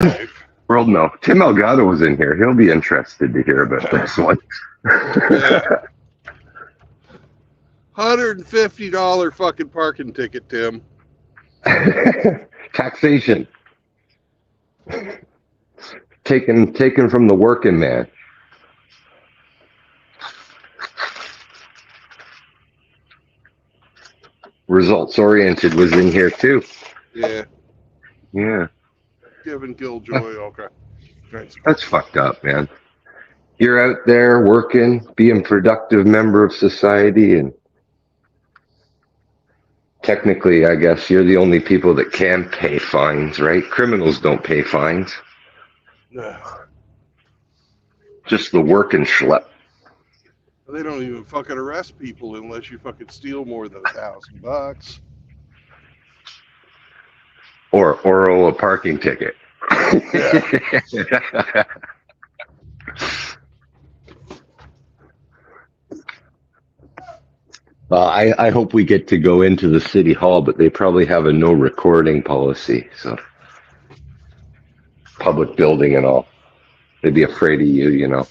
Well, no. Tim Elgato was in here. He'll be interested to hear about this one. Yeah. $150 fucking parking ticket, Tim. Taxation. Taken from the working man. Results oriented was in here too. Yeah. Yeah. Kevin Killjoy, okay. That's fucked up, man. You're out there working, being a productive member of society, and technically, I guess you're the only people that can pay fines, right? Criminals don't pay fines. No. Just the working schlep. They don't even fucking arrest people unless you fucking steal more than $1,000. Or owe a parking ticket. Yeah. I hope we get to go into the city hall, but they probably have a no recording policy. So, public building and all. They'd be afraid of you, you know.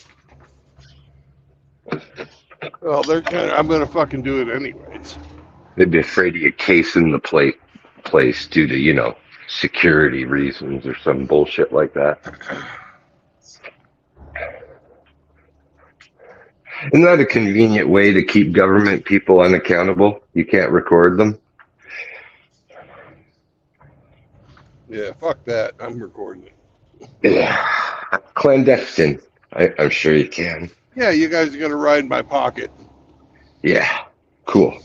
Well, I'm gonna fucking do it anyways. They'd be afraid of you casing the place due to, you know, security reasons or some bullshit like that. Isn't that a convenient way to keep government people unaccountable? You can't record them. Yeah, fuck that. I'm recording it. Yeah, clandestine. I'm sure you can. Yeah, you guys are gonna ride in my pocket. Yeah, cool.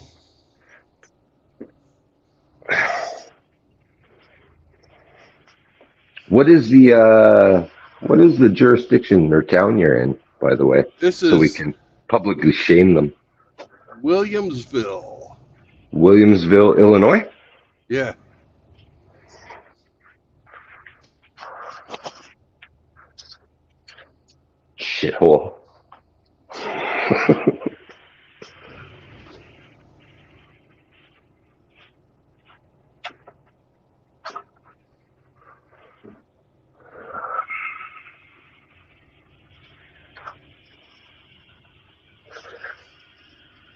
What is the jurisdiction or town you're in, by the way? So we can publicly shame them. Williamsville. Williamsville, Illinois? Yeah. Shithole.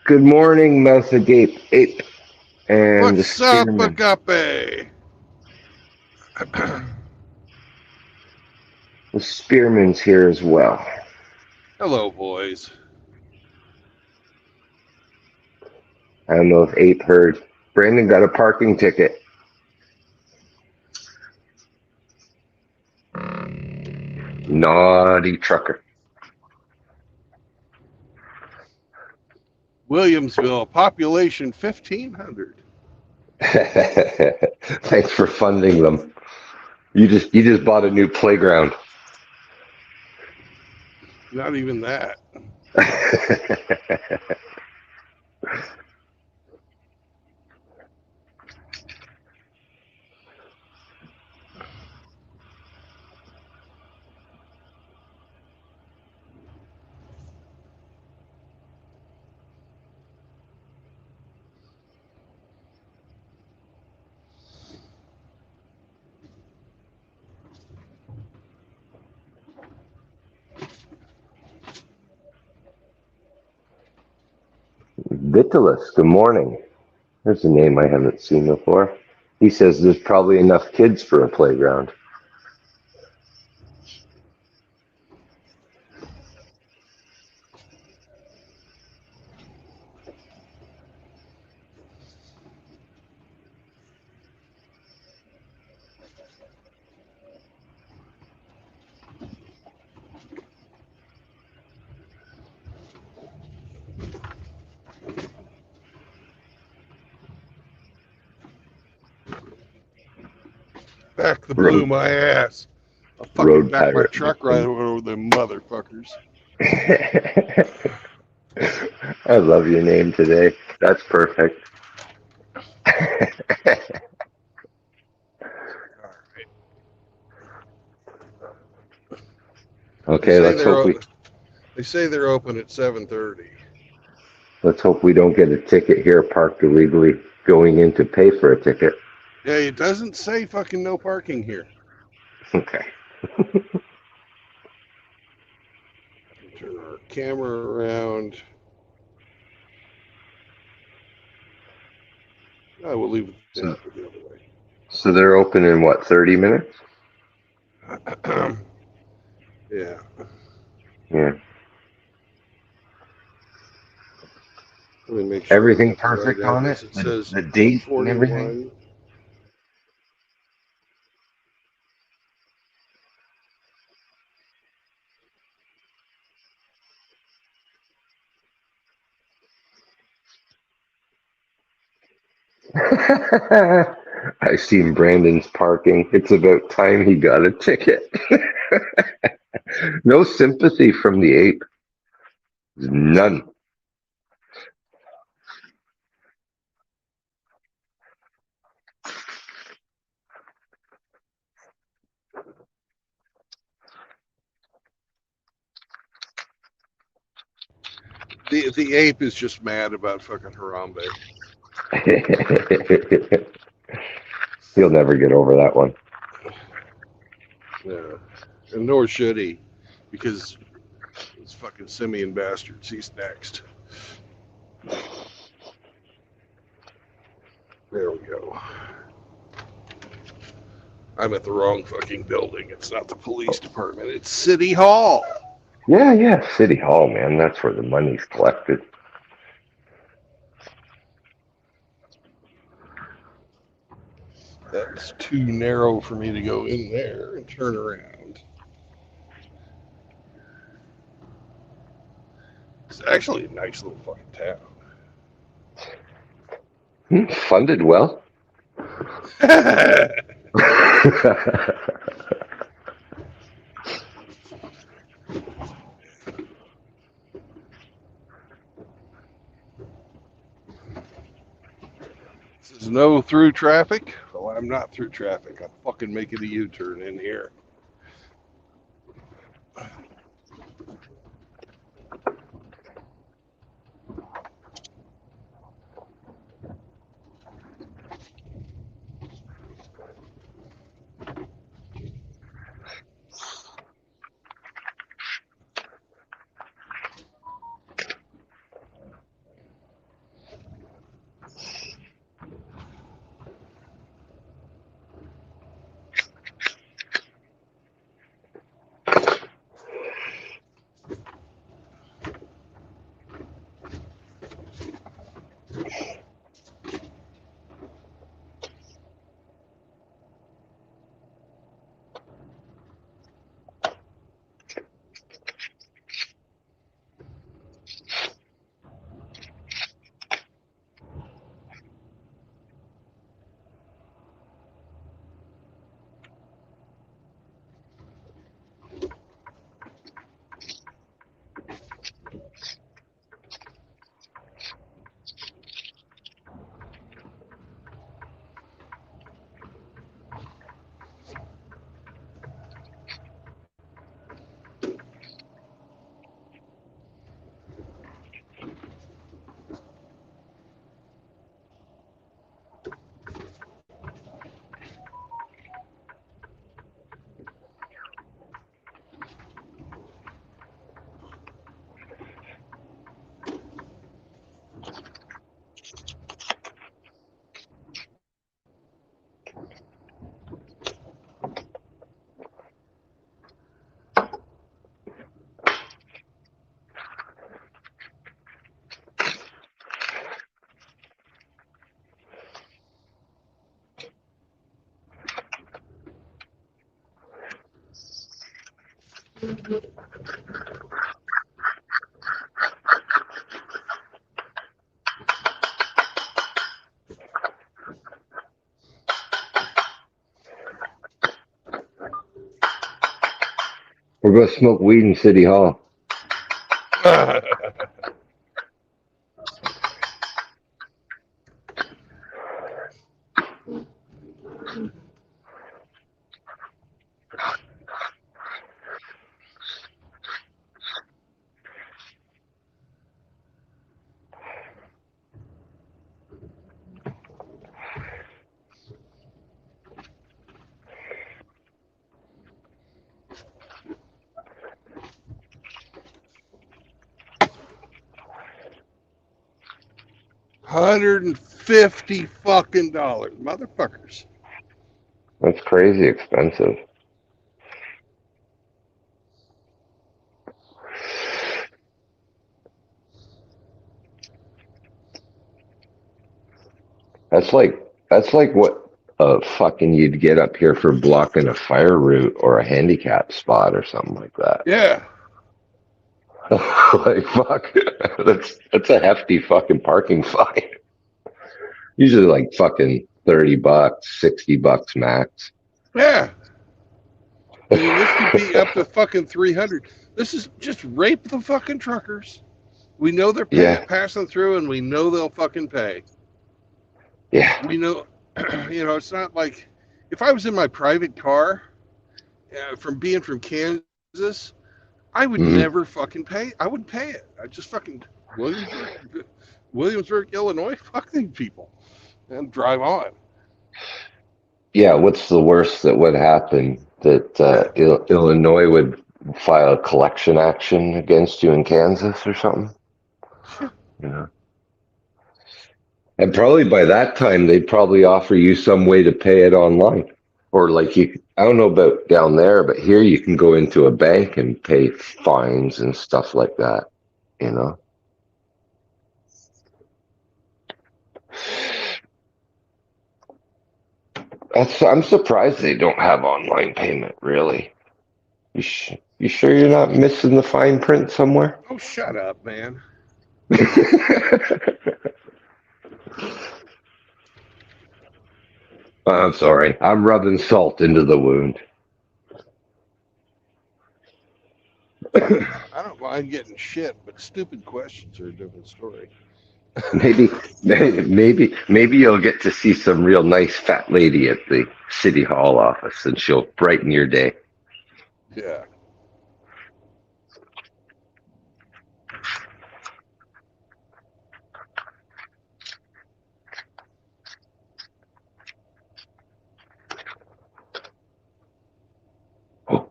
Good morning, Mouth Agape Ape. And What's up, Agape? The Spearman's here as well. Hello, boys. I don't know if Ape heard. Brandon got a parking ticket. Naughty trucker. Williamsville, population 1,500. Thanks for funding them. You just bought a new playground. Not even that. Vitalis, good morning. There's a name I haven't seen before. He says there's probably enough kids for a playground. Back the blew my ass. I'll fucking back my truck right over them motherfuckers. I love your name today. That's perfect. Okay, let's hope they say they're open at 7:30. Let's hope we don't get a ticket here parked illegally going in to pay for a ticket. Yeah, it doesn't say fucking no parking here. Okay. Turn our camera around. I will leave it So, the other way. so they're open in what, 30 minutes? Yeah. Yeah. Let me make sure I Everything got the right perfect on it? address. It says The date and everything? 41. I've seen Brandon's parking. It's about time he got a ticket. No sympathy from the ape. None. The ape is just mad about fucking Harambe. He'll never get over that one. Yeah. And nor should he, because it's fucking simian bastards. He's next. There we go. I'm at the wrong fucking building. It's not the police department. It's City Hall. Yeah, City Hall, man. That's where the money's collected. That's too narrow for me to go in there and turn around. It's actually a nice little fucking town. Funded well. This is no through traffic. Well, I'm not through traffic. I'm fucking making a U-turn in here. We're going to smoke weed in City Hall. $150 fucking motherfuckers. That's crazy expensive. That's like what fucking you'd get up here for blocking a fire route or a handicap spot or something like that. Yeah. Like fuck, that's a hefty fucking parking fine. Usually like fucking $30, $60 max. Yeah. I mean, this could be up to fucking 300. This is just rape the fucking truckers. We know they're Yeah, passing through, and we know they'll fucking pay. yeah. We know, it's not like if I was in my private car from being from Kansas, I would Hmm. never fucking pay. I wouldn't pay it. I just fucking Williamsburg, Illinois. Fuck these people and drive on. Yeah, what's the worst that would happen? That Yeah. Illinois would file a collection action against you in Kansas or something? You know? And probably by that time, they'd probably offer you some way to pay it online. Or like I don't know about down there, but here you can go into a bank and pay fines and stuff like that, you know? I'm surprised they don't have online payment, really. You sure you're not missing the fine print somewhere? Oh, shut up, man. I'm sorry. I'm rubbing salt into the wound. I don't mind getting shit, but stupid questions are a different story. Maybe you'll get to see some real nice fat lady at the city hall office, and she'll brighten your day. Yeah. Oh,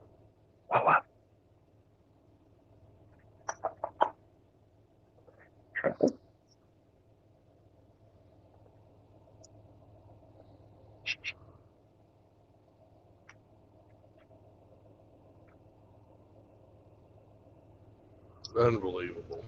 wow. Unbelievable.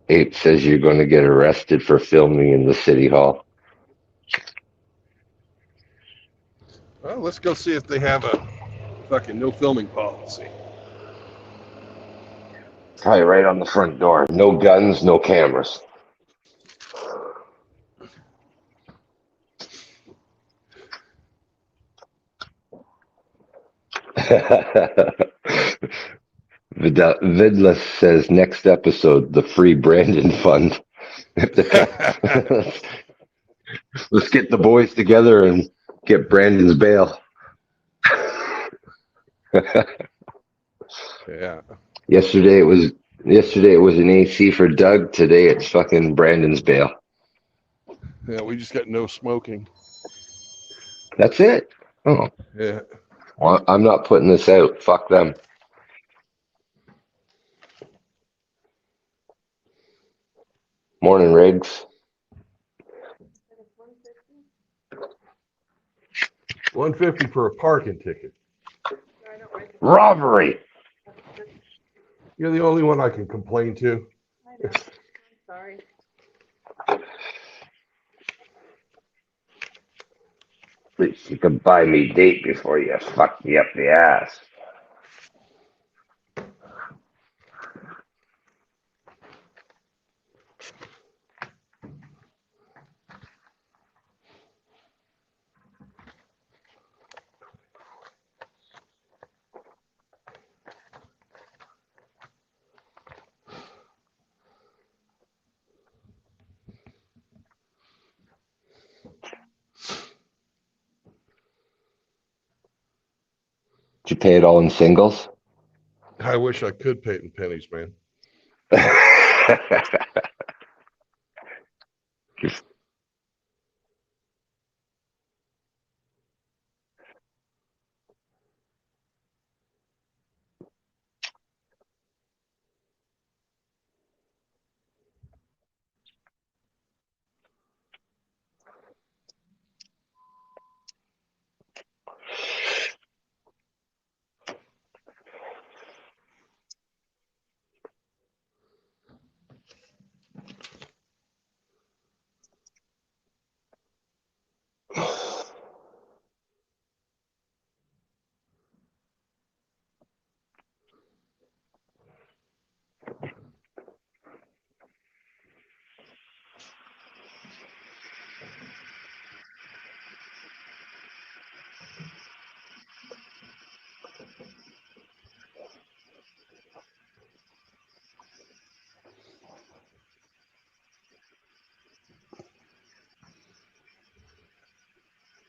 Ape says you're going to get arrested for filming in the city hall. Well, let's go see if they have a fucking no filming policy. Probably right on the front door. No guns, no cameras. Vidla says next episode, the free Brandon fund. Let's get the boys together and get Brandon's bail. Yeah. Yesterday it was an AC for Doug. Today it's fucking Brandon's bail. Yeah, we just got no smoking. That's it. Oh, Yeah. well, I'm not putting this out. Fuck them. Morning, Riggs. 150 for a parking ticket. Robbery. You're the only one I can complain to. I know. I'm sorry. At least you can buy me date before you fuck me up the ass. Did you pay it all in singles? I wish I could pay it in pennies, man.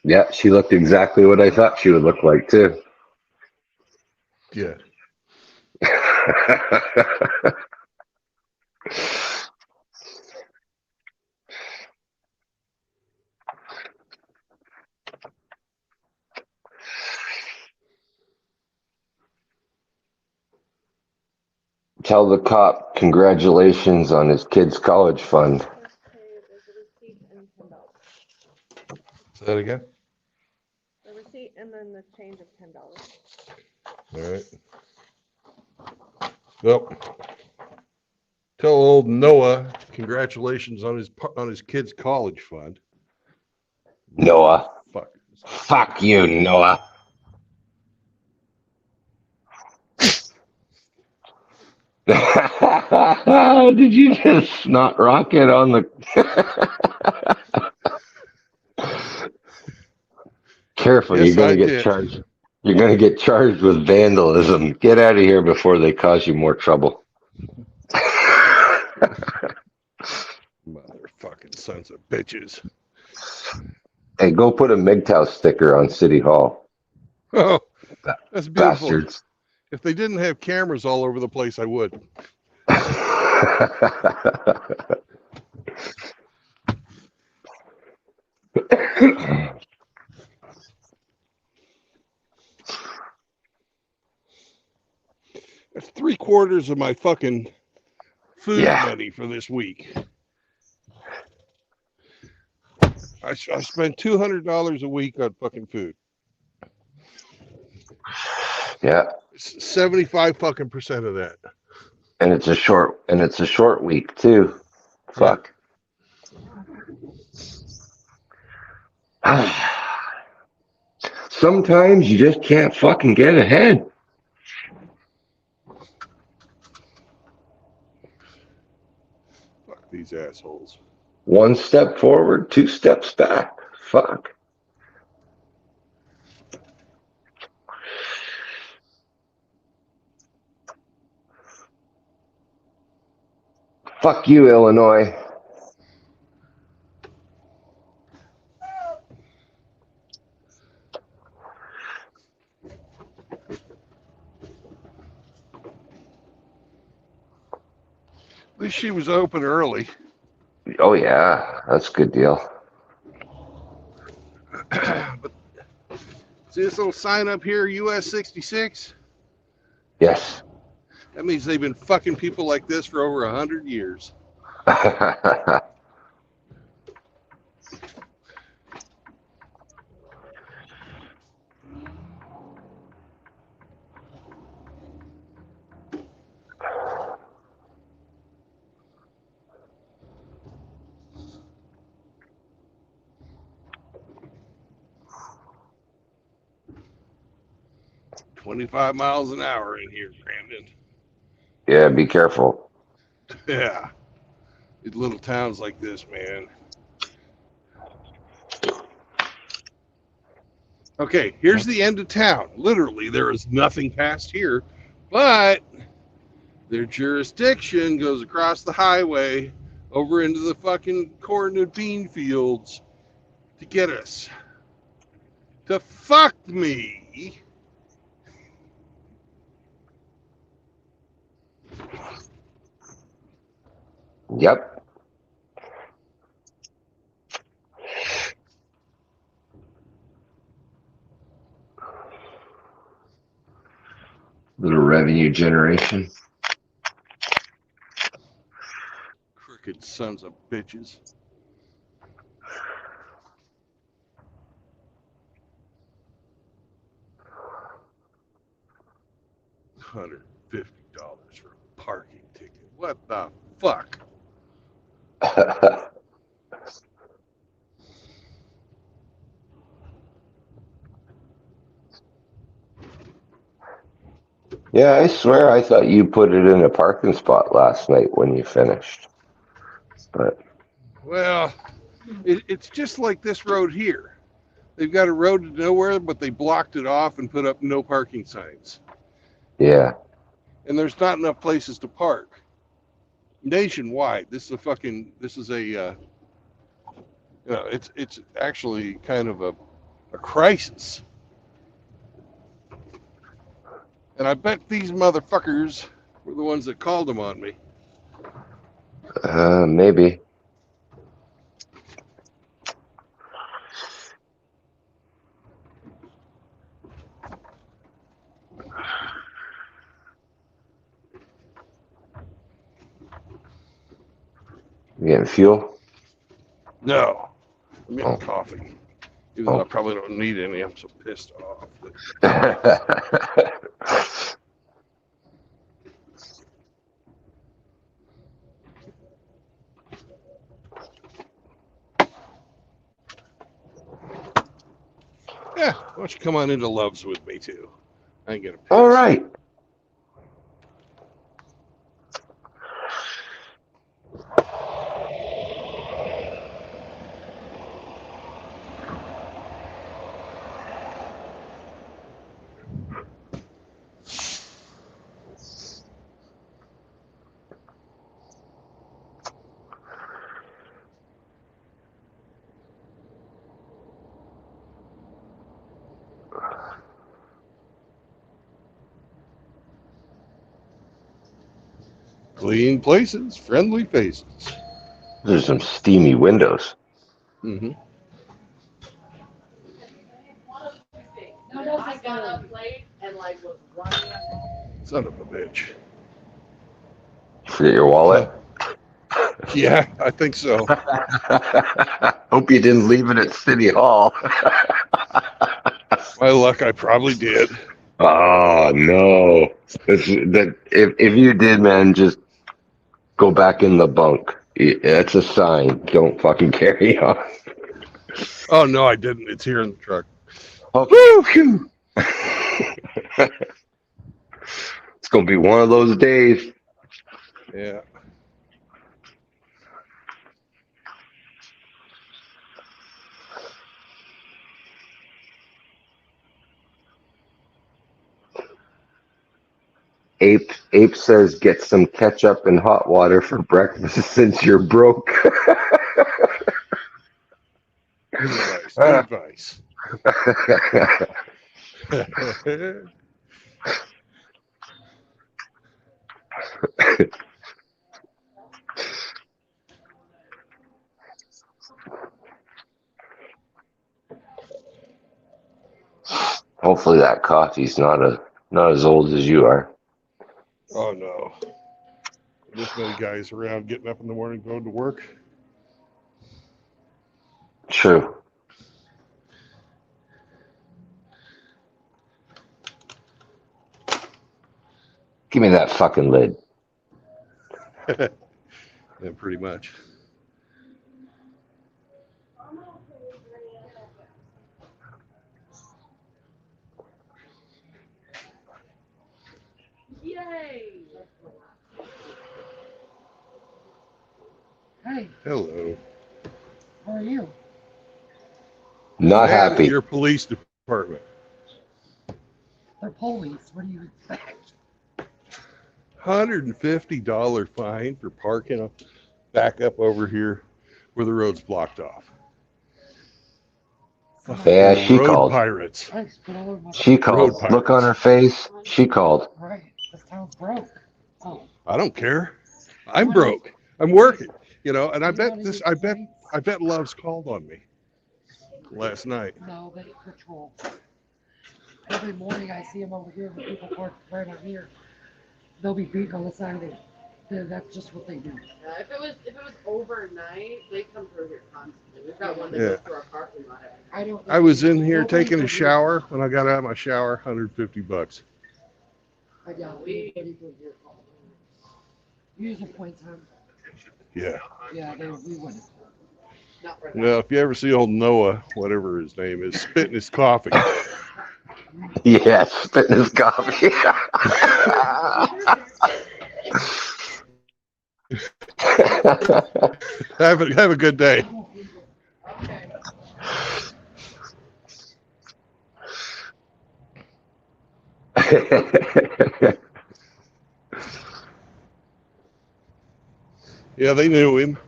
Yeah, she looked exactly what I thought she would look like too. Yeah. Tell the cop congratulations on his kid's college fund. First pay, there's a receipt and $10. Say that again? The receipt and then the change of $10. All right. Well, tell old Noah congratulations on his kid's college fund. Noah. Fuck. Fuck you, Noah. Did you just snot rocket on the... Careful, Yes, you're gonna I get did. charged. You're gonna get charged with vandalism. Get out of here before they cause you more trouble. Motherfucking sons of bitches. Hey, go put a MGTOW sticker on City Hall. Oh, that's beautiful. Bastards. If they didn't have cameras all over the place, I would. That's 3/4 of my fucking food money for this week. I spend $200 a week on fucking food. Yeah. 75 fucking percent of that. And it's a short week too. Fuck. Sometimes you just can't fucking get ahead. Fuck these assholes. One step forward, two steps back. Fuck. Fuck you, Illinois. At least she was open early. Oh yeah, that's a good deal. But see this little sign up here, US 66? Yes. That means they've been fucking people like this for over 100 years. 25 miles an hour in here, Brandon. Yeah, be careful. Yeah. In little towns like this, man. Okay, here's the end of town. Literally, there is nothing past here, but their jurisdiction goes across the highway over into the fucking corn and bean fields to get us. To fuck me. Yep. Little revenue generation. Crooked sons of bitches. $150 for a parking ticket. What the fuck? Yeah, I swear I thought you put it in a parking spot last night when you finished. But Well, it's just like this road here. They've got a road to nowhere, but they blocked it off and put up no parking signs. yeah. And there's not enough places to park. Nationwide, this is a it's actually kind of a crisis. And I bet these motherfuckers were the ones that called them on me. Maybe. You getting fuel? No, I'm getting Oh. coffee. Even though I probably don't need any, I'm so pissed off. Yeah, why don't you come on into Love's with me too? I ain't gonna piss. All right. Clean places, friendly faces. There's some steamy windows. Mm-hmm. I got up late and like was running up. Son of a bitch. Forget your wallet? Yeah, I think so. Hope you didn't leave it at City Hall. My luck, I probably did. Oh, no. If you did, man, just go back in the bunk. That's a sign. Don't fucking carry on. Oh no, I didn't. It's here in the truck. Okay. It's going to be one of those days. Yeah. Ape says get some ketchup and hot water for breakfast since you're broke. Good advice. Good advice. Hopefully that coffee's not as old as you are. Oh no. This many guys around getting up in the morning going to work. True. Give me that fucking lid. Yeah, pretty much. Yay! Hey, Hello. how are you? Not Mad at happy. your police department. They're police. What do you expect? $150 fine for parking back up over here where the road's blocked off. Yeah, Fucking she road called. pirates. Hey, get over my She called. Road Look on her face. She called. Right, this town's broke. Oh, I don't care. I'm broke. I'm working, and I You bet wanna this. use I the bet. lights? I bet Love's called on me last night. No, they patrol. Every morning I see them over here when people park right on here. They'll be beating on the side of it. That's just what they do. If it was overnight, they come through here constantly. We've got one that Yeah. goes through our parking lot every night. I don't. I was in here Nobody's taking a over shower. When I got out of my shower, $150. I doubt anybody goes here. Usually point time. Yeah. Yeah, we wouldn't. Not for that. Well, if you ever see old Noah, whatever his name is, spitting his coffee. Yes, fitness coffee. Have a good day. Okay. Yeah, they knew him.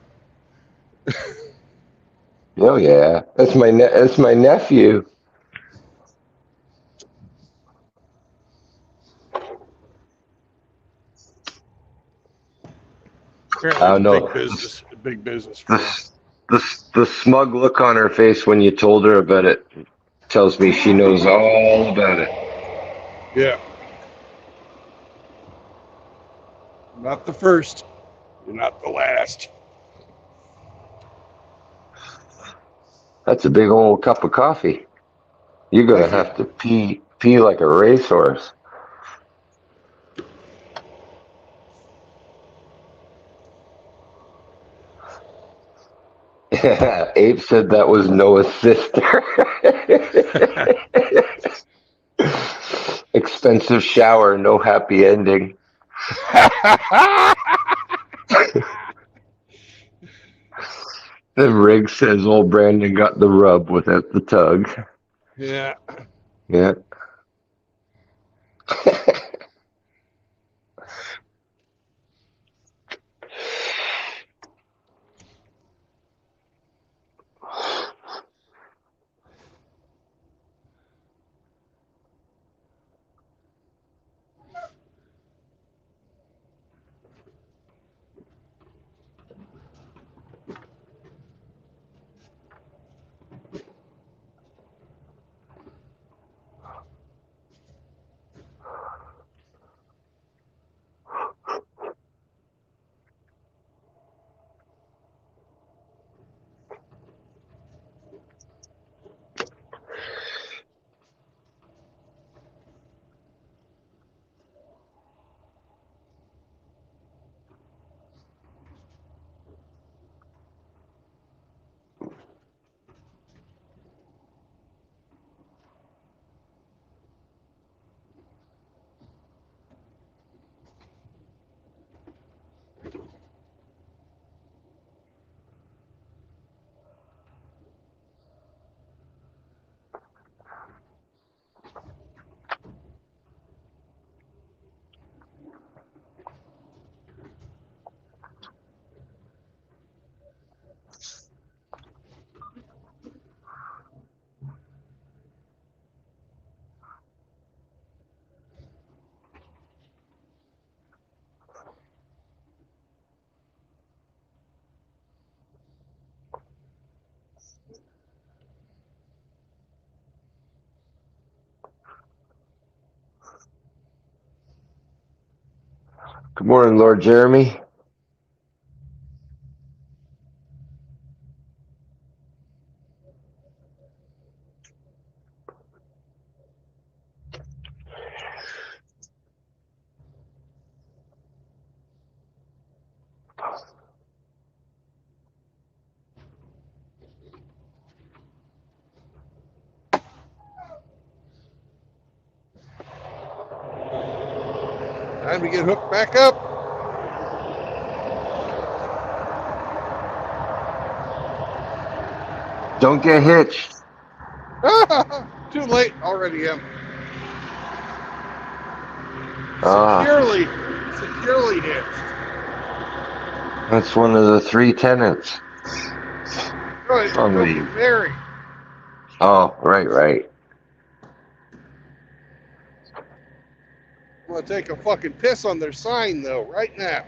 Oh yeah, that's my nephew. Apparently, I it's don't know. big business for The, him. the smug look on her face when you told her about it tells me she knows all about it. Yeah. Not the first. You're not the last. That's a big old cup of coffee. You're gonna Thank you. have to pee like a racehorse. Yeah, Abe said that was Noah's sister. Expensive shower, no happy ending. The rig says old Brandon got the rub without the tug. Yeah. Yeah. Good morning, Lord Jeremy. Time to get hooked back up. Don't get hitched. Too late. Already am. Ah, Securely hitched. that's one of the three tenants. Right. Oh, No, me. Mary. Oh, right. I'm gonna take a fucking piss on their sign though, right now.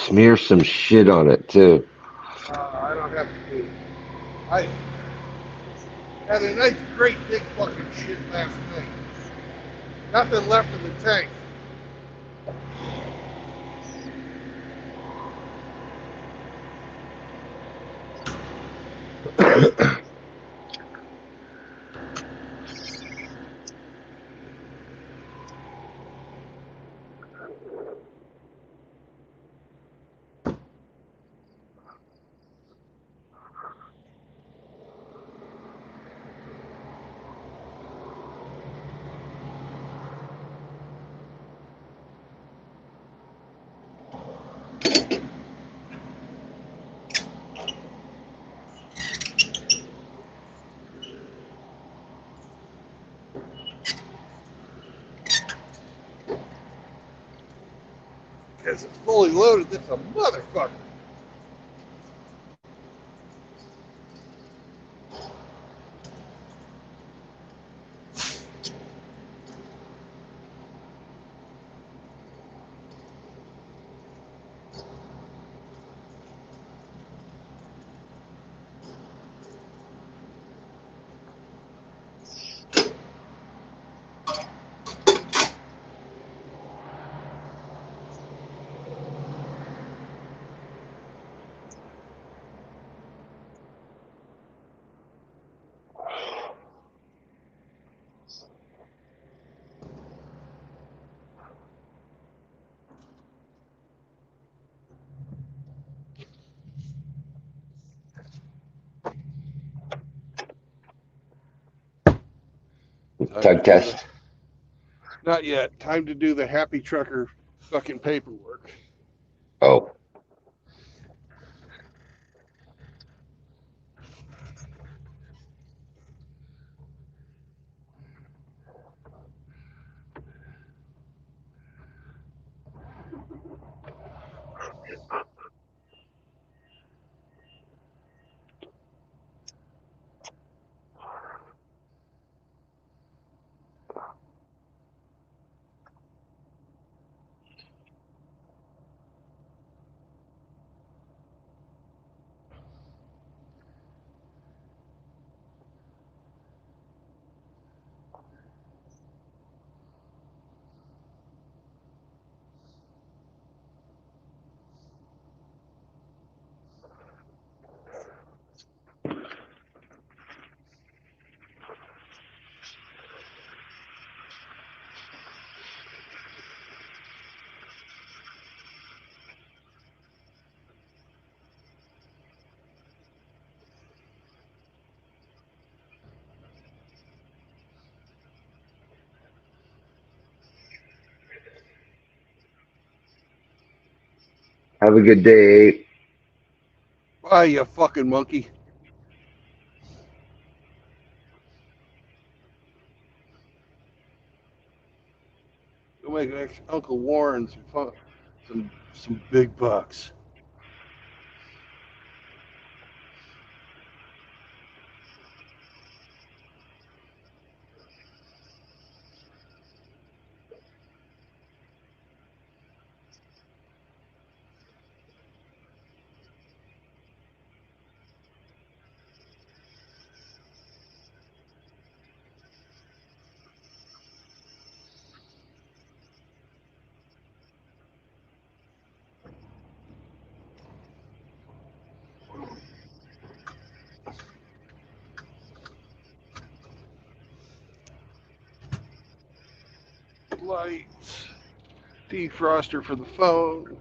Smear some shit on it too. I don't have to do it. I had a nice, great big fucking shit last night. Nothing left in the tank. Because it's fully loaded, it's a motherfucker. Tug test. Not yet. Time to do the happy trucker fucking paperwork. Oh. Have a good day. Bye, you fucking monkey. Go make Uncle Warren some fun, some big bucks. Lights. Defroster for the phone.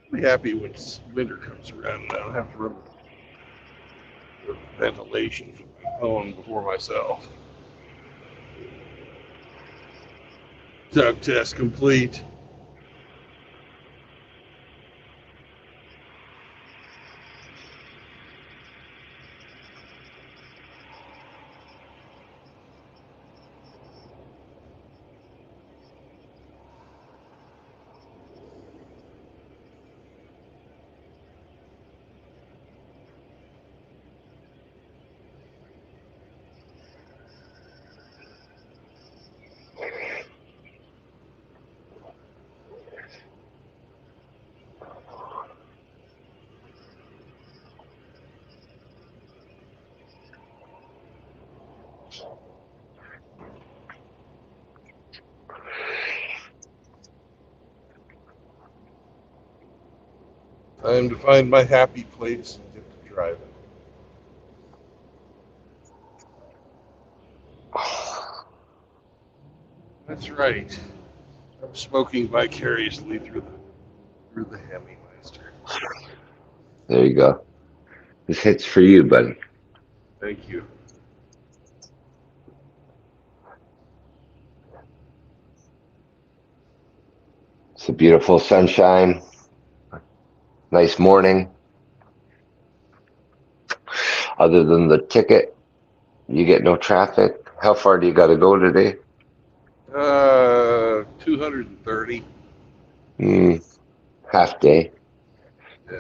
I'll be happy when winter comes around and I don't have to run the ventilation for my phone before myself. Tug test complete. Time to find my happy place and get to driving. That's right. I'm smoking vicariously through the Hemingmeister. There you go. This hit's for you, buddy. Thank you. It's a beautiful sunshine. Nice morning. Other than the ticket, you get no traffic. How far do you got to go today? 230. Half day. Yeah.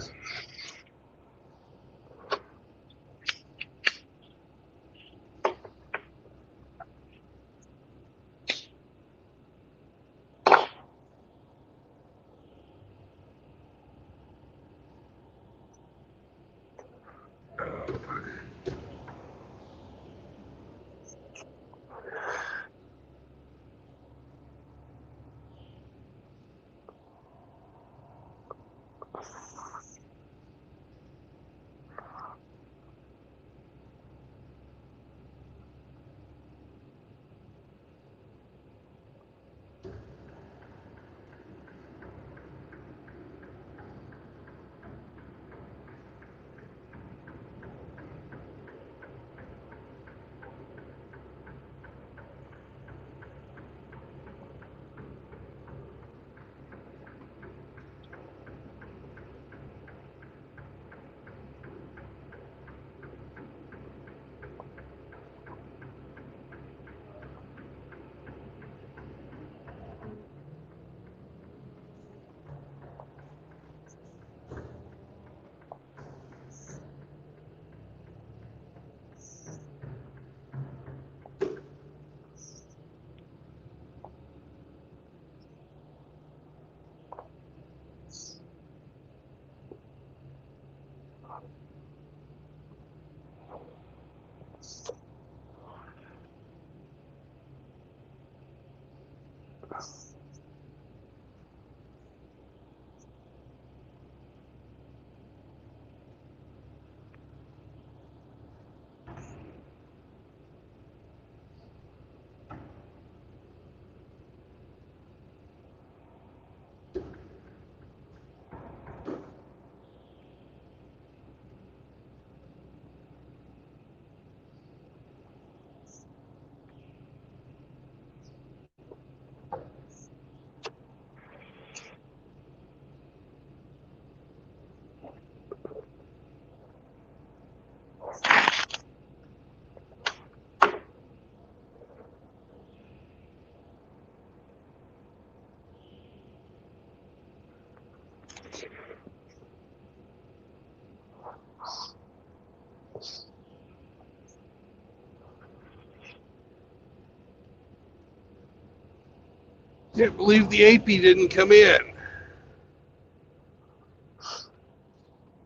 Can't believe the AP didn't come in.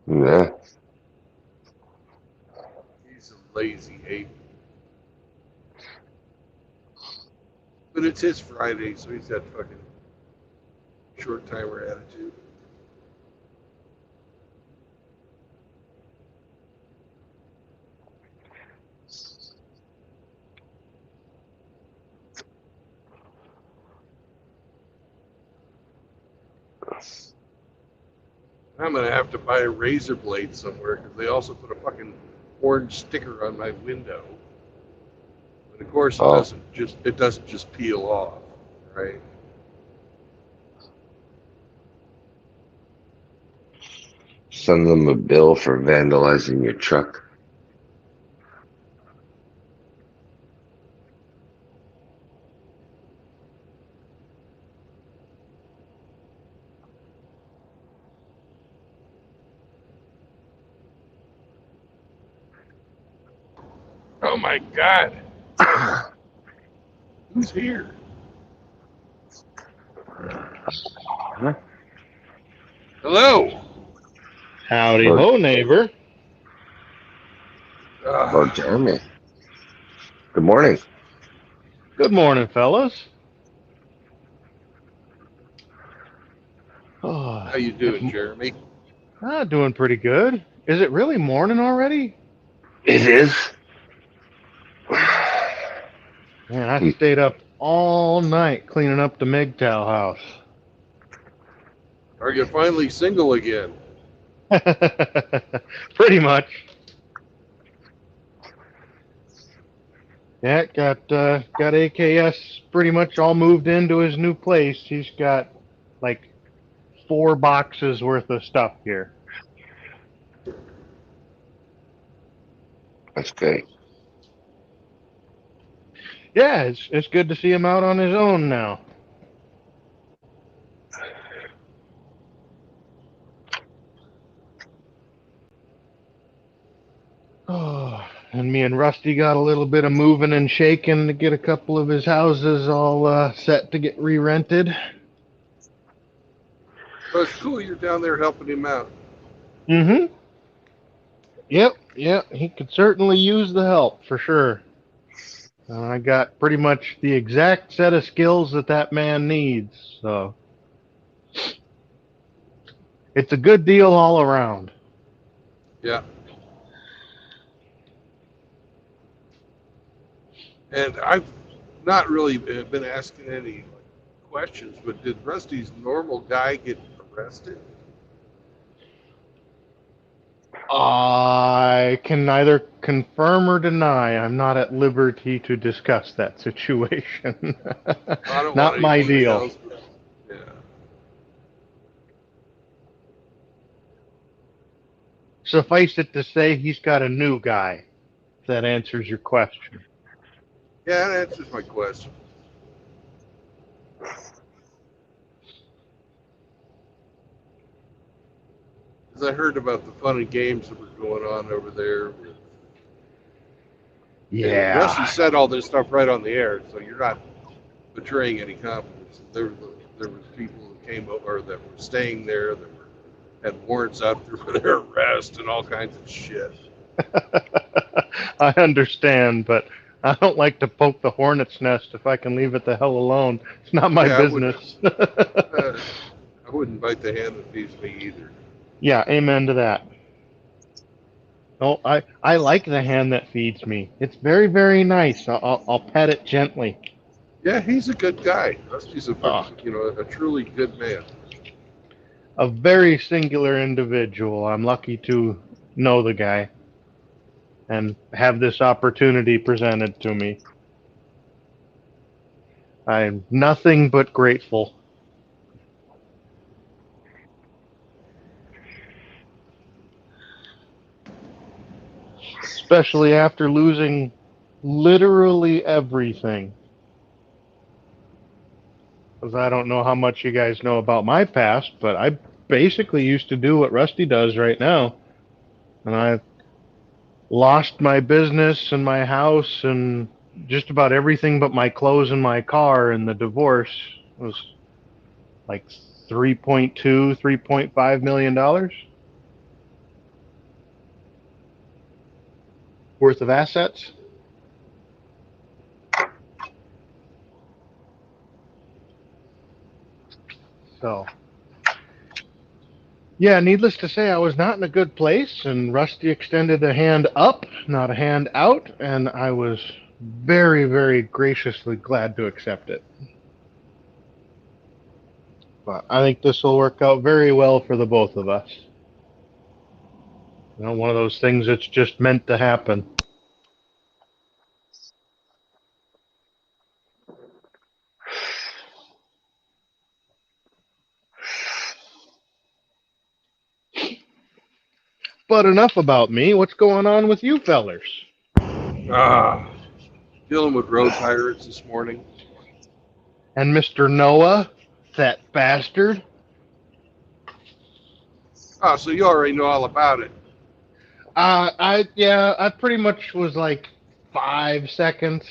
Yeah. He's a lazy ape. But it's his Friday, so he's got fucking short timer attitude. I'm gonna have to buy a razor blade somewhere because they also put a fucking orange sticker on my window. But of course, Oh, it doesn't just peel off, right? send them a bill for vandalizing your truck. Oh my God, who's here? Huh? Hello. Howdy Oh, ho, neighbor. oh, Jeremy. Good morning. Good morning, fellas. Oh, How you doing, Jeremy? doing pretty good. Is it really morning already? It is. Man, I stayed up all night cleaning up the MGTOW house. Are you finally single again? Pretty much. Yeah, got AKS pretty much all moved into his new place. He's got like 4 boxes worth of stuff here. That's great. Yeah, it's good to see him out on his own now. Oh, and me and Rusty got a little bit of moving and shaking to get a couple of his houses all set to get re-rented. Well, it's cool you're down there helping him out. Mm-hmm. Yep. He could certainly use the help for sure. I got pretty much the exact set of skills that man needs, so it's a good deal all around. Yeah. And I've not really been asking any questions, but did Rusty's normal guy get arrested? I can neither confirm or deny. I'm not at liberty to discuss that situation. I don't want Not any my deal. details. But, yeah. Suffice it to say, he's got a new guy. If that answers your question. Yeah, that answers my question. Because I heard about the fun and games that were going on over there. And Rusty Yeah. said all this stuff right on the air, so you're not betraying any confidence. There was people that came over that were staying there that had warrants out for their arrest and all kinds of shit. I understand, but I don't like to poke the hornet's nest if I can leave it the hell alone. It's not my Yeah, business. I wouldn't bite the hand that feeds me either. Yeah, amen to that. Oh, I like the hand that feeds me. It's very, very nice. I'll pet it gently. Yeah, he's a good guy. Rusty's Oh, a truly good man. a very singular individual. I'm lucky to know the guy and have this opportunity presented to me. I'm nothing but grateful. Especially after losing literally everything. Because I don't know how much you guys know about my past, but I basically used to do what Rusty does right now. And I lost my business and my house and just about everything but my clothes and my car in the divorce. It was like 3.2, $3.5 million worth of assets. So, yeah, needless to say, I was not in a good place, and Rusty extended a hand up, not a hand out, and I was very, very graciously glad to accept it. But I think this will work out very well for the both of us. You know, one of those things that's just meant to happen. But enough about me. What's going on with you fellers? Ah, dealing with road pirates this morning. And Mr. Noah, that bastard? Oh, so you already know all about it. I pretty much was like 5 seconds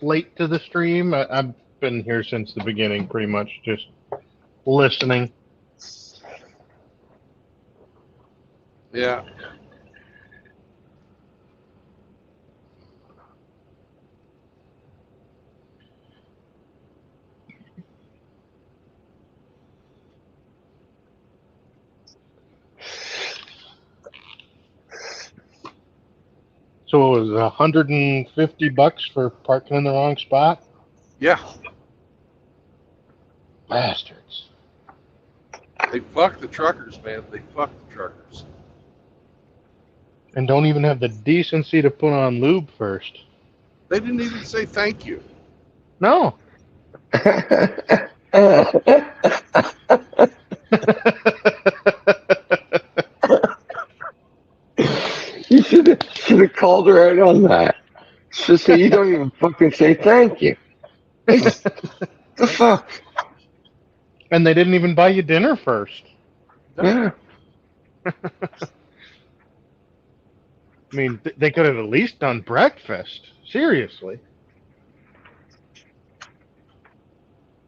late to the stream. I've been here since the beginning, pretty much just listening. Yeah. So it was $150 for parking in the wrong spot? Yeah, Bastards. they fuck the truckers, man. They fuck the truckers. And don't even have the decency to put on lube first. They didn't even say thank you. No. You should have called her out on that. Just say you don't even fucking say thank you. Hey, the fuck? And they didn't even buy you dinner first. Yeah. I mean, they could have at least done breakfast. Seriously.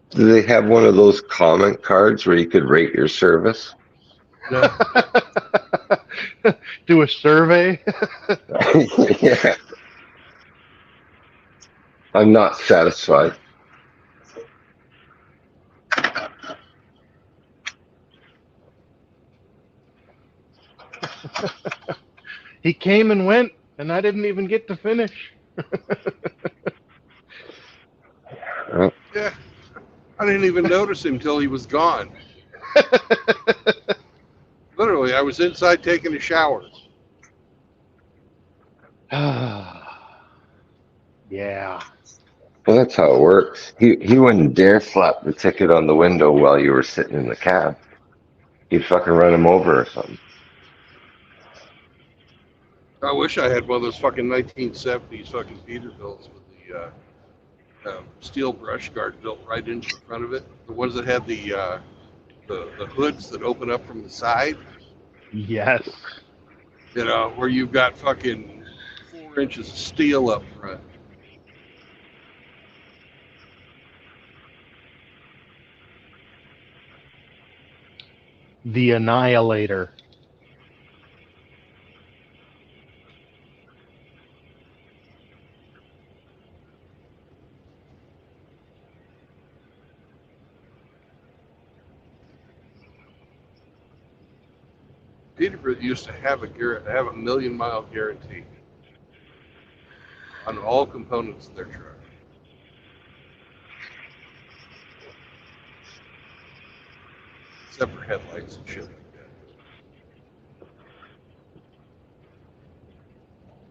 Do they have one of those comment cards where you could rate your service? No. Do a survey. Yeah. I'm not satisfied. He came and went, and I didn't even get to finish. Yeah, I didn't even notice him till he was gone. Literally, I was inside taking a shower. Yeah. Well, that's how it works. He wouldn't dare slap the ticket on the window while you were sitting in the cab. He'd fucking run him over or something. I wish I had one of those fucking 1970s fucking Peterbilts with the steel brush guard built right into the front of it. The ones that had the hoods that open up from the side. Yes. You know, where you've got fucking 4 inches of steel up front. The Annihilator. Peterborough used to have a million-mile guarantee on all components of their truck. Except for headlights and shit like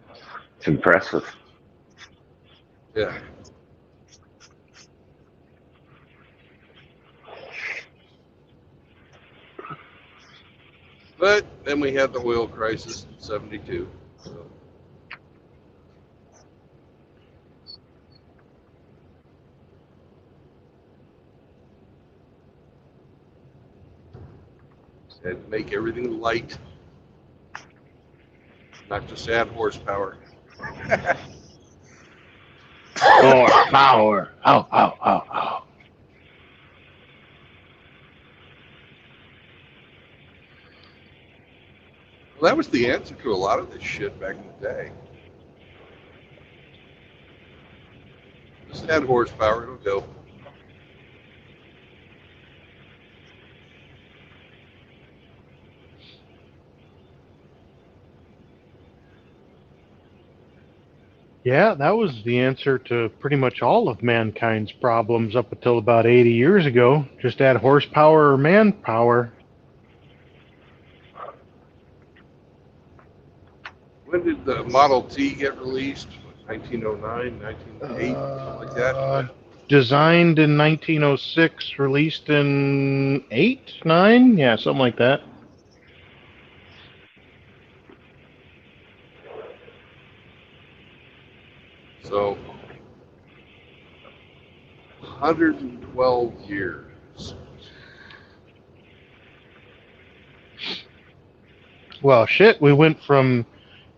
that. It's impressive. Yeah. But then we had the oil crisis in '72. So. Had to make everything light, not just add horsepower. Power. Ow, ow, ow, ow. Well, that was the answer to a lot of this shit back in the day. Just add horsepower, it'll go. Yeah, that was the answer to pretty much all of mankind's problems up until about 80 years ago. Just add horsepower or manpower. When did the Model T get released? 1909, 1908, something like that? Designed in 1906, released in 8, 9? Yeah, something like that. So, 112 years. Well, shit, we went from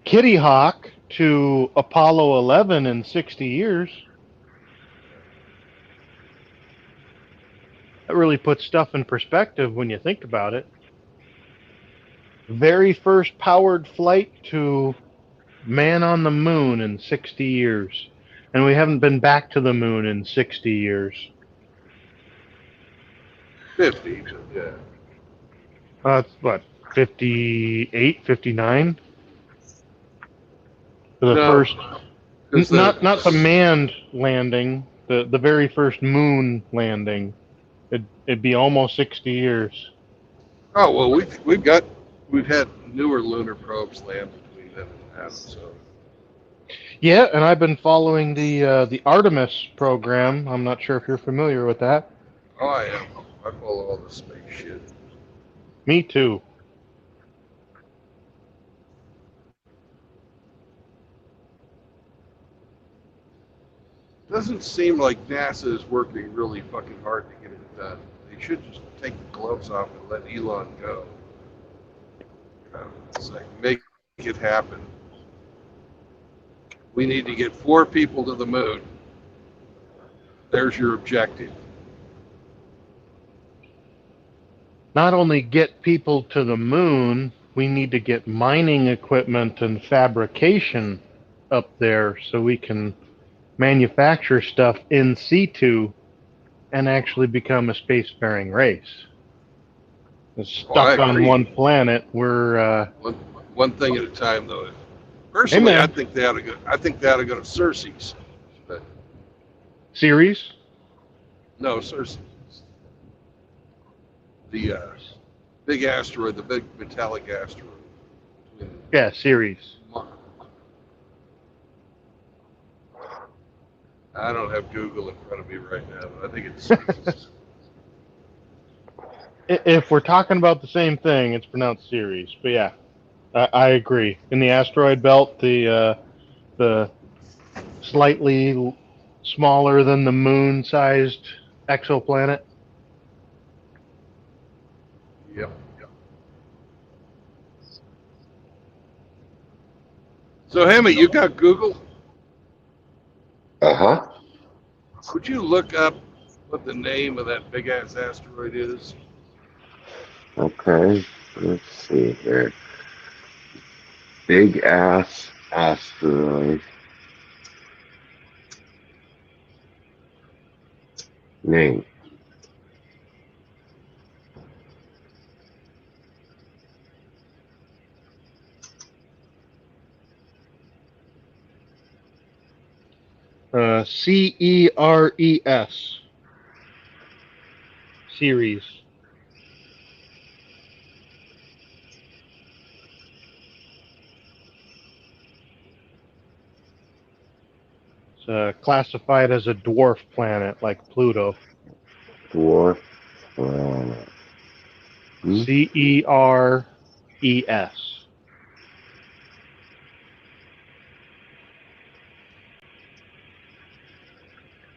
Kitty Hawk to Apollo 11 in 60 years. That really puts stuff in perspective when you think about it. Very first powered flight to man on the moon in 60 years. And we haven't been back to the moon in 60 years. 50, but yeah. That's what, 58, 59? The No, first, because not the manned landing, the very first moon landing. It'd be almost 60 years. oh well, we've had newer lunar probes land between then and now. So Yeah, and I've been following the Artemis program. I'm not sure if you're familiar with that. oh, I am. I follow all the space shit. Me too. Doesn't seem like NASA is working really fucking hard to get it done. They should just take the gloves off and let Elon go. It's like make it happen. We need to get 4 people to the moon. There's your objective. Not only get people to the moon, we need to get mining equipment and fabrication up there so we can manufacture stuff in situ and actually become a spacefaring race. Oh, I Stuck on agree. one planet, we're One thing at a time, though. hey Personally, I man, think they ought to go. I think they ought to go to Ceres, but series. no, Ceres, the big asteroid, the big metallic asteroid. Between Yeah, series. I don't have Google in front of me right now, but I think it's Ceres. If we're talking about the same thing, it's pronounced series. But yeah, I agree. In the asteroid belt, the slightly smaller than the moon-sized exoplanet. Yep. So, Hemi, you got Google? Uh-huh. Could you look up what the name of that big ass asteroid is? Okay. Let's see here. Big ass asteroid. Name. CERES. Series. It's classified as a dwarf planet like Pluto. Dwarf planet. Hmm? CERES.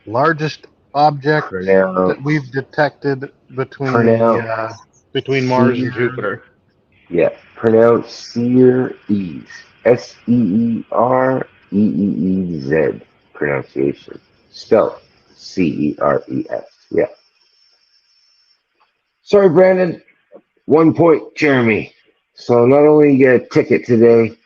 Largest object that Pronounce. we've detected Pronounce. between Mars and Seer. Jupiter. Yeah. Pronounce Seer Ease. Seereez. Pronunciation. Spelled Ceres. Yeah. Sorry, Brandon. 1 point, Jeremy. So not only you get a ticket today,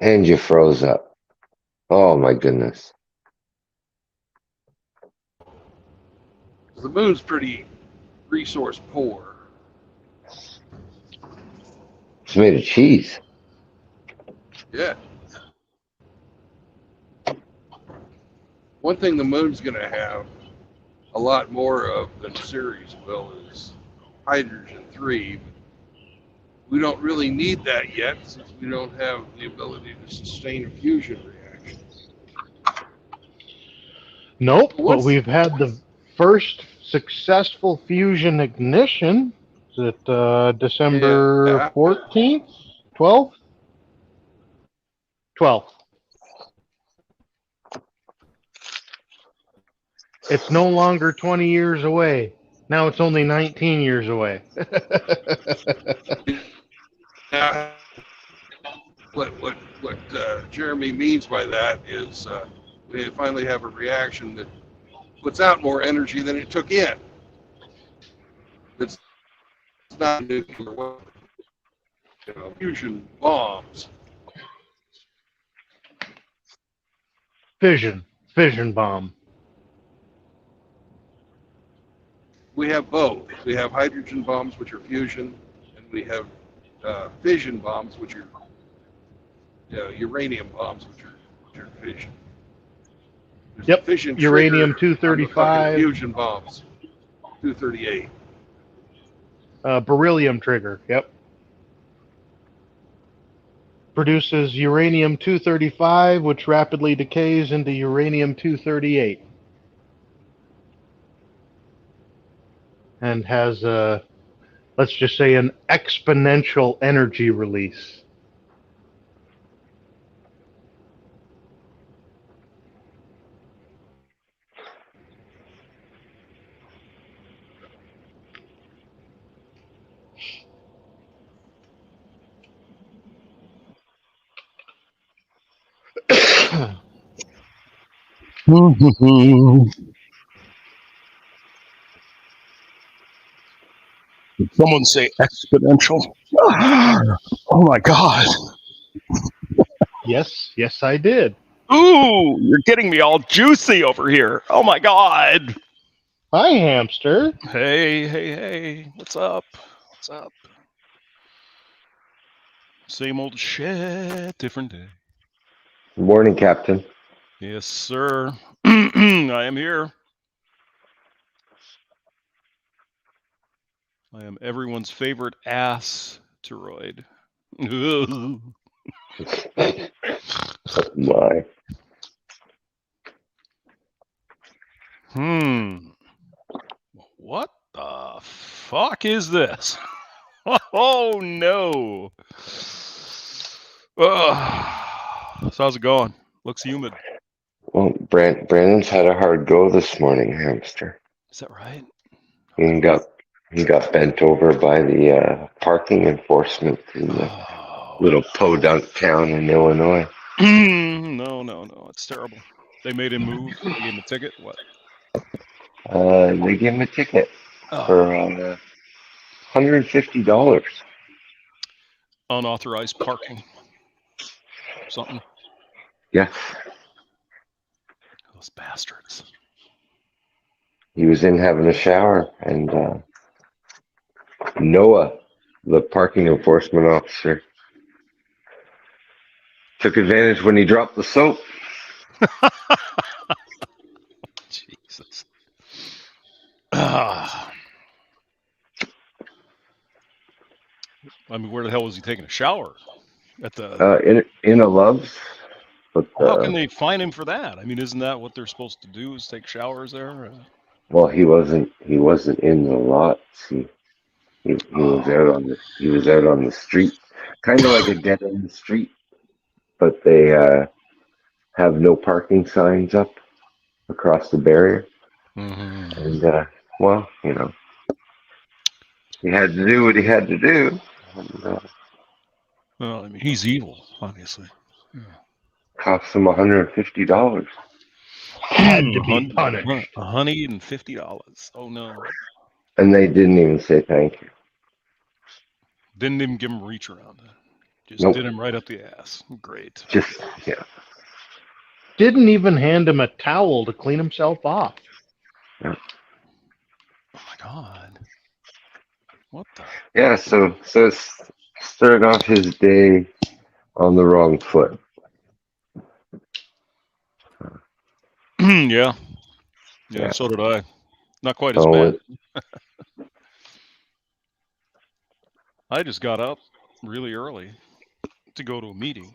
and you froze up. Oh my goodness. The moon's pretty resource poor. It's made of cheese. Yeah. One thing the moon's going to have a lot more of than Ceres will is hydrogen-3. We don't really need that yet since we don't have the ability to sustain a fusion reaction. Nope, but What's we've had the first successful fusion ignition. Is it December yeah, 14th? 12th? 12th. It's no longer 20 years away. Now it's only 19 years away. yeah, what Jeremy means by that is we finally have a reaction that puts out more energy than it took in. It's not a nuclear weapon. Fusion bombs. Fission bomb. We have both. We have hydrogen bombs, which are fusion, and we have fission bombs, which are uranium bombs, which are fission. There's Yep, a fission uranium trigger on the fucking 235, fusion bombs. 238. beryllium trigger. Yep. Produces uranium 235, which rapidly decays into uranium 238, and has let's just say an exponential energy release. Did someone say exponential? Oh my God. Yes, I did. Ooh, you're getting me all juicy over here. Oh my God. Hi, hamster. Hey. What's up? What's up? Same old shit, different day. Good morning, Captain. Yes, sir. I am here. I am everyone's favorite asteroid. Oh my. What the fuck is this? Oh no. So how's it going? Looks humid. Well, Brandon's had a hard go this morning, hamster. Is that right? He got bent over by the parking enforcement in the little podunk town in Illinois. No. It's terrible. They made him move. They gave him a ticket. What? They gave him a ticket for $150. Unauthorized parking. Something. Yes. Those bastards. He was in having a shower, and Noah, the parking enforcement officer, took advantage when he dropped the soap. Jesus. I mean, where the hell was he taking a shower? At the In a Love's. But how can they fine him for that? I mean, isn't that what they're supposed to do? Is take showers there? well, he wasn't in the lots. He was out on the street, kind of like a dead end street, but they have no parking signs up across the barrier. Mm-hmm. And well, he had to do what he had to do. And, Well, I mean, he's evil, obviously. Yeah. cost him $150. Had to be punished. $150. Oh no! And they didn't even say thank you. Didn't even give him a reach around. Just Nope. did him right up the ass. Great. Just yeah. Didn't even hand him a towel to clean himself off. Yeah. Oh my God. What the? Yeah. So started off his day on the wrong foot. Yeah. Yeah. So did I. Not quite as bad. I just got up really early to go to a meeting,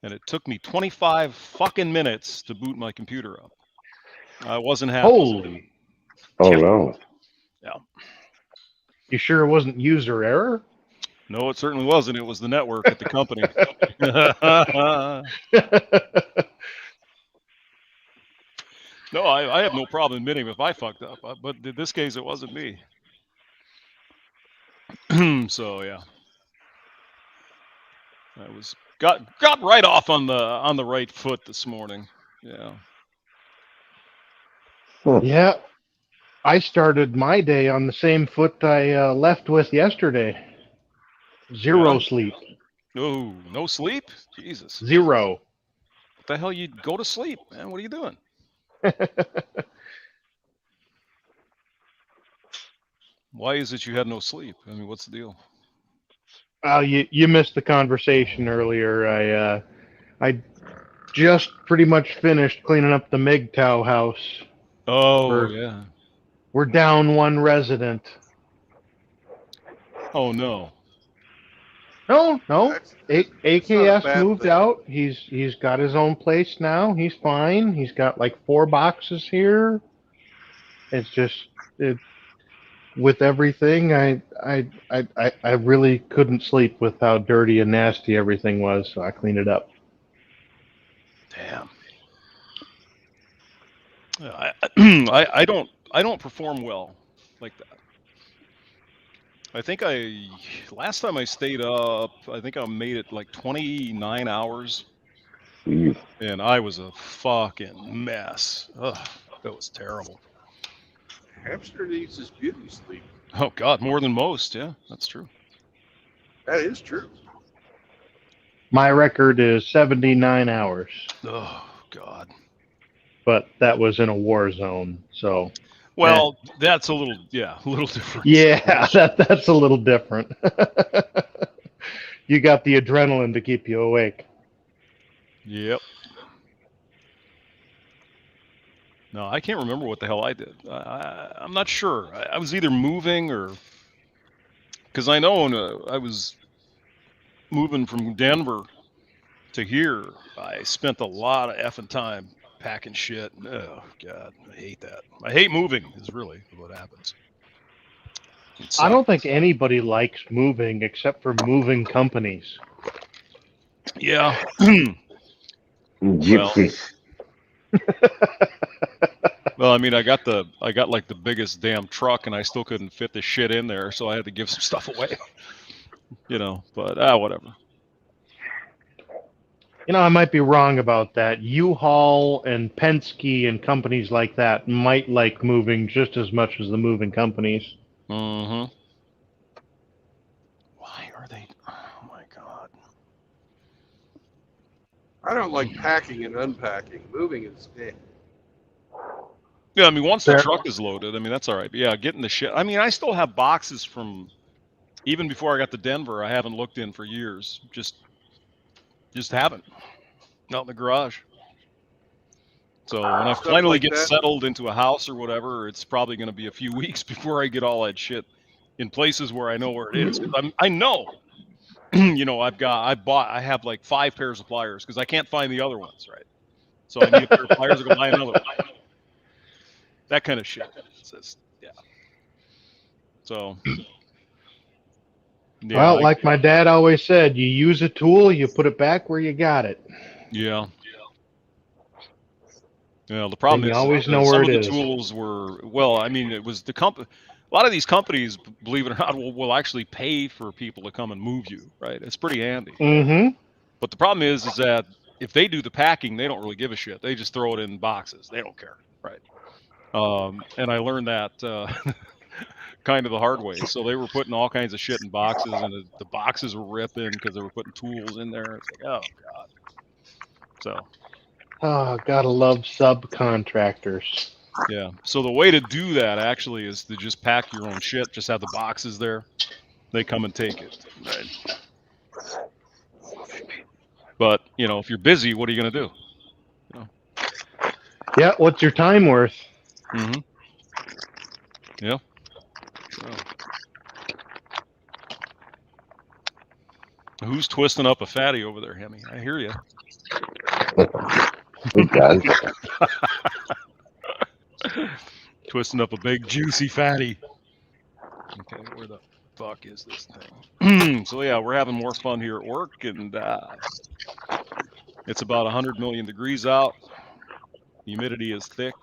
and it took me 25 fucking minutes to boot my computer up. I wasn't happy. Holy. Oh Yeah. no. Yeah. You sure it wasn't user error? No, it certainly wasn't. It was the network at the company. No, I have no problem admitting if I fucked up, but in this case, it wasn't me. So yeah, I got right off on the right foot this morning. Yeah. Yeah. I started my day on the same foot I left with yesterday. Zero sleep. No sleep? Jesus. Zero. What the hell? You go to sleep, man? What are you doing? Why is it you had no sleep? I mean, what's the deal? You missed the conversation earlier. I just pretty much finished cleaning up the MGTOW house. Oh, We're yeah. we're down one resident. Oh, no. No, That's not a AKS bad moved thing. out. He's got his own place now. He's fine. He's got like 4 boxes here. It's just with everything. I really couldn't sleep with how dirty and nasty everything was. So I cleaned it up. Damn. Yeah, I don't perform well like that. I think last time I stayed up, I think I made it like 29 hours, Jeez. and I was a fucking mess. Ugh, that was terrible. Hamster needs his beauty sleep. Oh God, more than most. Yeah, that's true. That is true. My record is 79 hours, Oh God. but that was in a war zone. So Well, that's a little different. yeah, that's a little different. You got the adrenaline to keep you awake. Yep. No, I can't remember what the hell I did. I'm not sure. I was either moving or because I know I was moving from Denver to here. I spent a lot of effing time packing shit. Oh God, I hate that. I hate moving. Is really what happens. I don't think anybody likes moving except for moving companies. Yeah. Gypsies. Well, I mean, I got like the biggest damn truck, and I still couldn't fit the shit in there, so I had to give some stuff away. But whatever. I might be wrong about that. U-Haul and Penske and companies like that might like moving just as much as the moving companies. Mm-hmm. Why are they? Oh my God. I don't like packing and unpacking. Moving is Yeah, I mean, once the Fair. truck is loaded, I mean, that's all right. But yeah, getting the shit. I mean, I still have boxes from even before I got to Denver. I haven't looked in for years. Just haven't. Not in the garage. So when I Stuff finally like get that. settled into a house or whatever, it's probably going to be a few weeks before I get all that shit in places where I know where it is. 'Cause I know, I have like 5 pairs of pliers because I can't find the other ones, right? So I need a pair of pliers to go buy another one. That kind of shit. It's just, yeah. So, yeah. Well, like my dad always said, you use a tool, you put it back where you got it. Yeah. Yeah, the problem And you is always know some where of it the is. tools were, well, I mean, it was the company. A lot of these companies, believe it or not, will actually pay for people to come and move you, right? It's pretty handy. Mm-hmm. But the problem is that if they do the packing, they don't really give a shit. They just throw it in boxes. They don't care, right? And I learned that kind of the hard way. So they were putting all kinds of shit in boxes, and the boxes were ripping because they were putting tools in there. It's like, oh God. So. Oh, gotta love subcontractors. Yeah. So the way to do that actually is to just pack your own shit. Just have the boxes there. They come and take it. Right. But if you're busy, what are you gonna do? Yeah, what's your time worth? Mm-hmm. Yeah. So. Who's twisting up a fatty over there, Hemi? I hear you. It does. Twisting up a big juicy fatty. Okay, where the fuck is this thing? So yeah, we're having more fun here at work, and it's about 100 million degrees out. Humidity is thick.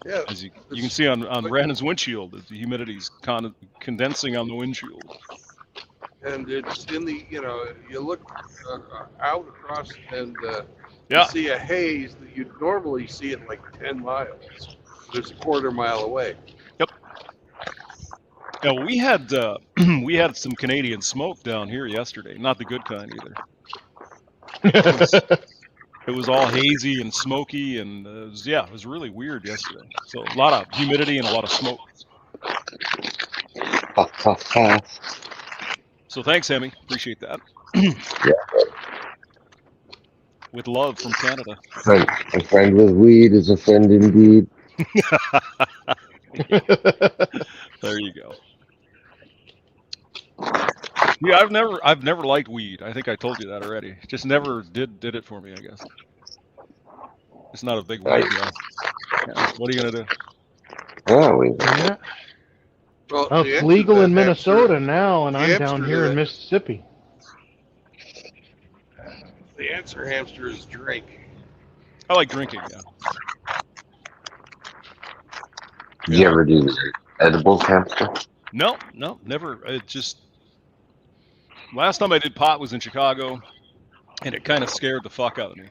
Yeah. As you can see on Brandon's windshield, the humidity's condensing on the windshield. And it's in the, you look out across and Yeah. you see a haze that you'd normally see at like 10 miles. But it's a quarter mile away. Yep. Yeah, we had we had some Canadian smoke down here yesterday. Not the good kind either. It was all hazy and smoky, and it was really weird yesterday. So a lot of humidity and a lot of smoke. Ha, ha, ha. So thanks, Hemi. Appreciate that. Yeah. With love from Canada. A friend with weed is a friend indeed. There you go. Yeah, I've never liked weed. I think I told you that already. Just never did it for me, I guess. It's not a big weed guy. Yeah. What are you gonna do? Yeah, we. Yeah. Well, Oh, the it's answer legal to in that Minnesota hamster, now, and the I'm answer down to here in that- Mississippi. the answer, hamster, is drink. I like drinking, yeah. Did you ever do the edibles, hamster? No, never. It just last time I did pot was in Chicago, and it kind of scared the fuck out of me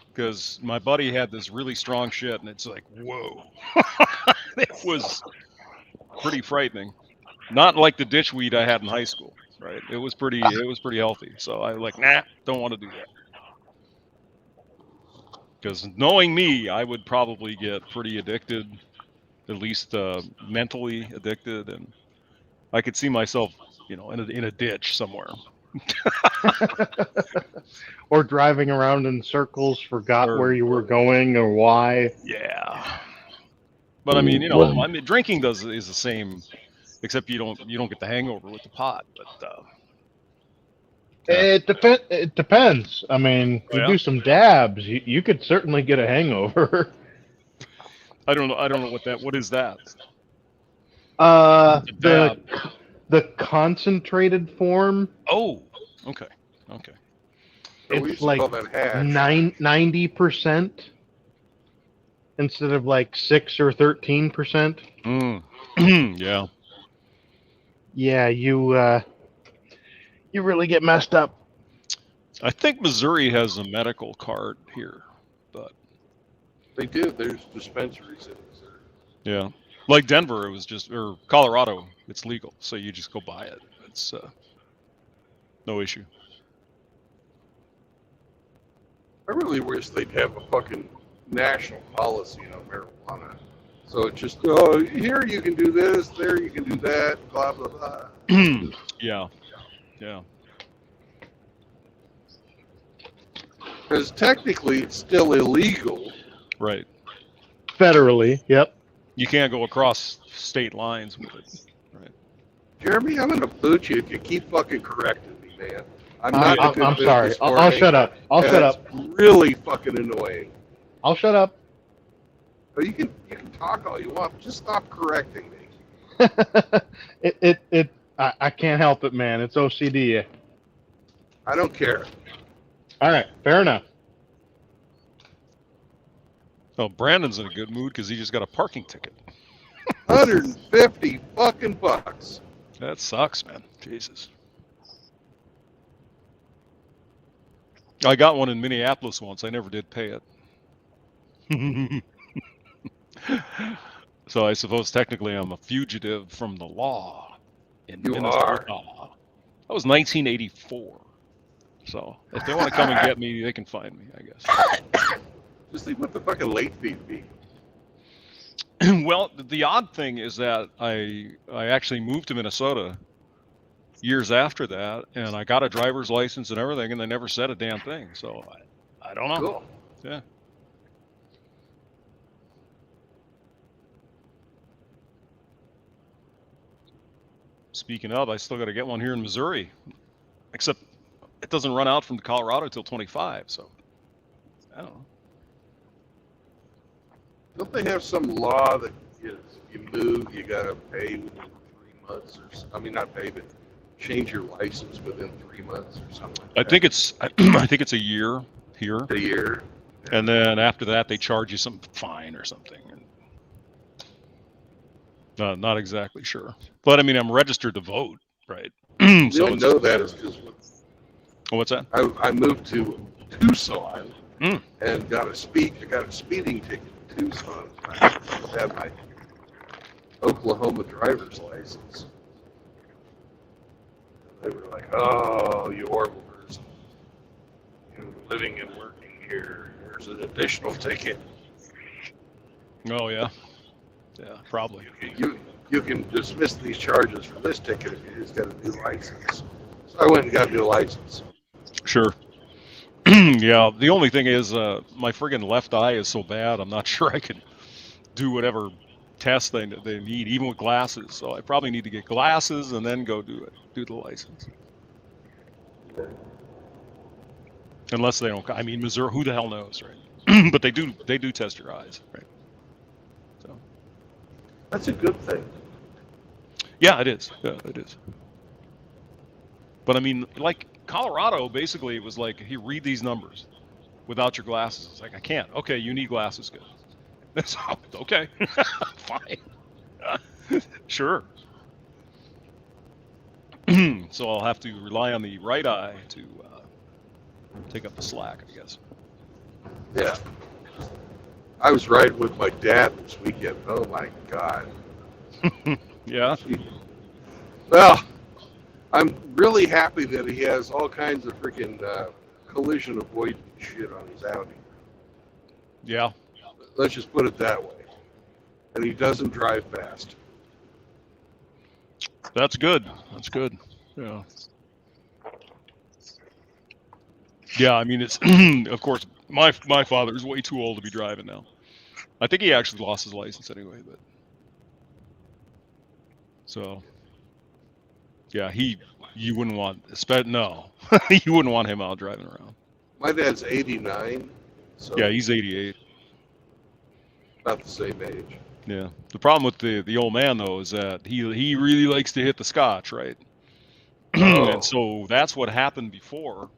because my buddy had this really strong shit, and it's like, whoa, it was pretty frightening. Not like the ditch weed I had in high school, right? It was pretty healthy. So I like, nah, don't want to do that. Because knowing me, I would probably get pretty addicted, at least mentally addicted, and I could see myself, in a ditch somewhere. Or driving around in circles, forgot Or- where you were going or why. Yeah. But I mean, drinking is the same, except you don't get the hangover with the pot. But It depends. I mean, Oh, you yeah? do some dabs, you could certainly get a hangover. I don't know what is that? Uh, A dab. the concentrated form, Oh, okay. So we it's used to like call that hash. 90% instead of like 6 or 13%. Yeah. Yeah, you really get messed up. I think Missouri has a medical card here, but They do. There's dispensaries in Missouri. yeah, like Denver, or Colorado, it's legal, so you just go buy it. It's no issue. I really wish they'd have a fucking national policy on marijuana. So it's just, here you can do this, there you can do that, blah, blah, blah. Yeah. Because technically it's still illegal. Right. Federally, yep. You can't go across state lines with it. Right. Jeremy, I'm going to boot you if you keep fucking correcting me, man. I'm not a good I'm sorry. business I'll partner, shut up. I'll and shut up. it's really fucking annoying. I'll shut up. But you can talk all you want. Just stop correcting me. I can't help it, man. It's OCD. I don't care. All right, fair enough. Oh, Brandon's in a good mood because he just got a parking ticket. 150 fucking bucks. That sucks, man. Jesus. I got one in Minneapolis once. I never did pay it. So I suppose technically I'm a fugitive from the law in You Minnesota. are. That was 1984. So if they want to come and get me, they can find me, I guess. Just think what the fucking late fee would be. Well, the odd thing is that I actually moved to Minnesota years after that, and I got a driver's license and everything, and they never said a damn thing. So I don't know. Cool. Yeah. Speaking of, I still got to get one here in Missouri, except it doesn't run out from Colorado till 25. So I don't know. Don't they have some law that if you move, you gotta pay within 3 months or I mean, not pay, but change your license within 3 months or something like that? I think it's a year here, A year. and then after that they charge you some fine or something. Not exactly sure, but I mean I'm registered to vote, right? You So don't know that is because what's that? I moved to Tucson Mm. and got a speeding ticket in Tucson. I had my Oklahoma driver's license. They were like, "Oh, you horrible person. You're living and working here. Here's an additional ticket. Oh yeah, probably. you can dismiss these charges for this ticket if you just got a new license. So I went and got a new license. Sure. Yeah. The only thing is, my friggin' left eye is so bad. I'm not sure I can do whatever test they need, even with glasses. So I probably need to get glasses and then go do the license. Unless they don't. I mean, Missouri. Who the hell knows, right? But they do test your eyes, right? So. That's a good thing. Yeah, it is. Yeah, it is. But I mean, like Colorado, basically, it was like, here, read these numbers without your glasses. It's like, I can't. Okay, you need glasses. Good. That's okay. Fine. Sure. So I'll have to rely on the right eye to take up the slack, I guess. Yeah. I was riding with my dad this weekend. Oh my God. Yeah. Well, I'm really happy that he has all kinds of freaking collision avoidance shit on his Audi. Yeah. Let's just put it that way. And he doesn't drive fast. That's good. That's good. Yeah. Yeah, I mean, it's of course my father's way too old to be driving now. I think he actually lost his license anyway, but so yeah, you wouldn't want no. You wouldn't want him out driving around. My dad's 89. So Yeah, he's 88. about the same age. Yeah. The problem with the old man though is that he really likes to hit the scotch, right? Oh. And so that's what happened before.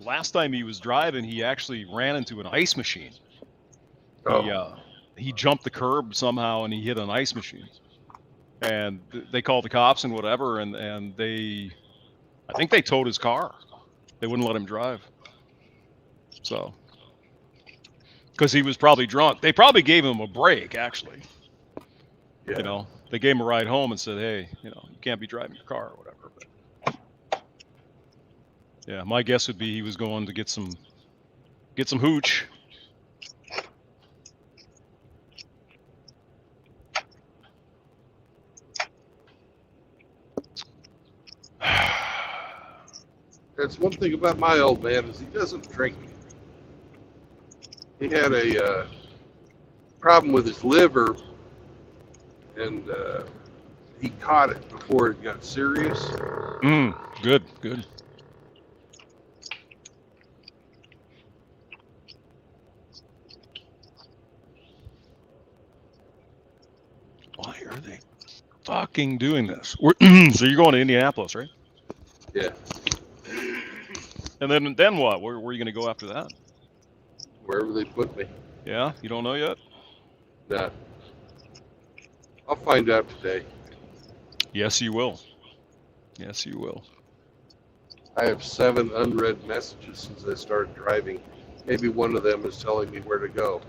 Last time he was driving, he actually ran into an ice machine. Oh. He jumped the curb somehow and he hit an ice machine. And they called the cops and whatever, and I think they towed his car. They wouldn't let him drive. So, because he was probably drunk. They probably gave him a break, actually. Yeah. You know, they gave him a ride home and said, hey, you know, you can't be driving your car or whatever. But yeah, my guess would be he was going to get some hooch. That's one thing about my old man is he doesn't drink. He had a problem with his liver, and he caught it before it got serious. Good. Why are they fucking doing this? So you're going to Indianapolis, right? Yeah. And then what? Where are you going to go after that? Wherever they put me. Yeah, you don't know yet? Nah. I'll find out today. Yes, you will. Yes, you will. I have 7 unread messages since I started driving. Maybe one of them is telling me where to go.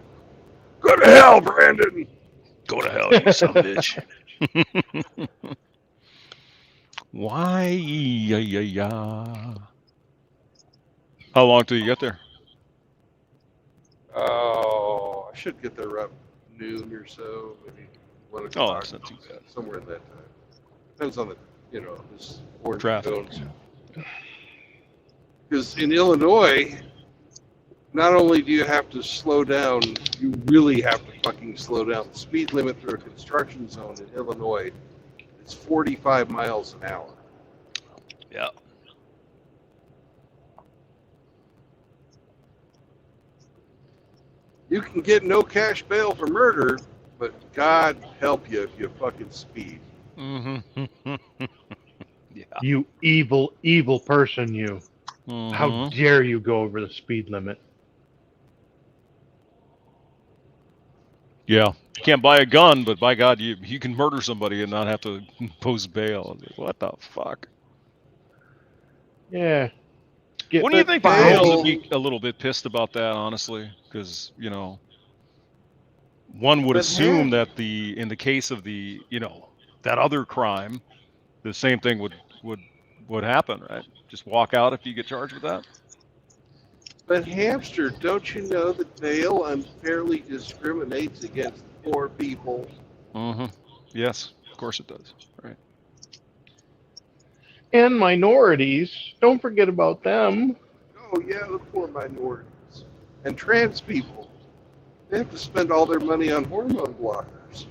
Go to hell, Brandon! Go to hell, you son of a bitch. Why? Yeah. How long till you get there? Oh, I should get there around noon or so, maybe 1 o'clock. Oh, that's not too bad. Somewhere in that time. Depends on the, this orange Traffic. cones. Because in Illinois, not only do you have to slow down, you really have to fucking slow down. The speed limit through a construction zone in Illinois is 45 miles an hour. Yeah. You can get no cash bail for murder, but God help you if you fucking speed. Mm-hmm. Yeah. You evil, evil person, you. Mm-hmm. How dare you go over the speed limit? Yeah. You can't buy a gun, but by God, you can murder somebody and not have to impose bail. What the fuck? Yeah. Wouldn't you think the bail. girls would be a little bit pissed about that, honestly? Because, one would But assume half- that in the case of the, that other crime, the same thing would happen, right? Just walk out if you get charged with that? But Hamster, don't you know that bail unfairly discriminates against poor people? Mm-hmm. Yes, of course it does. Right. And minorities. Don't forget about them. Oh yeah, the poor minorities and trans people. They have to spend all their money on hormone blockers.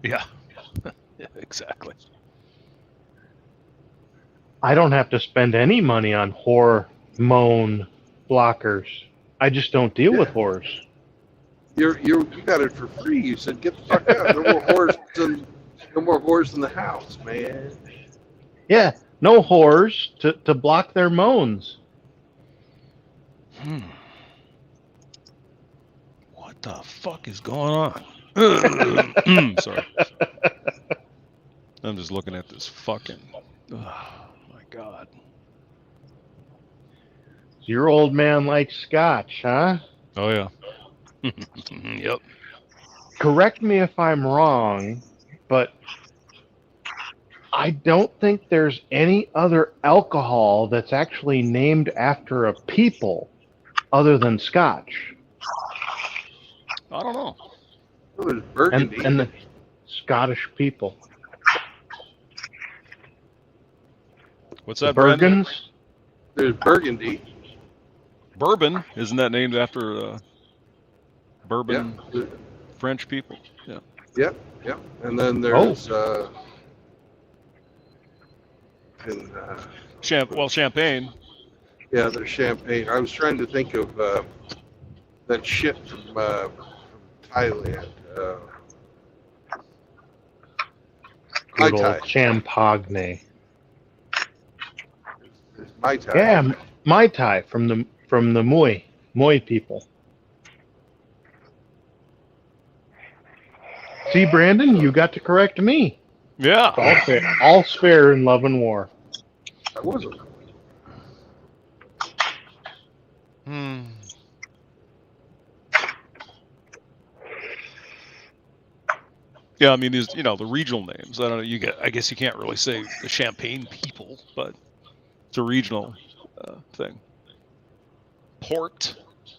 Yeah. Yeah, exactly. I don't have to spend any money on hormone blockers. I just don't deal with Yeah. whores. You got it for free. You said get the fuck out. No more whores in the house, man. Yeah, no whores to block their moans. What the fuck is going on? Sorry. I'm just looking at this fucking. Oh my god. Your old man likes scotch, huh? Oh yeah. Yep. Correct me if I'm wrong, but I don't think there's any other alcohol that's actually named after a people other than scotch. I don't know. Oh, there's Burgundy. And the Scottish people. What's The that, Brendan? Bergens? There's Burgundy. Bourbon, isn't that named after bourbon Yeah. French people? Yeah. Yep. Yep. And then there's Champagne. yeah, there's champagne. I was trying to think of that shit from Thailand. Mai Good Tai. old Champagne. There's Mai Tai. Yeah, Mai Tai from the Moi people. See, Brandon, you got to correct me. Yeah. All fair in love and war. I wasn't. Yeah, I mean, these, the regional names. I don't know. I guess you can't really say the Champagne people, but it's a regional thing. Port,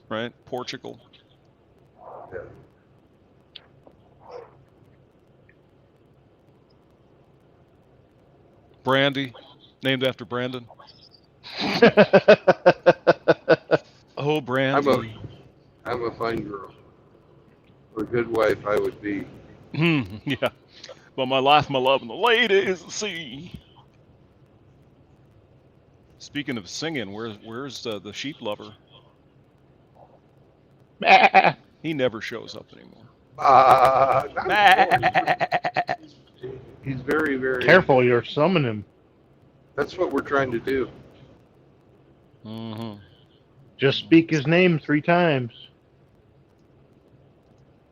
right? Portugal. Yeah. Brandy, named after Brandon. Oh, Brandy. I'm a fine girl. Or a good wife I would be. Yeah. But my life, my love, and the ladies, see. Speaking of singing, where's the sheep lover? He never shows up anymore. He's very, very Careful, you're summoning him. That's what we're trying to do. Mm-hmm. Just speak his name 3 times.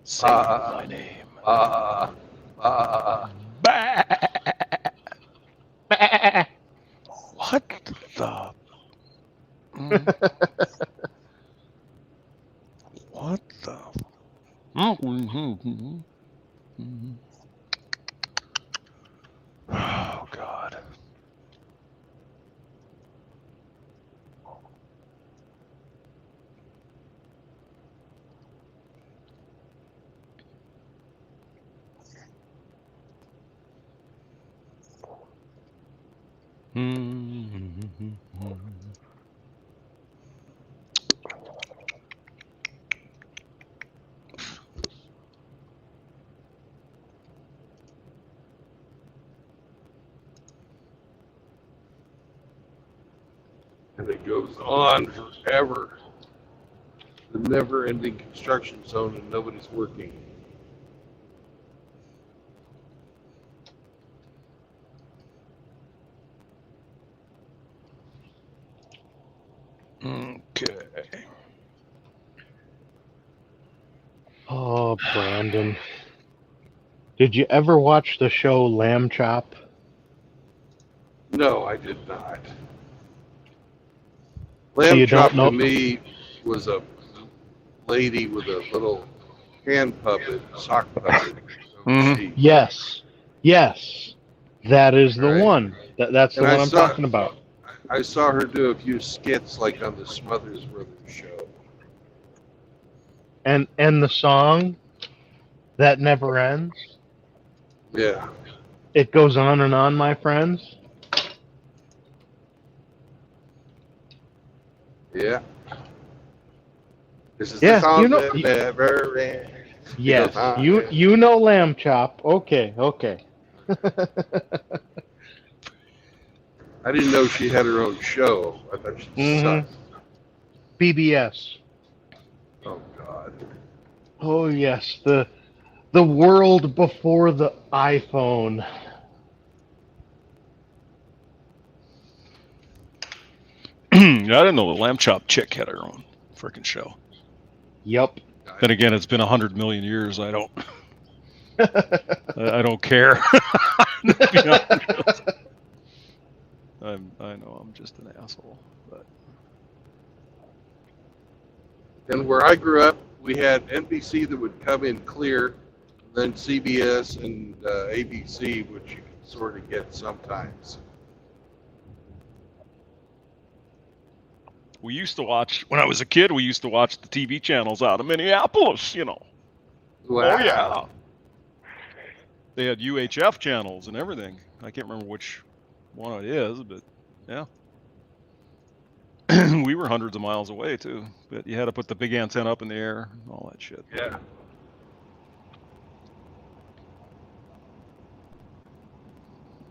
Say my name. What the? What the? Oh God. And it goes on forever. The never-ending construction zone and nobody's working. Okay. Oh, Brandon. Did you ever watch the show Lamb Chop? No, I did not. So Lamb you don't chop know- to me was a lady with a little hand puppet, sock puppet. Mhm. Yes. That is the Right. one. That's the And I one I'm saw- talking about. I saw her do a few skits like on the Smothers Brothers show. And the song that never ends. Yeah. It goes on, my friends. Yeah. This is the Yeah, song that never ends. It goes yes, on. you know Lamb Chop. Okay. I didn't know she had her own show. I thought she Mm-hmm. sucked. BBS. Oh God. Oh yes, the world before the iPhone. I didn't know the Lamb Chop chick had her own freaking show. Yep. Then again, it's been 100 million years. I don't care. I know I'm just an asshole, but And where I grew up, we had NBC that would come in clear, then CBS and ABC, which you could sort of get sometimes. we used to watch when I was a kid. We used to watch the TV channels out of Minneapolis. You know. Wow. Oh yeah. They had UHF channels and everything. I can't remember which one it is, but yeah. We were hundreds of miles away too, but you had to put the big antenna up in the air, and all that shit. Yeah.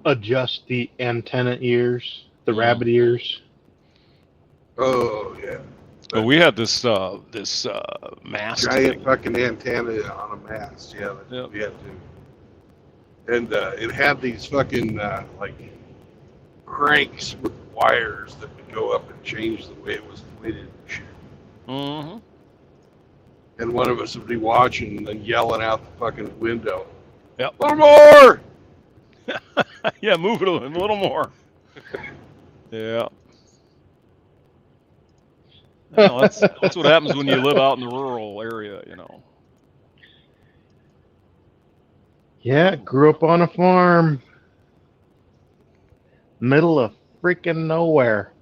Adjust the antenna ears, the rabbit ears. Oh yeah. But we had this mast Giant thing. fucking antenna on a mast. Yeah. Yep. We had to. And it had these fucking like cranks with wires that would go up and change the way it was weighted and shit. Mm-hmm. And one of us would be watching and then yelling out the fucking window. Yep. A little more! Yeah, move it a little more. Yeah. Well, that's what happens when you live out in the rural area, you know. Yeah, grew up on a farm. Middle of freaking nowhere.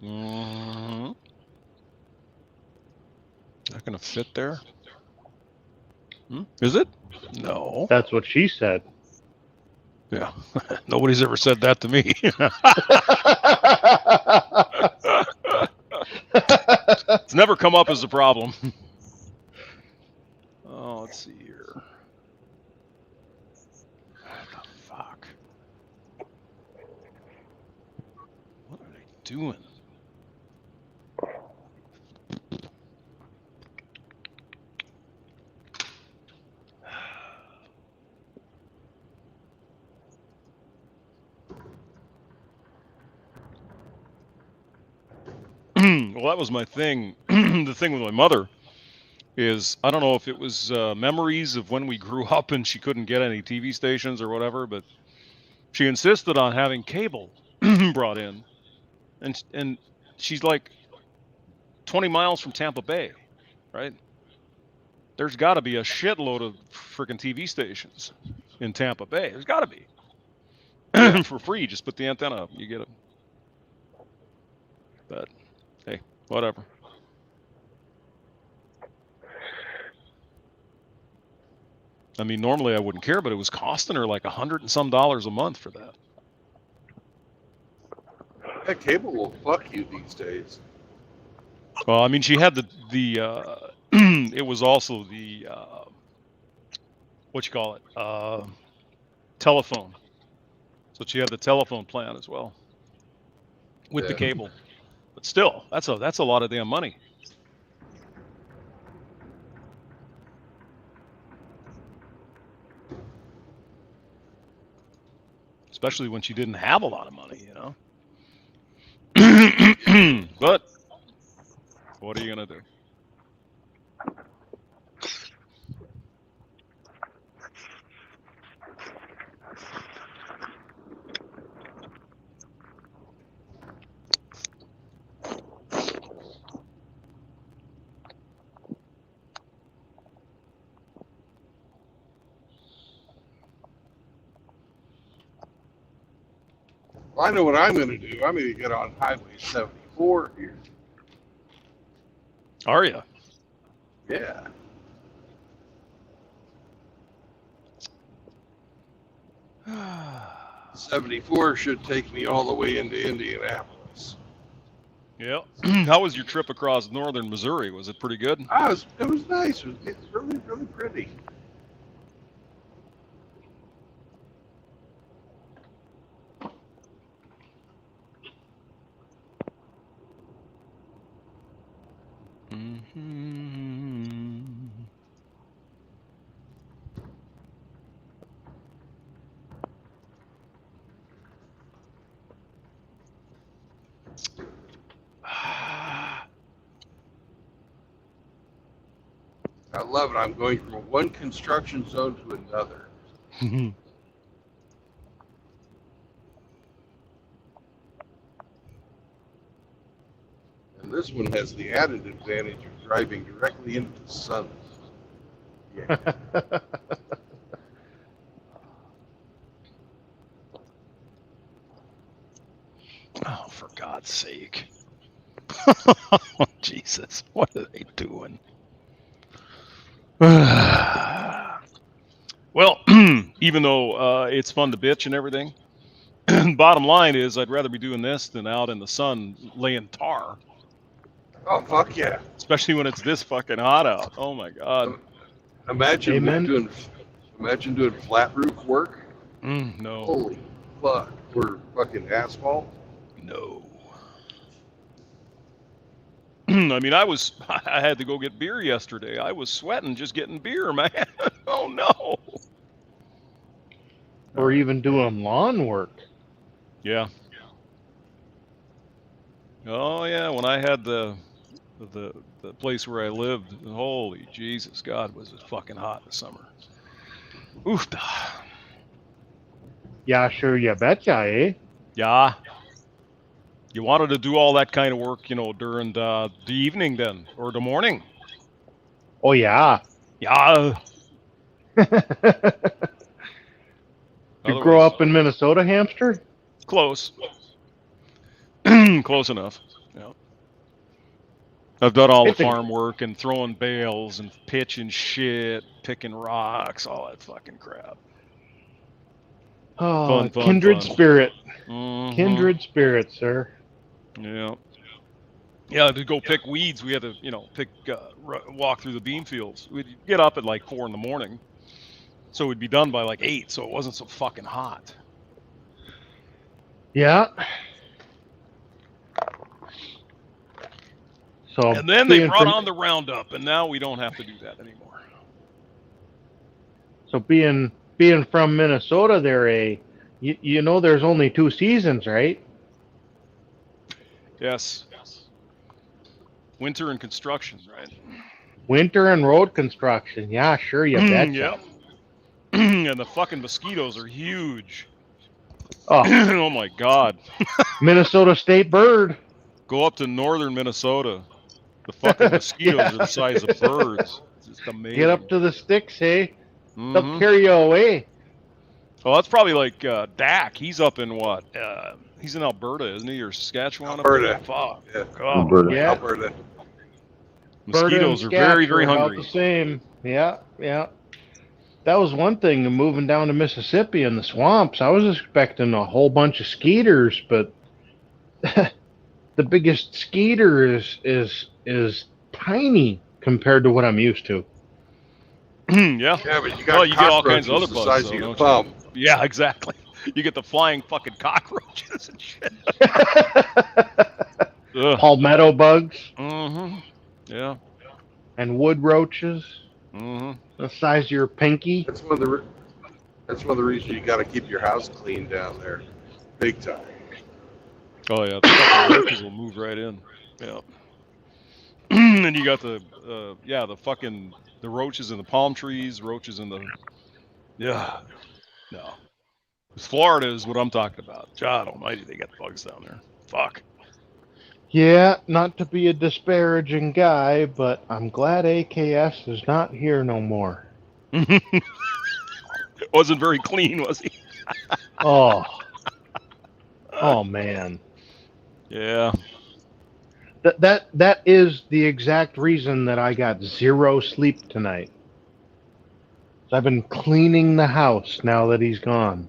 Mm-hmm. Not gonna fit there? Is it? No. That's what she said. Yeah. Nobody's ever said that to me. It's never come up as a problem. Oh, let's see here. What the fuck? What are they doing? Well, that was my thing. The thing with my mother is, I don't know if it was memories of when we grew up and she couldn't get any TV stations or whatever, but she insisted on having cable brought in, and she's like 20 miles from Tampa Bay, right? There's got to be a shitload of freaking TV stations in Tampa Bay. There's got to be. For free, just put the antenna up, you get it. But hey, whatever. I mean, normally I wouldn't care, but it was costing her like $100 and some a month for that. That cable will fuck you these days. Well, I mean, she had the it was also the what you call it, telephone. So she had the telephone plan as well with the cable. But still, that's a lot of damn money. Especially when she didn't have a lot of money, you know. But what are you gonna do? Well, I know what I'm going to do. I'm going to get on Highway 74 here. Are you? Yeah. 74 should take me all the way into Indianapolis. Yeah. How was your trip across northern Missouri? Was it pretty good? It was nice. It's really, really pretty. Mm-hmm. I love it. I'm going from one construction zone to another. And this one has the added advantage of driving directly into the sun. Yeah. Oh, for God's sake. Jesus, what are they doing? Well, even though it's fun to bitch and everything, bottom line is I'd rather be doing this than out in the sun laying tar. Oh, fuck yeah. Especially when it's this fucking hot out. Oh my God. Imagine Amen. doing flat roof work. No. Holy fuck. For fucking asphalt. No. I mean, I had to go get beer yesterday. I was sweating just getting beer, man. Oh no. Or even doing lawn work. Yeah. Oh yeah, when I had the place where I lived, holy Jesus, God, was it fucking hot in the summer. Oof. Yeah, sure, you betcha, eh? Yeah. You wanted to do all that kind of work, during the evening then, or the morning. Oh, yeah. Yeah. You grow up in Minnesota, hamster? Close. Close enough. Yeah. I've done all the farm work and throwing bales and pitching shit, picking rocks, all that fucking crap. Oh, Fun, kindred fun. spirit. Mm-hmm. Kindred spirit, sir. Yeah. Yeah, to go pick weeds, we had to, walk through the bean fields. We'd get up at like 4 in the morning, so we'd be done by like 8, so it wasn't so fucking hot. Yeah. So And then they brought on the Roundup, and now we don't have to do that anymore. So being from Minnesota, you know there's only 2 seasons, right? Yes. Winter and construction, right? Winter and road construction. Yeah, sure, you betcha. Yep. And the fucking mosquitoes are huge. Oh, oh my God. Minnesota state bird. Go up to northern Minnesota. The fucking mosquitoes are the size of birds. It's just amazing. Get up to the sticks, hey? They'll carry you away. Oh, that's probably like Dak. He's up in what? He's in Alberta, isn't he? Or Saskatchewan? Alberta. Fuck. Yeah. Oh, Alberta. Yeah. Alberta. Mosquitoes are very, very hungry. About the same. Yeah, yeah. That was one thing. Moving down to Mississippi in the swamps, I was expecting a whole bunch of skeeters, but the biggest skeeter is tiny compared to what I'm used to. Yeah. Yeah, but you got you get all kinds of other the bugs, size though, of your don't thumb. you? Yeah, exactly. You get the flying fucking cockroaches and shit. Palmetto bugs. Mm-hmm. Yeah. And wood roaches. Mm-hmm. The size of your pinky. That's one of the reasons you got to keep your house clean down there, big time. Oh yeah, the fucking roaches will move right in. Yeah. And you got the roaches in the palm trees, roaches in the no. Florida is what I'm talking about. God Almighty, they got bugs down there. Fuck. Yeah, not to be a disparaging guy, but I'm glad AKS is not here no more. Wasn't very clean, was he? Oh man. Yeah. That is the exact reason that I got zero sleep tonight. I've been cleaning the house now that he's gone.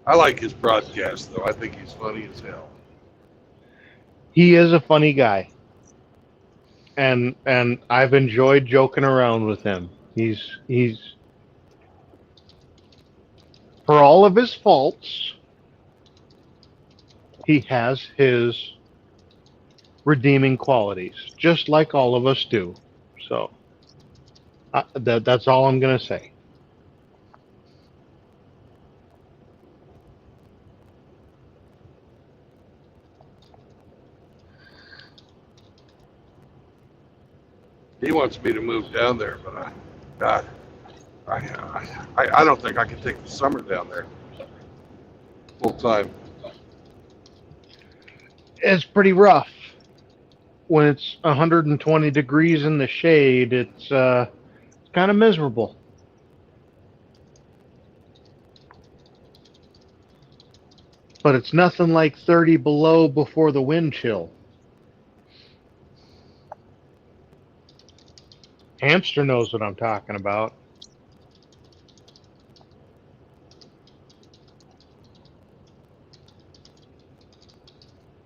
I like his broadcast, though. I think he's funny as hell. He is a funny guy, and I've enjoyed joking around with him. He's for all of his faults, he has his redeeming qualities, just like all of us do. So that's all I'm gonna say. He wants me to move down there, but God, I don't think I can take the summer down there full time. It's pretty rough when it's 120 degrees in the shade. It's kind of miserable. But it's nothing like 30 below before the wind chill. Hamster knows what I'm talking about.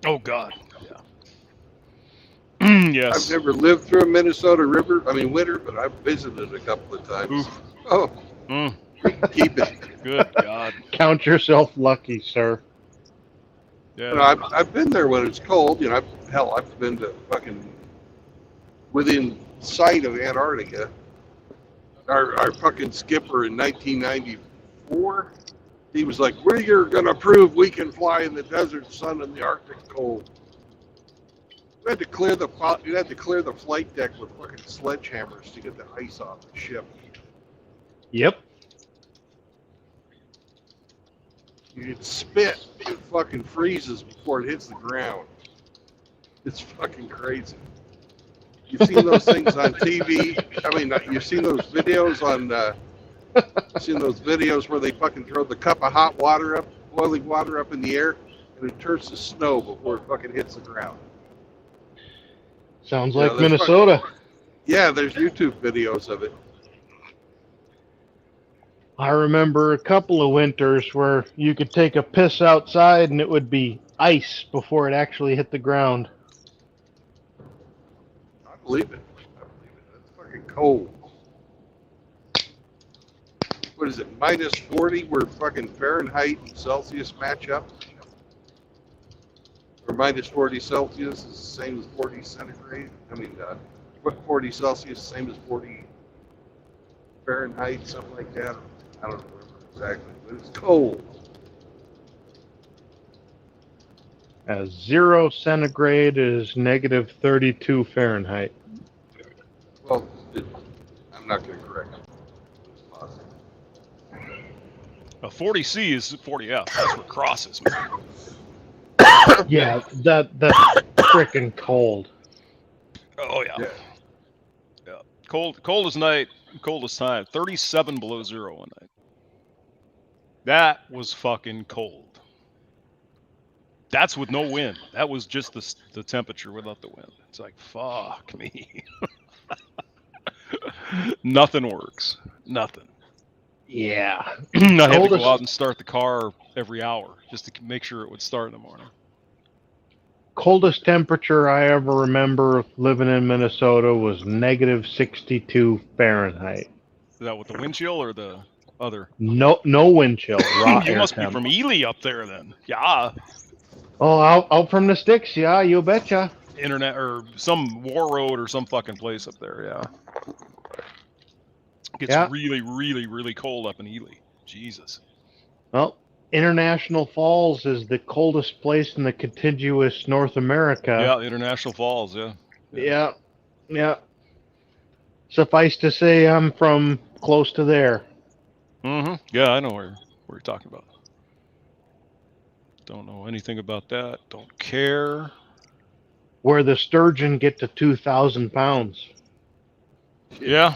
Oh God. Yeah. Yes. I've never lived through a Minnesota winter, but I've visited a couple of times. Oof. Oh, Mm, keep it. good God. Count yourself lucky, sir. Yeah. You know, I've been there when it's cold. You know, I've been to fucking within sight of Antarctica. Our fucking skipper in 1994, he was like, "We're gonna prove we can fly in the desert sun and the Arctic cold." We had to clear the flight deck with fucking sledgehammers to get the ice off the ship. Yep. You spit, it fucking freezes before it hits the ground. It's fucking crazy. You've seen those things on TV. I mean, you've seen those videos on. You've seen those videos where they fucking throw the cup of hot water up, boiling water up in the air, and it turns to snow before it fucking hits the ground. Sounds You like know, there's Minnesota. Yeah, there's YouTube videos of it. I remember a couple of winters where you could take a piss outside and it would be ice before it actually hit the ground. I believe it. That's fucking cold. What is it? Minus 40, where fucking Fahrenheit and Celsius match up? Or minus 40 Celsius is the same as 40 centigrade? 40 Celsius, same as 40 Fahrenheit, something like that. I don't remember exactly, but it's cold. 0 centigrade is negative 32 Fahrenheit. Well, I'm not going to correct it. It's positive. A 40C is 40F. That's where crosses, man. Yeah, that's freaking cold. Oh yeah. Coldest night, coldest time. 37 below zero one night. That was fucking cold. That's with no wind. That was just the temperature without the wind. It's like, fuck me. Nothing works. Nothing. Yeah. I had to Coldest- go out and start the car every hour just to make sure it would start in the morning. Coldest temperature I ever remember living in Minnesota was negative 62 Fahrenheit. Is that with the wind chill or the other? No wind chill. Raw You air must be temp. from Ely up there then. Yeah. Oh, out from the sticks, yeah, you betcha. Internet or some War Road or some fucking place up there, yeah. It gets really, really, really cold up in Ely. Jesus. Well, International Falls is the coldest place in the contiguous North America. Yeah, International Falls, yeah. Yeah. Suffice to say, I'm from close to there. Mm-hmm. Yeah, I know where you're talking about. Don't know anything about that. Don't care. Where the sturgeon get to 2,000 pounds. Yeah.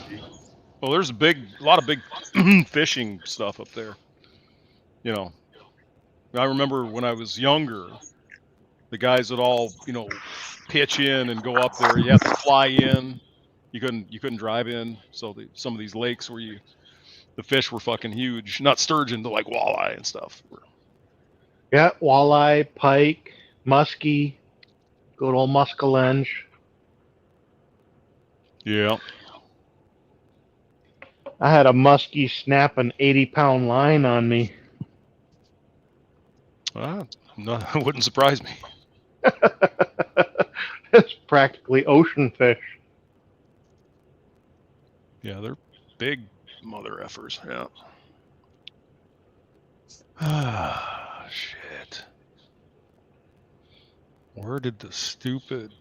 Well, there's a lot of big fishing stuff up there. You know, I remember when I was younger, the guys would all, pitch in and go up there. You have to fly in. You couldn't drive in. So some of these lakes where the fish were fucking huge, not sturgeon, but like walleye and stuff. Yeah, walleye, pike, muskie, good old muskellunge. Yeah. I had a muskie snap an 80-pound line on me. No, it wouldn't surprise me. It's practically ocean fish. Yeah, they're big mother effers. Yeah. Ah, shit. Where did the stupid...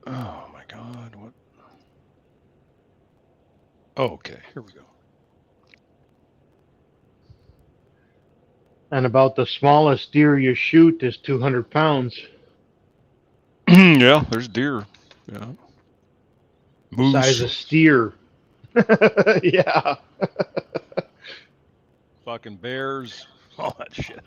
Oh my God, what? Oh, okay, here we go. And about the smallest deer you shoot is 200 pounds. Yeah, there's deer. Yeah. Moose. Size of steer. Yeah. Fucking bears. All that shit.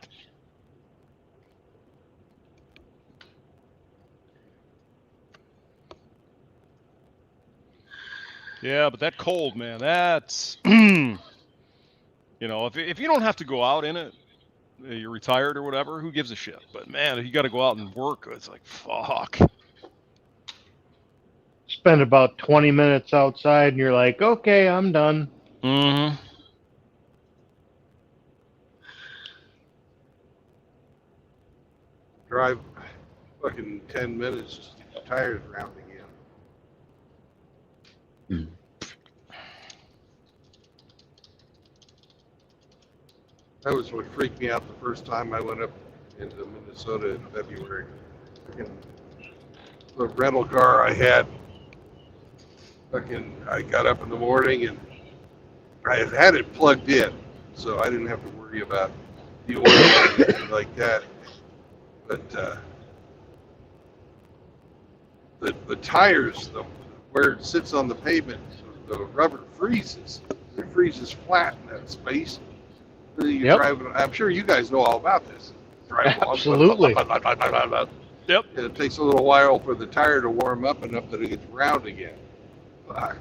Yeah, but that cold, man, that's... if you don't have to go out in it, you're retired or whatever, who gives a shit? But man, if you got to go out and work, it's like, fuck. Spend about 20 minutes outside and you're like, okay, I'm done. Mm-hmm. Drive fucking 10 minutes just to get the tires round again. That was what freaked me out the first time I went up into Minnesota in February. The rental car I had, I got up in the morning and I had it plugged in, so I didn't have to worry about the oil or anything like that. But the tires, where it sits on the pavement, the rubber freezes. It freezes flat in that space. You drive, I'm sure you guys know all about this. Absolutely. Yep. And it takes a little while for the tire to warm up enough that it gets round again. Fuck.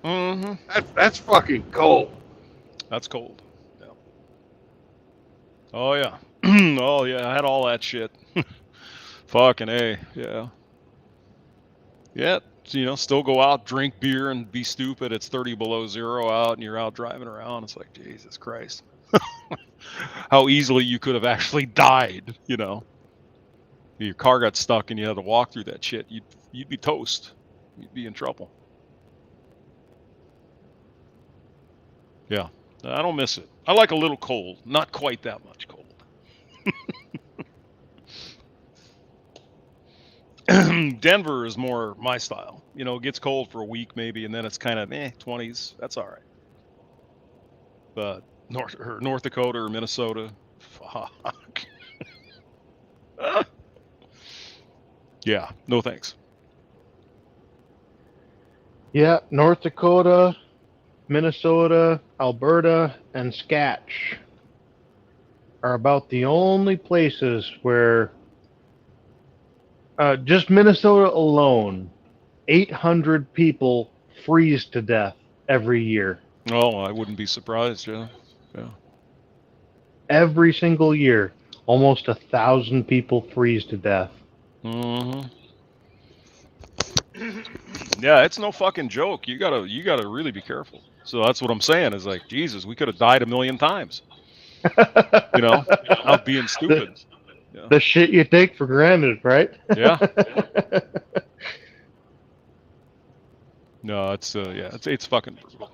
Mm-hmm. That's fucking cold. That's cold. Yeah. Oh yeah. Oh yeah. I had all that shit. Fucking A. Yeah. Yeah. Still go out, drink beer, and be stupid. It's 30 below zero out, and you're out driving around. It's like, Jesus Christ. How easily you could have actually died, Your car got stuck and you had to walk through that shit. You'd be toast. You'd be in trouble. Yeah, I don't miss it. I like a little cold, not quite that much cold. Denver is more my style. It gets cold for a week maybe, and then it's kind of 20s. That's all right. But North Dakota or Minnesota, fuck. Yeah, no thanks. Yeah, North Dakota, Minnesota, Alberta, and Saskatchewan are about the only places where just Minnesota alone, 800 people freeze to death every year. Oh, I wouldn't be surprised. Yeah. Every single year, almost 1,000 people freeze to death. Mm-hmm. Yeah, it's no fucking joke. You gotta really be careful. So that's what I'm saying. Is like, Jesus, we could have died 1,000,000 times. Out being stupid. The shit you take for granted, right? Yeah. No, it's it's fucking brutal.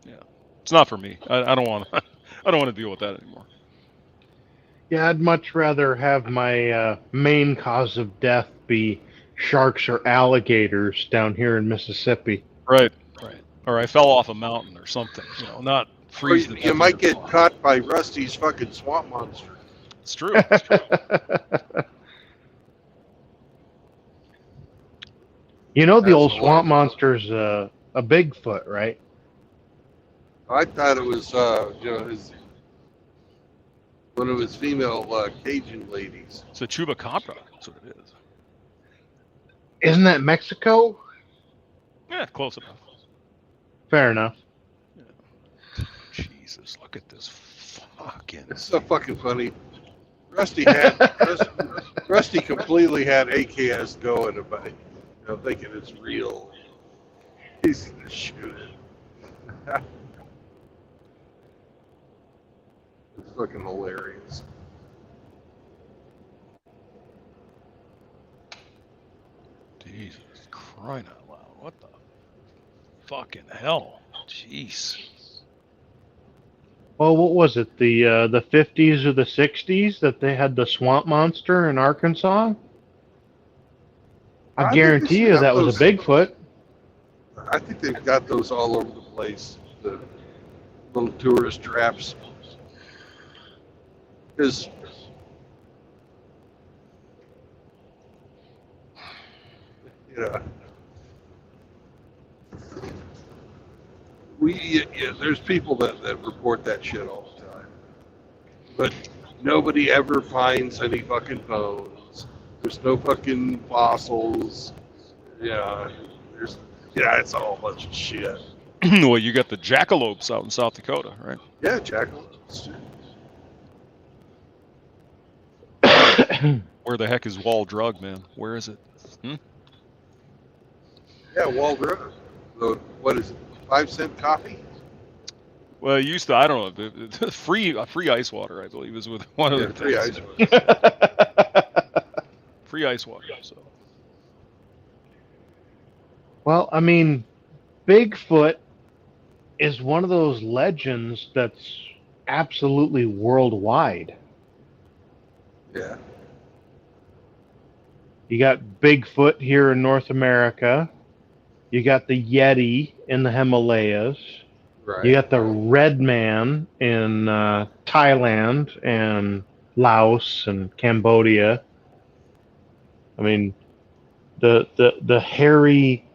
Yeah, it's not for me. I don't want to deal with that anymore. Yeah, I'd much rather have my main cause of death be sharks or alligators down here in Mississippi. Right. Or I fell off a mountain or something. Not freeze to death. You might get caught by Rusty's fucking swamp monster. It's true. You know the That's old the swamp one. monster's a Bigfoot, right? I thought it was, one of his female Cajun ladies. It's a chupacabra. That's what it is. Isn't that Mexico? Yeah, close enough. Fair enough. Jesus, look at this fucking. It's so fucking funny. Rusty completely had AKS going about it, thinking it's real. He's gonna shoot it. It's fucking hilarious. Jesus, crying out loud! What the fucking hell? Jeez. Well, what was it? The 50s or the 60s that they had the swamp monster in Arkansas? I I think guarantee they you got that was a those- Bigfoot. I think they've got those all over the place. The little tourist traps. Because there's people that report that shit all the time, but nobody ever finds any fucking bones. There's no fucking fossils. It's all a bunch of shit. Well, you got the jackalopes out in South Dakota, right? Yeah, jackal. Where the heck is Wall Drug, man? Where is it? Yeah, Waldron. What is it? 5-cent coffee? Well, it used to. I don't know. Free ice water, I believe, is with one of Yeah, the free things. ice. Free ice water. So. Well, I mean, Bigfoot is one of those legends that's absolutely worldwide. Yeah. You got Bigfoot here in North America. You got the Yeti in the Himalayas. Right. You got the Red Man in Thailand and Laos and Cambodia. I mean, the hairy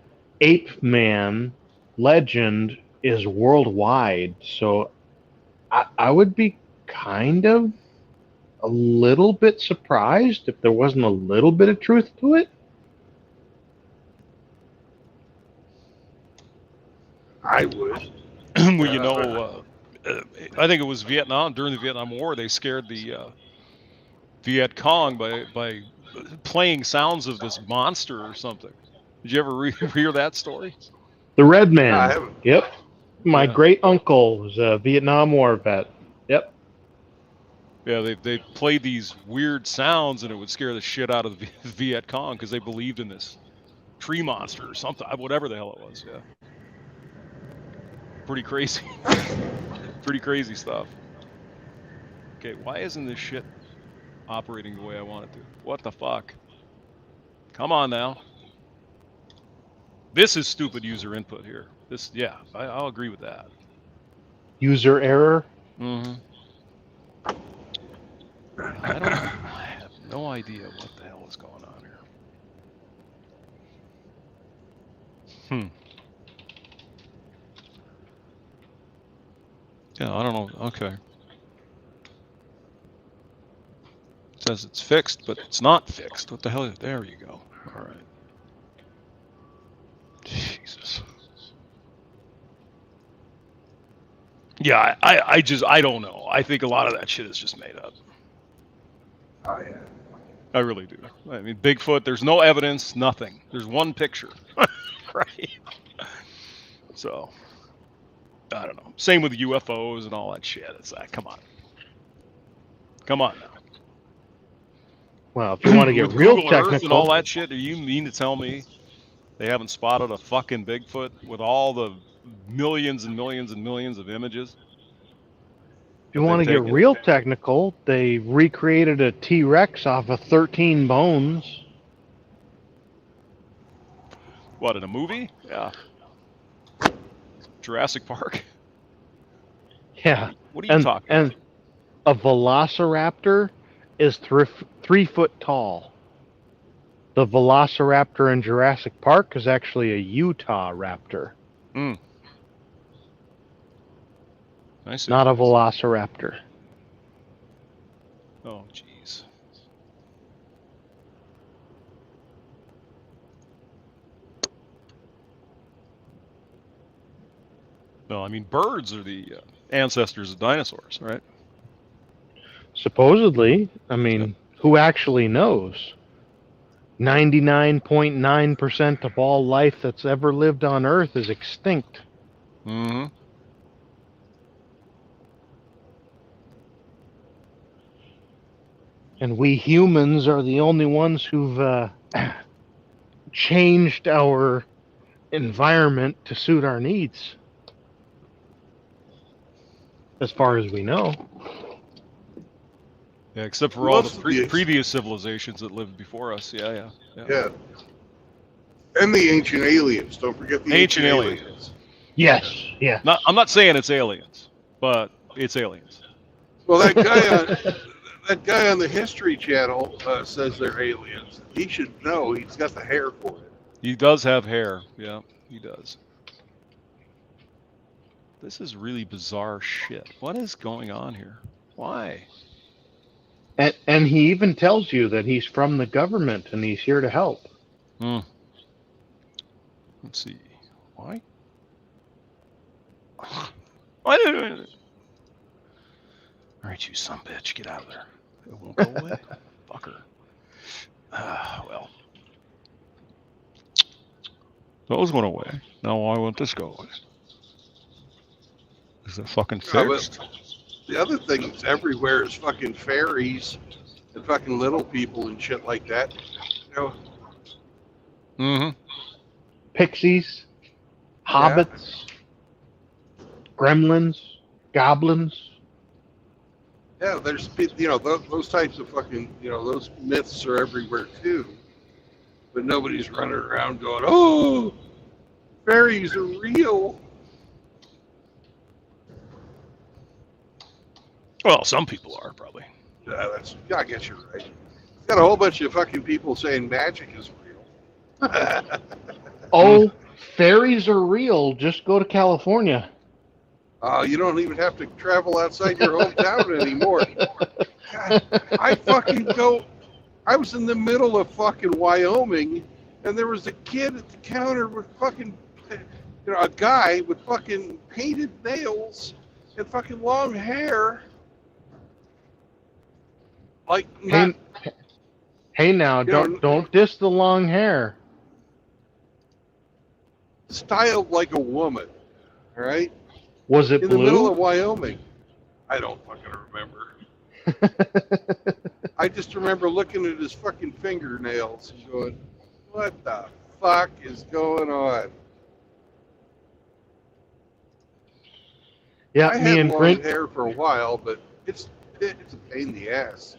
ape man legend is worldwide. So I would be kind of a little bit surprised if there wasn't a little bit of truth to it. I would. Well, I think it was Vietnam. During the Vietnam War, they scared the Viet Cong by playing sounds of this monster or something. Did you ever hear that story? The Red Man. I haven't. Yep. My Yeah. great uncle was a Vietnam War vet. Yep. Yeah, they played these weird sounds, and it would scare the shit out of the Viet Cong because they believed in this tree monster or something, whatever the hell it was. Yeah. Pretty crazy. Pretty crazy stuff. Okay, why isn't this shit operating the way I want it to? What the fuck? Come on now. This is stupid user input here. I'll agree with that. User error. Mm-hmm. I have no idea what the hell is going on here. Yeah, I don't know. Okay. It says it's fixed, but it's not fixed. What the hell is... There you go. All right. Jesus. Yeah, I don't know. I think a lot of that shit is just made up. Oh, yeah. I really do. I mean, Bigfoot, there's no evidence, nothing. There's one picture. Right? So, I don't know. Same with UFOs and all that shit. It's like, come on. Come on now. Well, if you want to get With real Google Earth and all technical, that shit, do you mean to tell me they haven't spotted a fucking Bigfoot with all the millions and millions and millions of images? if you want to get real technical, they recreated a T-Rex off of 13 bones. What, in a movie? Yeah. Jurassic Park? Yeah. What are you talking about? And a velociraptor is 3 foot tall. The velociraptor in Jurassic Park is actually a Utah raptor, I see. not a velociraptor. Oh, jeez. Well, I mean, birds are the ancestors of dinosaurs, right? Supposedly, I mean, who actually knows? 99.9% of all life that's ever lived on Earth is extinct. Mm-hmm. And we humans are the only ones who've changed our environment to suit our needs, as far as we know. Yeah, except for all Most the of the previous civilizations that lived before us. Yeah. Yeah. And the ancient aliens. Don't forget the Ancient ancient aliens. aliens. Yes, yes. I'm not saying it's aliens, but it's aliens. Well, that guy on the History Channel says they're aliens. He should know. He's got the hair for it. He does have hair. Yeah, he does. This is really bizarre shit. What is going on here? Why? And he even tells you that he's from the government and he's here to help. Let's see. Why? Why did it? All right, you son of a bitch, get out of there. It won't go away. Fucker. Well. Those went away. Now why won't this go away? Is it fucking fixed? The other thing that's everywhere is fucking fairies and fucking little people and shit like that. You know, Mm-hmm. Pixies, hobbits, gremlins, goblins. yeah, there's those types of fucking those myths are everywhere too. But nobody's running around going, "Oh, fairies are real." Well, some people are probably. Yeah, I guess you're right. Got a whole bunch of fucking people saying magic is real. Oh, fairies are real. Just go to California. You don't even have to travel outside your hometown anymore. God, I was in the middle of fucking Wyoming, and there was a kid at the counter with fucking, a guy with fucking painted nails and fucking long hair. Like, Hey now, don't diss the long hair. styled like a woman, all right? Was it In the middle blue? of Wyoming. I don't fucking remember. I just remember looking at his fucking fingernails and going, what the fuck is going on? Yeah, I me had and long Grinch. hair for a while, but it's a pain in the ass.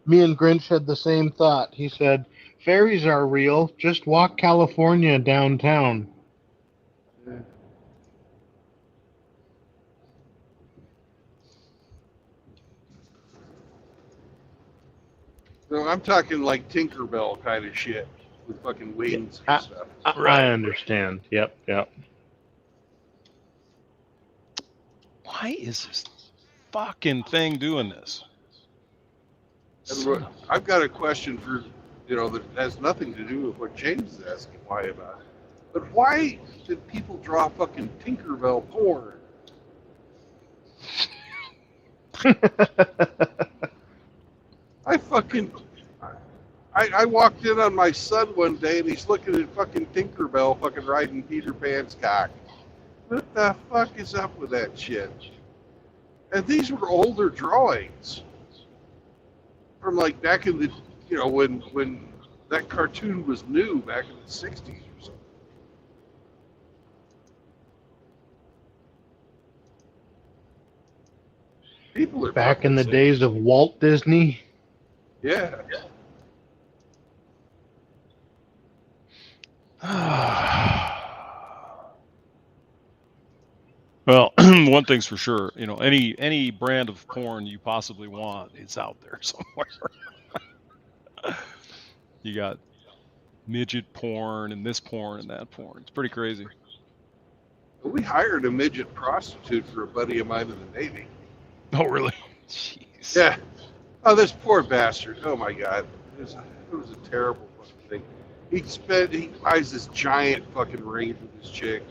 Me and Grinch had the same thought. He said, "Fairies are real. Just walk California downtown." No, I'm talking like Tinkerbell kind of shit with fucking wings and stuff. I understand. Yep. Why is this fucking thing doing this? I've got a question for, that has nothing to do with what James is asking why about it. But why did people draw fucking Tinkerbell porn? I walked in on my son one day and he's looking at fucking Tinkerbell fucking riding Peter Pan's cock. What the fuck is up with that shit? And these were older drawings from like back in the, when that cartoon was new back in the 60s or something. People are Back in the sick. days of Walt Disney. Yeah. Well, one thing's for sure, any brand of porn you possibly want, it's out there somewhere. You got midget porn and this porn and that porn. It's pretty crazy. We hired a midget prostitute for a buddy of mine in the Navy. Oh, really? Jeez. Yeah. Oh, this poor bastard. Oh my God. It was a terrible fucking thing. He buys this giant fucking ring for this chick.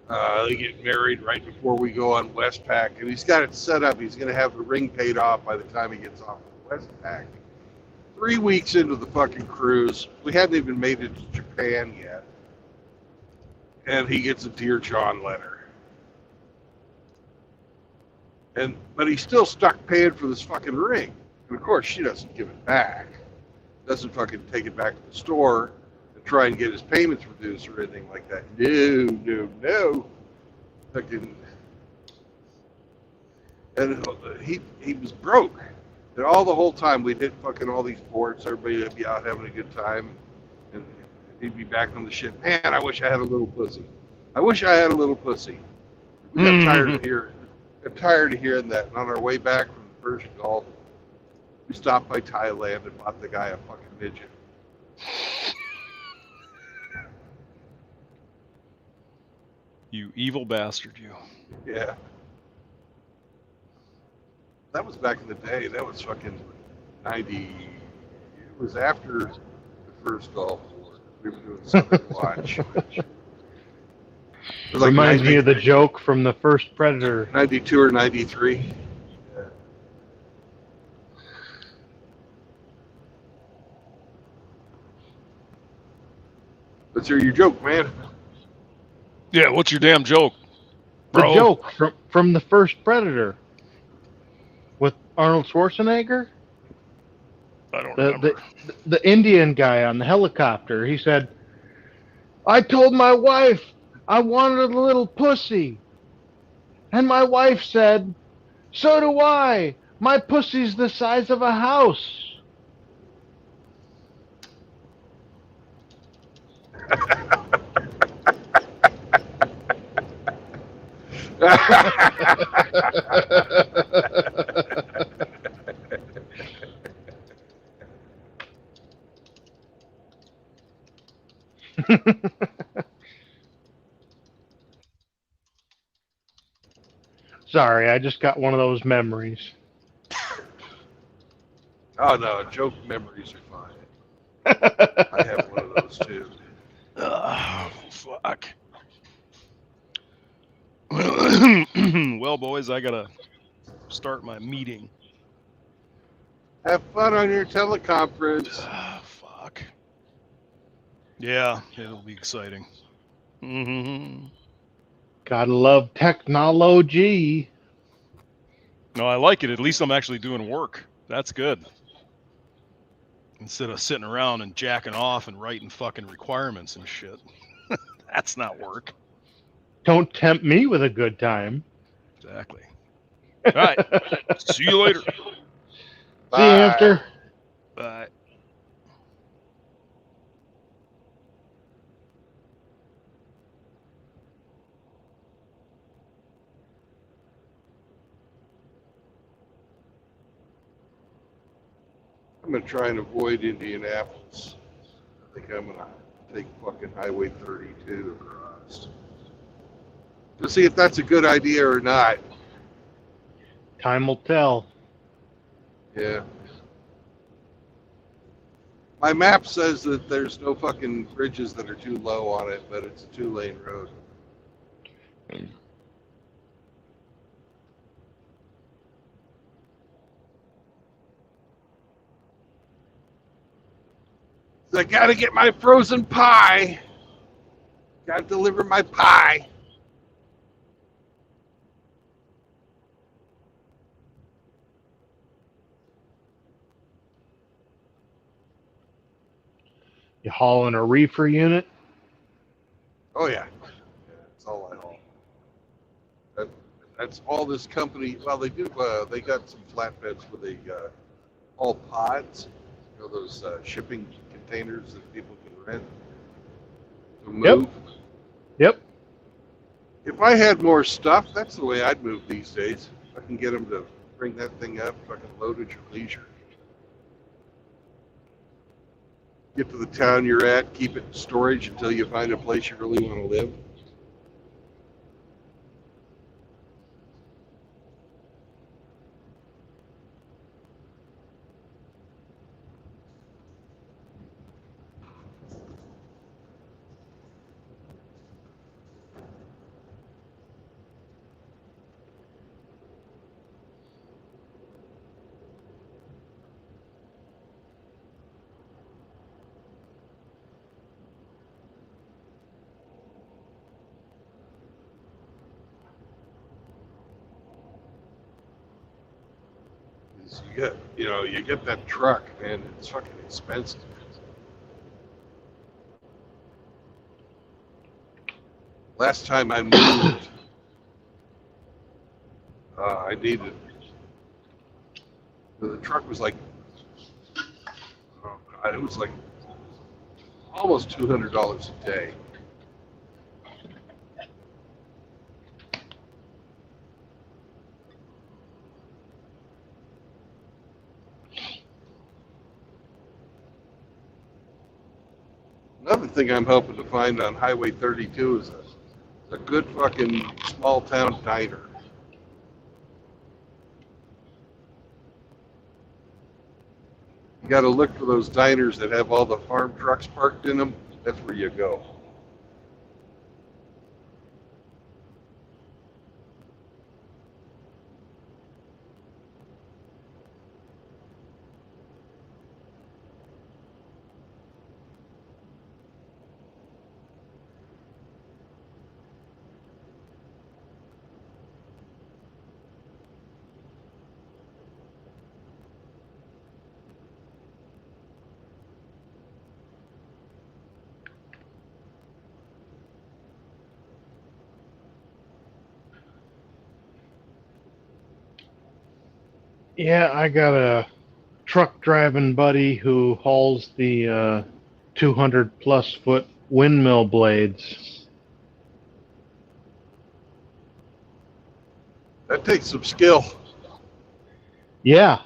They get married right before we go on Westpac, and he's got it set up. He's going to have the ring paid off by the time he gets off of Westpac. 3 weeks into the fucking cruise, we hadn't even made it to Japan yet, and he gets a Dear John letter. But he's still stuck paying for this fucking ring. And of course, she doesn't give it back. Doesn't fucking take it back to the store and try and get his payments reduced or anything like that. No. Fucking. And he was broke. And all the whole time we'd hit fucking all these ports. Everybody would be out having a good time. And he'd be back on the ship. Man, I wish I had a little pussy. I wish I had a little pussy. We got tired of hearing that. And on our way back from the Persian Gulf, we stopped by Thailand and bought the guy a fucking midget. You evil bastard, you. Yeah. That was back in the day. That was fucking 90. It was after the first Gulf War. We were doing Southern Watch. It was like Reminds me of the joke from the first Predator. 92 or 93. Yeah. Let's hear your joke, man. Yeah, what's your damn joke, bro? The joke from the first Predator with Arnold Schwarzenegger. I don't remember. The Indian guy on the helicopter. He said, "I told my wife I wanted a little pussy, and my wife said, 'So do I. My pussy's the size of a house.'" Sorry, I just got one of those memories. Oh no, joke memories are fine. I have one of those too. Oh, fuck. Well, boys, I gotta start my meeting. Have fun on your teleconference. Oh, fuck. Yeah, it'll be exciting. Mm-hmm. Gotta love technology. No, I like it. At least I'm actually doing work. That's good. Instead of sitting around and jacking off and writing fucking requirements and shit. That's not work. Don't tempt me with a good time. Exactly. All right. See you later. See you, hamster. Bye. I'm gonna try and avoid Indianapolis. I think I'm gonna take fucking Highway 32 across. To see if that's a good idea or not. Time will tell. Yeah. My map says that there's no fucking bridges that are too low on it, but it's a 2-lane road. I gotta get my frozen pie. Gotta deliver my pie. You hauling a reefer unit? Oh yeah, that's all I haul. That's all this company. Well, they do. They got some flatbeds where they haul pods. You know those shipping containers that people can rent to move. Yep. If I had more stuff, that's the way I'd move these days. I can get them to bring that thing up, fucking load at your leisure. get to the town you're at, keep it in storage until you find a place you really want to live. You get that truck, man, it's fucking expensive. Last time I moved, I needed, the truck was like, oh God, it was like almost $200 a day. Another thing I'm hoping to find on Highway 32 is a good fucking small town diner. You got to look for those diners that have all the farm trucks parked in them. That's where you go. Yeah, I got a truck driving buddy who hauls the 200 plus foot windmill blades. That takes some skill. Yeah.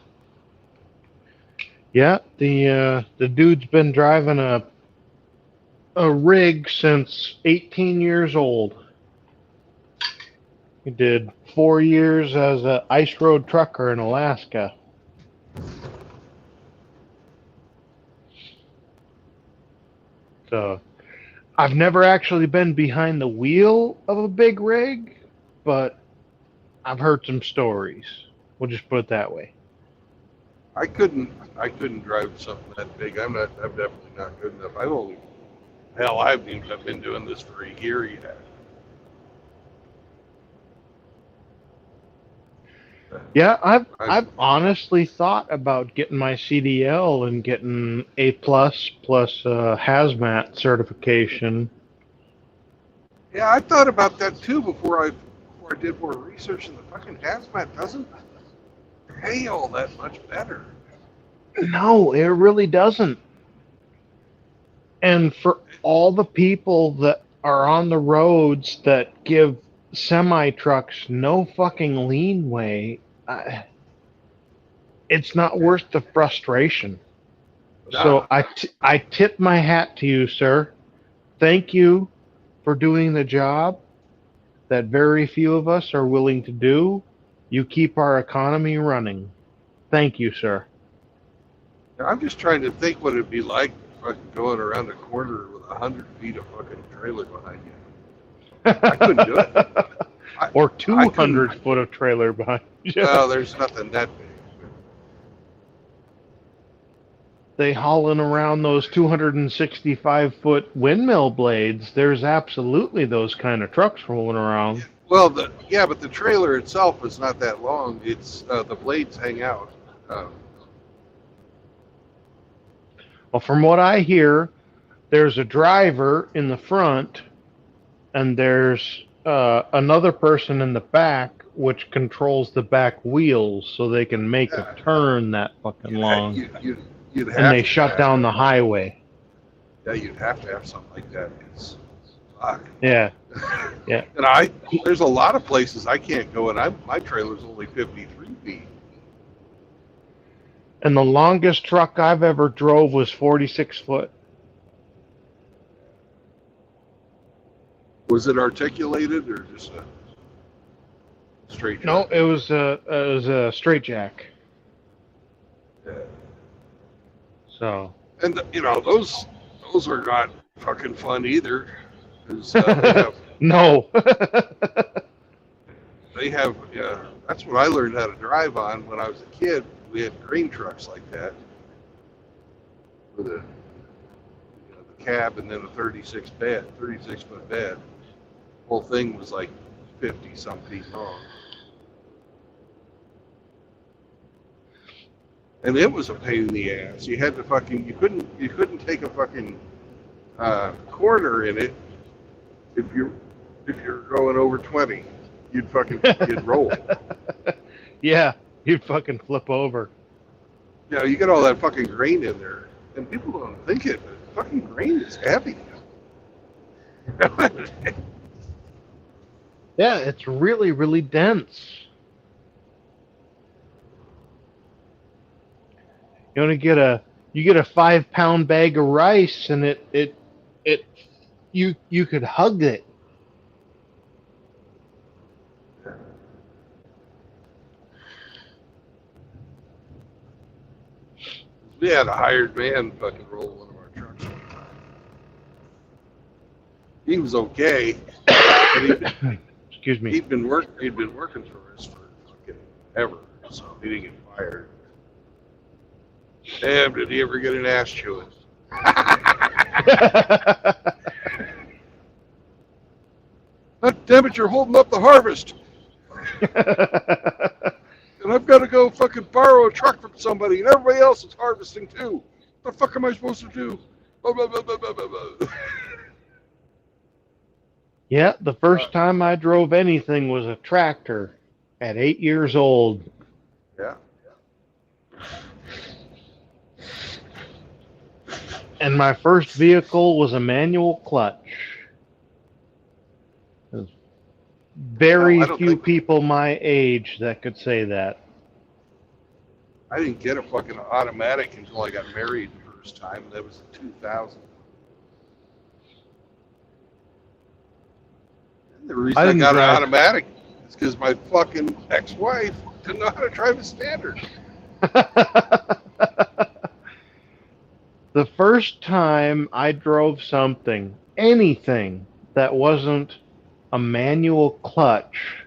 Yeah, the dude's been driving a rig since 18 years old. He did 4 years as an ice road trucker in Alaska. So, I've never actually been behind the wheel of a big rig, but I've heard some stories. We'll just put it that way. I couldn't drive something that big. I'm definitely not good enough. I've been doing this for a year yet. Yeah, I've honestly thought about getting my CDL and getting A plus hazmat certification. Yeah, I thought about that too before I did more research, and the fucking hazmat doesn't pay all that much better. No, it really doesn't. And for all the people that are on the roads that give semi trucks no fucking leeway, it's not worth the frustration. Nah. So I tip my hat to you, sir. Thank you for doing the job that very few of us are willing to do. You keep our economy running. Thank you, sir. I'm just trying to think what it'd be like fucking going around a corner with 100 feet of fucking trailer behind you. I couldn't do it. Or 200 foot of trailer behind you. No, there's nothing that big. They hauling around those 265 foot windmill blades. There's absolutely those kind of trucks rolling around. Well, but the trailer itself is not that long. It's the blades hang out. Well, from what I hear, there's a driver in the front, and there's another person in the back, which controls the back wheels so they can make a turn that fucking long. You'd have and they shut down the highway. Yeah, you'd have to have something like that. Fuck. Yeah. Yeah. And there's a lot of places I can't go, and my trailer's only 53 feet. And the longest truck I've ever drove was 46 foot. Was it articulated or just a straight? No, jack? it was a straight jack. Yeah. So And you know those are not fucking fun either. 'Cause, they have no. yeah. That's what I learned how to drive on when I was a kid. We had grain trucks like that with a the cab and then a 36-foot bed. Whole thing was like 50 some feet long. And it was a pain in the ass. You had to you couldn't take a fucking corner in it if you're going over 20. You'd roll. Yeah, you'd fucking flip over. You know, you get all that fucking grain in there, and people don't think it, but fucking grain is heavy. Yeah, it's really, really dense. You only get a 5-pound bag of rice, and you could hug it. We had a hired man fucking roll one of our trucks one time. He was okay, but Excuse me. he'd been working for us for fucking ever, so he didn't get fired. Damn, did he ever get an ass chewing? God damn it, you're holding up the harvest. And I've got to go fucking borrow a truck from somebody, and everybody else is harvesting too. What the fuck am I supposed to do? Blah, blah, blah, blah, blah, blah. Yeah, the first time I drove anything was a tractor at 8 years old. Yeah. And my first vehicle was a manual clutch. There's very few people my age that could say that. I didn't get a fucking automatic until I got married the first time. That was in 2000. And the reason I got an automatic is because my fucking ex-wife didn't know how to drive a standard. The first time I drove anything that wasn't a manual clutch,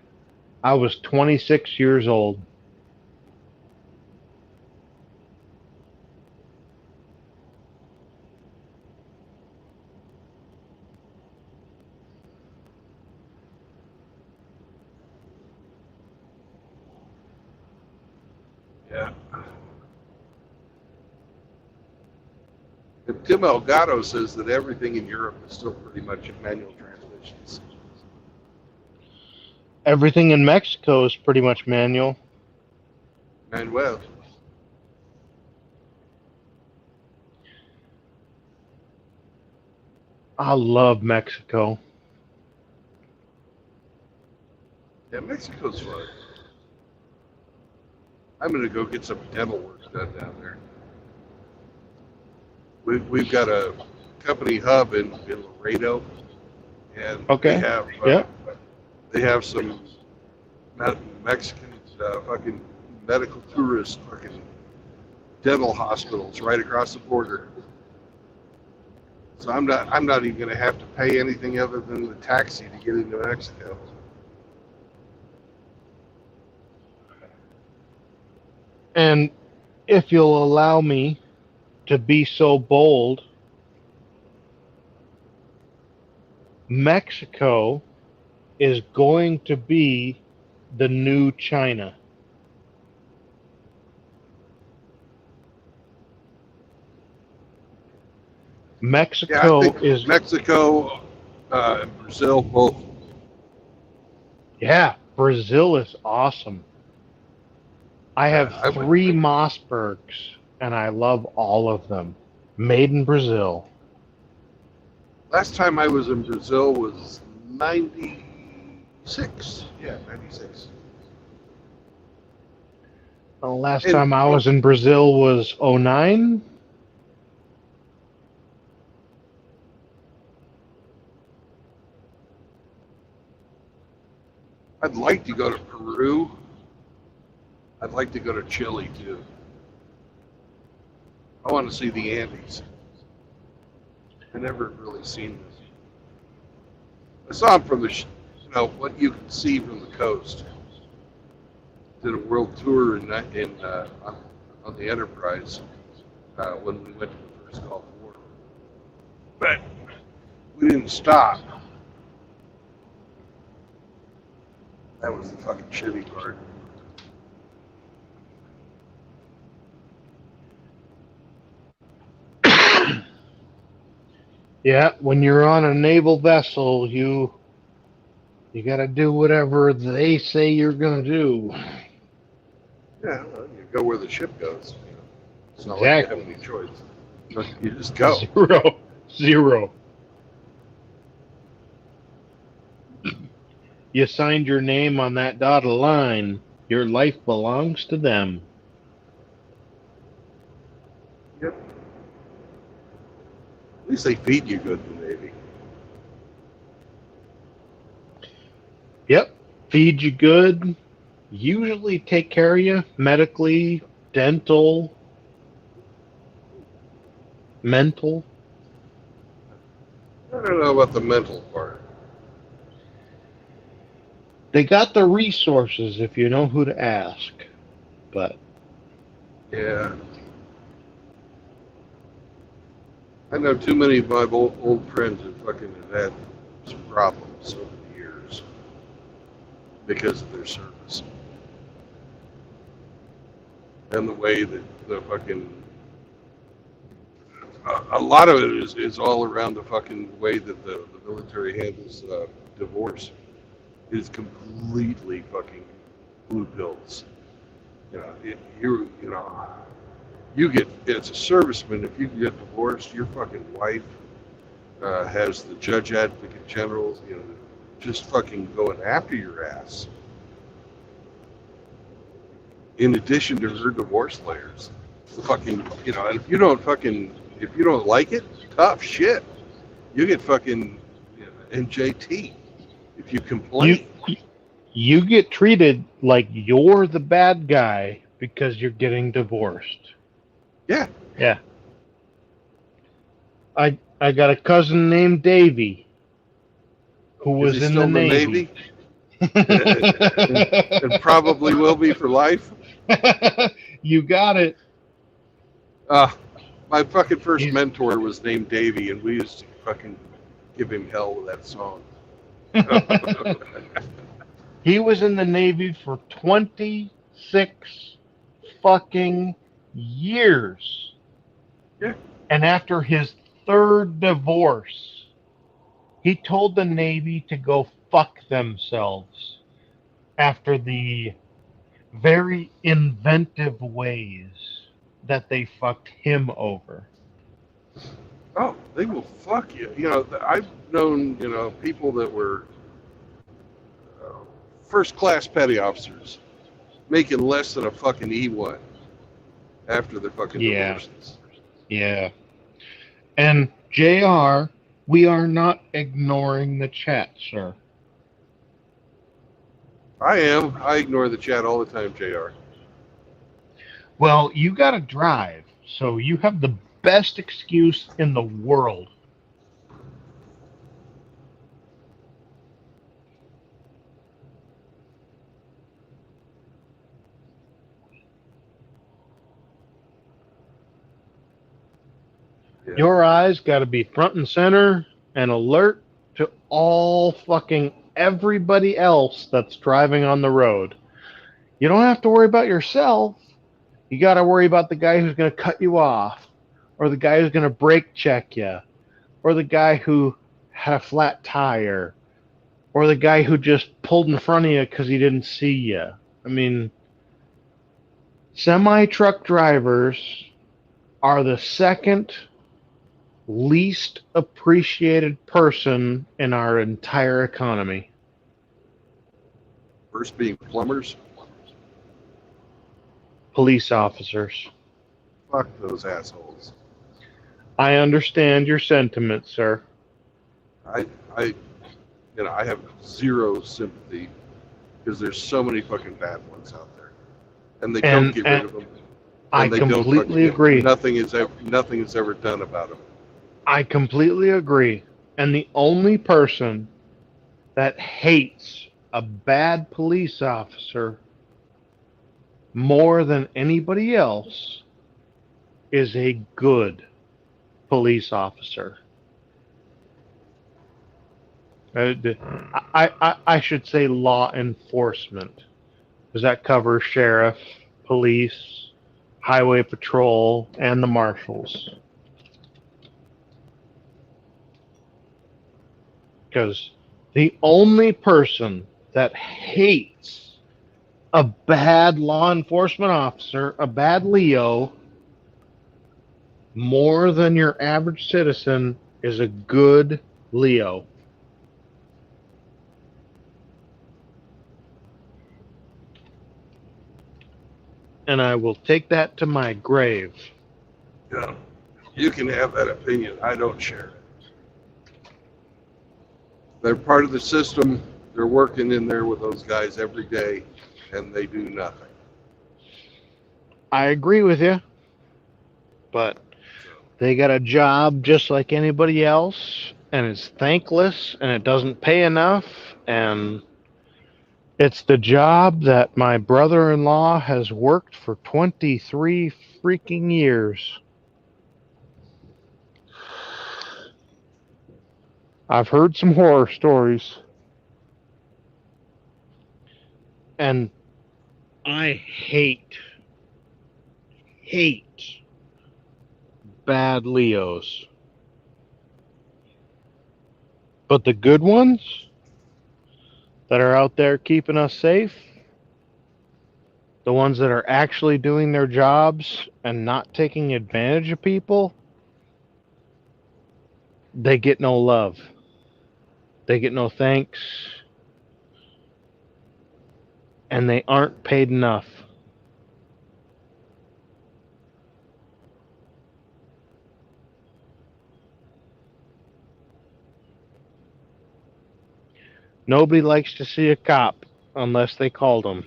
I was 26 years old. Yeah. And Tim Elgato says that everything in Europe is still pretty much manual transmissions. Everything in Mexico is pretty much manual. Manuel. I love Mexico. Yeah, Mexico's fun. I'm going to go get some dental work done down there. We've got a company hub in Laredo, and Okay. they have some Mexican fucking medical tourist fucking dental hospitals right across the border. So I'm not even going to have to pay anything other than the taxi to get into Mexico. And if you'll allow me to be so bold, Mexico is going to be the new China. Mexico is Mexico and Brazil both. Yeah, Brazil is awesome. I have 3 Mossbergs, and I love all of them. Made in Brazil. Last time I was in Brazil was 96. Yeah, 96. The last time I was in Brazil was 2009. I'd like to go to Peru. I'd like to go to Chile too. I want to see the Andes. I never really seen them. I saw them from the, what you can see from the coast. Did a world tour on the Enterprise when we went to the first Gulf War, but we didn't stop. That was the fucking shitty part. Yeah, when you're on a naval vessel, you got to do whatever they say you're gonna do. Yeah, well, you go where the ship goes. It's not Exactly. like you have any choice. You just go. Zero. You signed your name on that dotted line. Your life belongs to them. Yep. At least they feed you good in the Navy. Yep. Feed you good. Usually take care of you medically, dental, mental. I don't know about the mental part. They got the resources if you know who to ask. But Yeah. I know too many of my old friends who fucking have had some problems over the years because of their service. And the way that the fucking... a lot of it is all around the fucking way that the military handles divorce. It is completely fucking blue pills. You get, as a serviceman, if you get divorced, your fucking wife has the judge advocate generals, just fucking going after your ass. In addition to her divorce lawyers, fucking, and if you don't like it, tough shit. You get fucking MGTOW if you complain. You get treated like you're the bad guy because you're getting divorced. Yeah. Yeah. I got a cousin named Davy who was Is he in still the Navy. And probably will be for life. You got it. My fucking first He's- mentor was named Davey, and we used to fucking give him hell with that song. He was in the Navy for 26 fucking years. Yeah. And after his third divorce, he told the Navy to go fuck themselves after the very inventive ways that they fucked him over. Oh, they will fuck you. I've known, people that were first-class petty officers making less than a fucking E1 after their fucking divorces. Yeah. And JR, we are not ignoring the chat, sir. I am. I ignore the chat all the time, JR. Well, you got to drive, so you have the best excuse in the world. Yeah. Your eyes got to be front and center and alert to all fucking everybody else that's driving on the road. You don't have to worry about yourself. You got to worry about the guy who's going to cut you off, or the guy who's going to brake check you, or the guy who had a flat tire, or the guy who just pulled in front of you because he didn't see you. I mean, semi-truck drivers are the second least appreciated person in our entire economy. First being plumbers. Police officers. Fuck those assholes. I understand your sentiment, sir. I have zero sympathy because there's so many fucking bad ones out there, and they And- don't get rid of them. I And they don't completely fucking- agree. Nothing is ever done about them. I completely agree. And the only person that hates a bad police officer more than anybody else is a good police officer. I should say law enforcement, because that covers sheriff, police, highway patrol, and the marshals. Because the only person that hates a bad law enforcement officer, a bad Leo, more than your average citizen is a good Leo. And I will take that to my grave. You know, you can have that opinion. I don't share it. They're part of the system. They're working in there with those guys every day, and they do nothing. I agree with you, but they got a job just like anybody else, and it's thankless, and it doesn't pay enough, and it's the job that my brother-in-law has worked for 23 freaking years. I've heard some horror stories. And I hate bad Leos. But the good ones that are out there keeping us safe, the ones that are actually doing their jobs and not taking advantage of people, they get no love. They get no thanks. And they aren't paid enough. Nobody likes to see a cop unless they called them.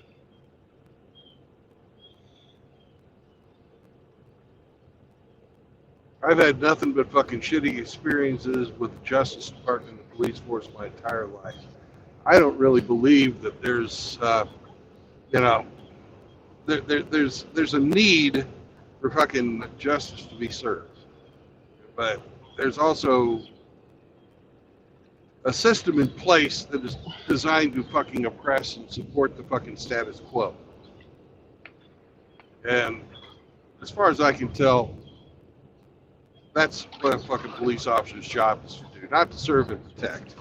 I've had nothing but fucking shitty experiences with the Justice Department and the police force my entire life. I don't really believe that there's, you know, there's a need for fucking justice to be served, but there's also a system in place that is designed to fucking oppress and support the fucking status quo. And as far as I can tell, that's what a fucking police officer's job is to do, not to serve and protect.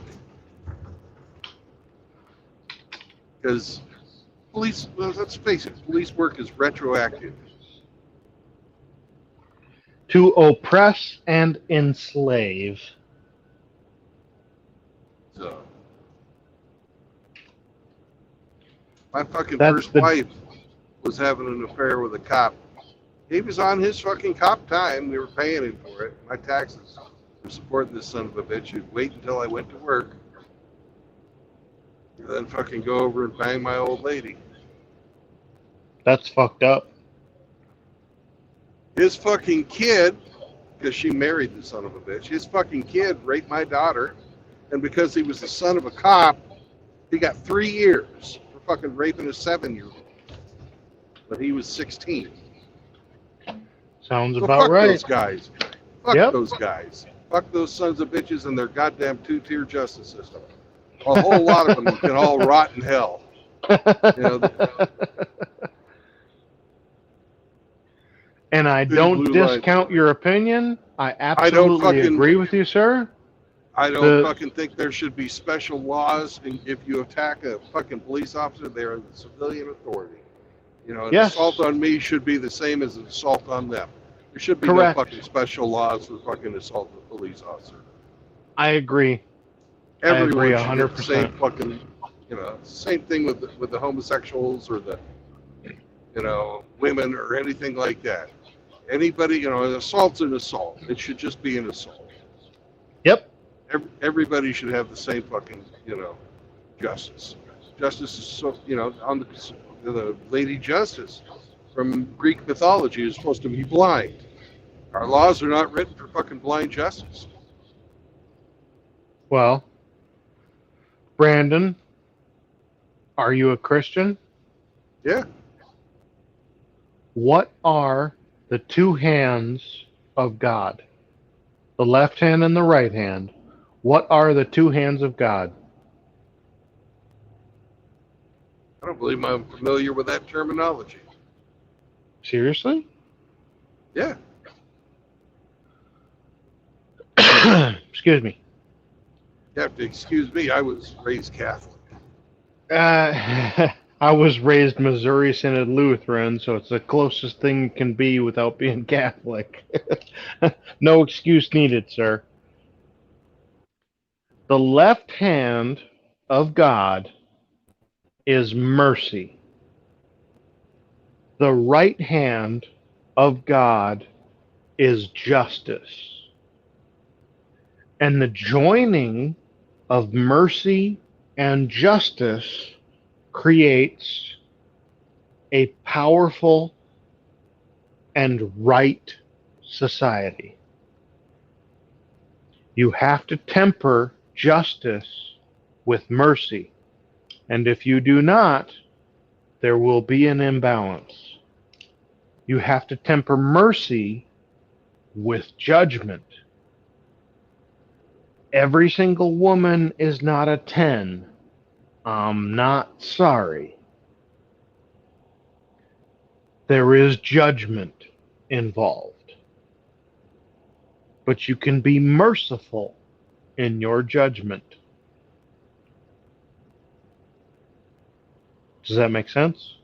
Because police, well, let's face it, police work is retroactive. To oppress and enslave. So, my fucking That's first the- wife was having an affair with a cop. He was on his fucking cop time. We were paying him for it. My taxes were supporting this son of a bitch who'd wait until I went to work and then fucking go over and bang my old lady. That's fucked up. His fucking kid, because she married the son of a bitch, his fucking kid raped my daughter, and because he was the son of a cop, he got 3 years for fucking raping a 7-year-old. But he was 16. Sounds So about fuck right. those guys. Fuck Yep. those guys. Fuck those sons of bitches and their goddamn two-tier justice system. A whole lot of them can all rot in hell. know, And I Big don't blue lights. discount your opinion. I absolutely fucking- agree with you, sir. I don't The- fucking think there should be special laws. And if you attack a fucking police officer, they're the civilian authority. You know, an Yes. assault on me should be the same as an assault on them. There should be Correct. no fucking special laws for fucking assault of a police officer. I agree. I Everyone agree should get the 100%. same fucking, you know, same thing with the homosexuals or the, you know, women or anything like that. Anybody, you know, an assault's an assault. It should just be an assault. Yep. Everybody should have the same fucking, you know, justice. Justice is so, on the Lady Justice from Greek mythology is supposed to be blind. Our laws are not written for fucking blind justice. Well, Brandon, are you a Christian? Yeah. What are the two hands of God? The left hand and the right hand. What are the two hands of God? I don't believe I'm familiar with that terminology. Seriously? Yeah. Excuse me. You have to excuse me. I was raised Catholic. I was raised Missouri Synod Lutheran, so it's the closest thing you can be without being Catholic. No excuse needed, sir. The left hand of God is mercy. The right hand of God is justice. And the joining of mercy and justice creates a powerful and right society. You have to temper justice with mercy. And if you do not, there will be an imbalance. You have to temper mercy with judgment. Every single woman is not a 10. I'm not sorry. There is judgment involved. But you can be merciful in your judgment. Does that make sense?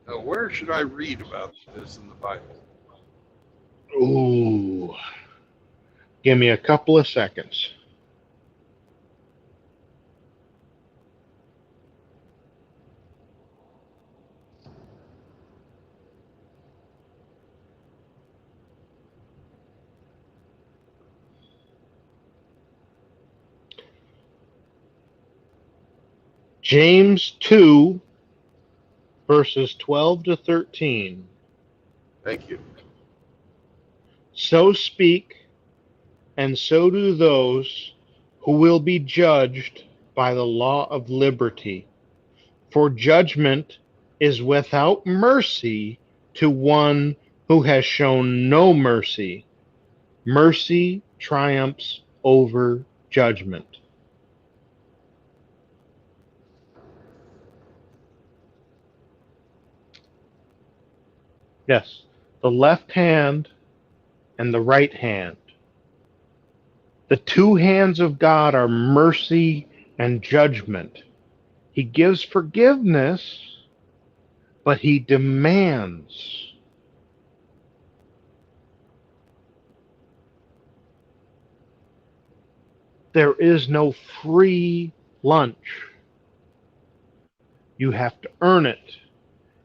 Now, where should I read about this in the Bible? Ooh. Give me a couple of seconds. James 2, verses 12 to 13. Thank you. So speak, and so do those who will be judged by the law of liberty. For judgment is without mercy to one who has shown no mercy. Mercy triumphs over judgment. Yes, the left hand and the right hand. The two hands of God are mercy and judgment. He gives forgiveness, but he demands. There is no free lunch. You have to earn it.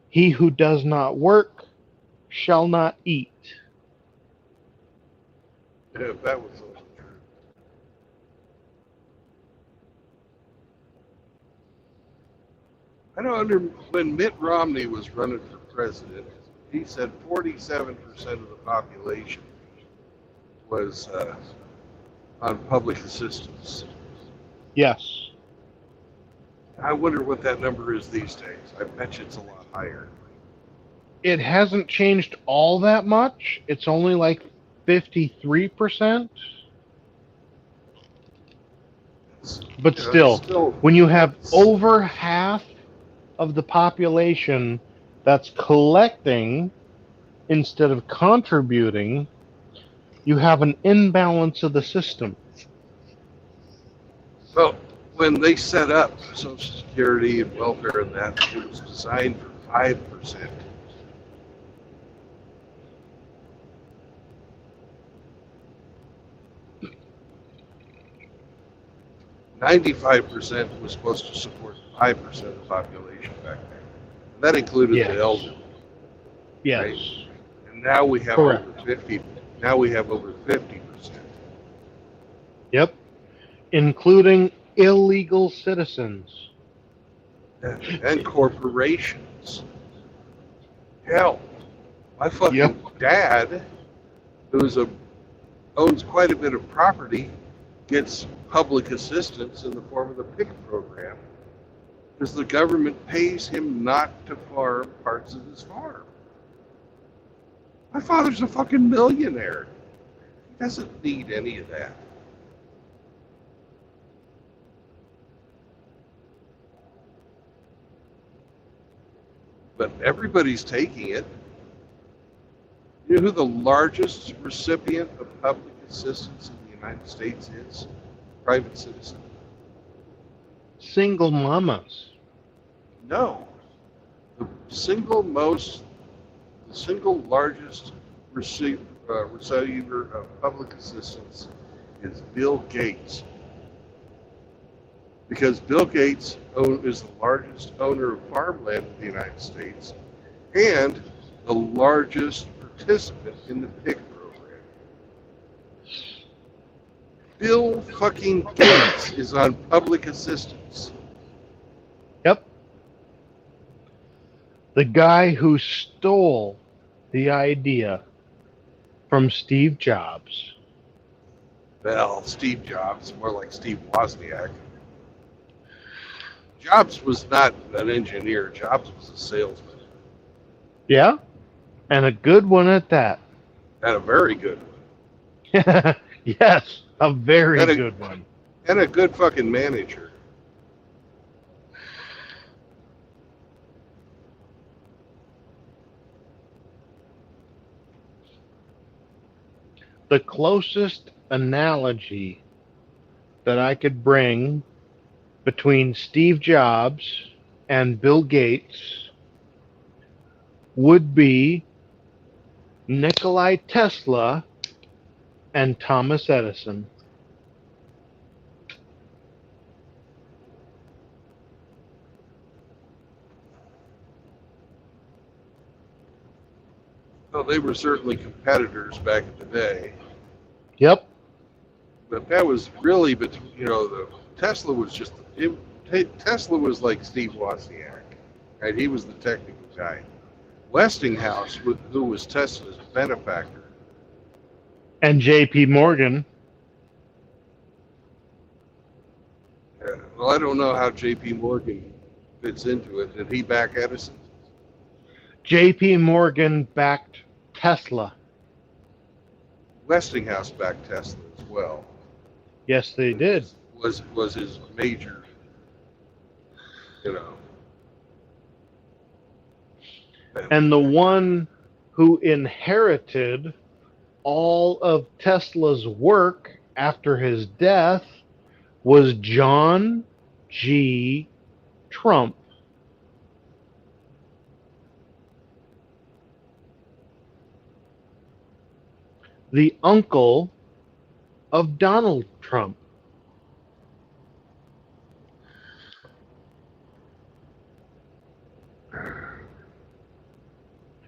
He who does not work shall not eat. Yeah, that was true. I know when Mitt Romney was running for president, he said 47% of the population was on public assistance. Yes. I wonder what that number is these days. I bet you it's a lot higher. It hasn't changed all that much. It's only like 53%. But still, when you have over half of the population that's collecting instead of contributing, you have an imbalance of the system. Well, when they set up Social Security and welfare and that, it was designed for 5%. $95% was supposed to support 5% of the population back then. And that included the elderly. Yes. Right. And now we have Correct. over 50. Now we have over 50%. Yep. Including illegal citizens. And corporations. Hell, my fucking Yep. dad, owns quite a bit of property, gets public assistance in the form of the PIC program because the government pays him not to farm parts of his farm. My father's a fucking millionaire. He doesn't need any of that. But everybody's taking it. You know who the largest recipient of public assistance in the United States is? Private citizen. Single mamas. No. The single largest receiver of public assistance is Bill Gates. Because Bill Gates is the largest owner of farmland in the United States and the largest participant in the PIC program. Bill fucking Gates is on public assistance. Yep. The guy who stole the idea from Steve Jobs. Well, Steve Jobs, more like Steve Wozniak. Jobs was not an engineer. Jobs was a salesman. Yeah. And a good one at that. And a very good one. Yes, a very And a- good one. And a good fucking manager. The closest analogy that I could bring between Steve Jobs and Bill Gates would be Nikolai Tesla and Thomas Edison. Well, they were certainly competitors back in the day. Yep. But that was really, Tesla was Tesla was like Steve Wozniak, right? He was the technical guy. Westinghouse, who was Tesla's benefactor. And J.P. Morgan. Well, I don't know how J.P. Morgan fits into it. Did he back Edison? J.P. Morgan backed Tesla. Westinghouse backed Tesla as well. Yes, they did. Was his major, And the one who inherited all of Tesla's work after his death was John G. Trump. The uncle of Donald Trump.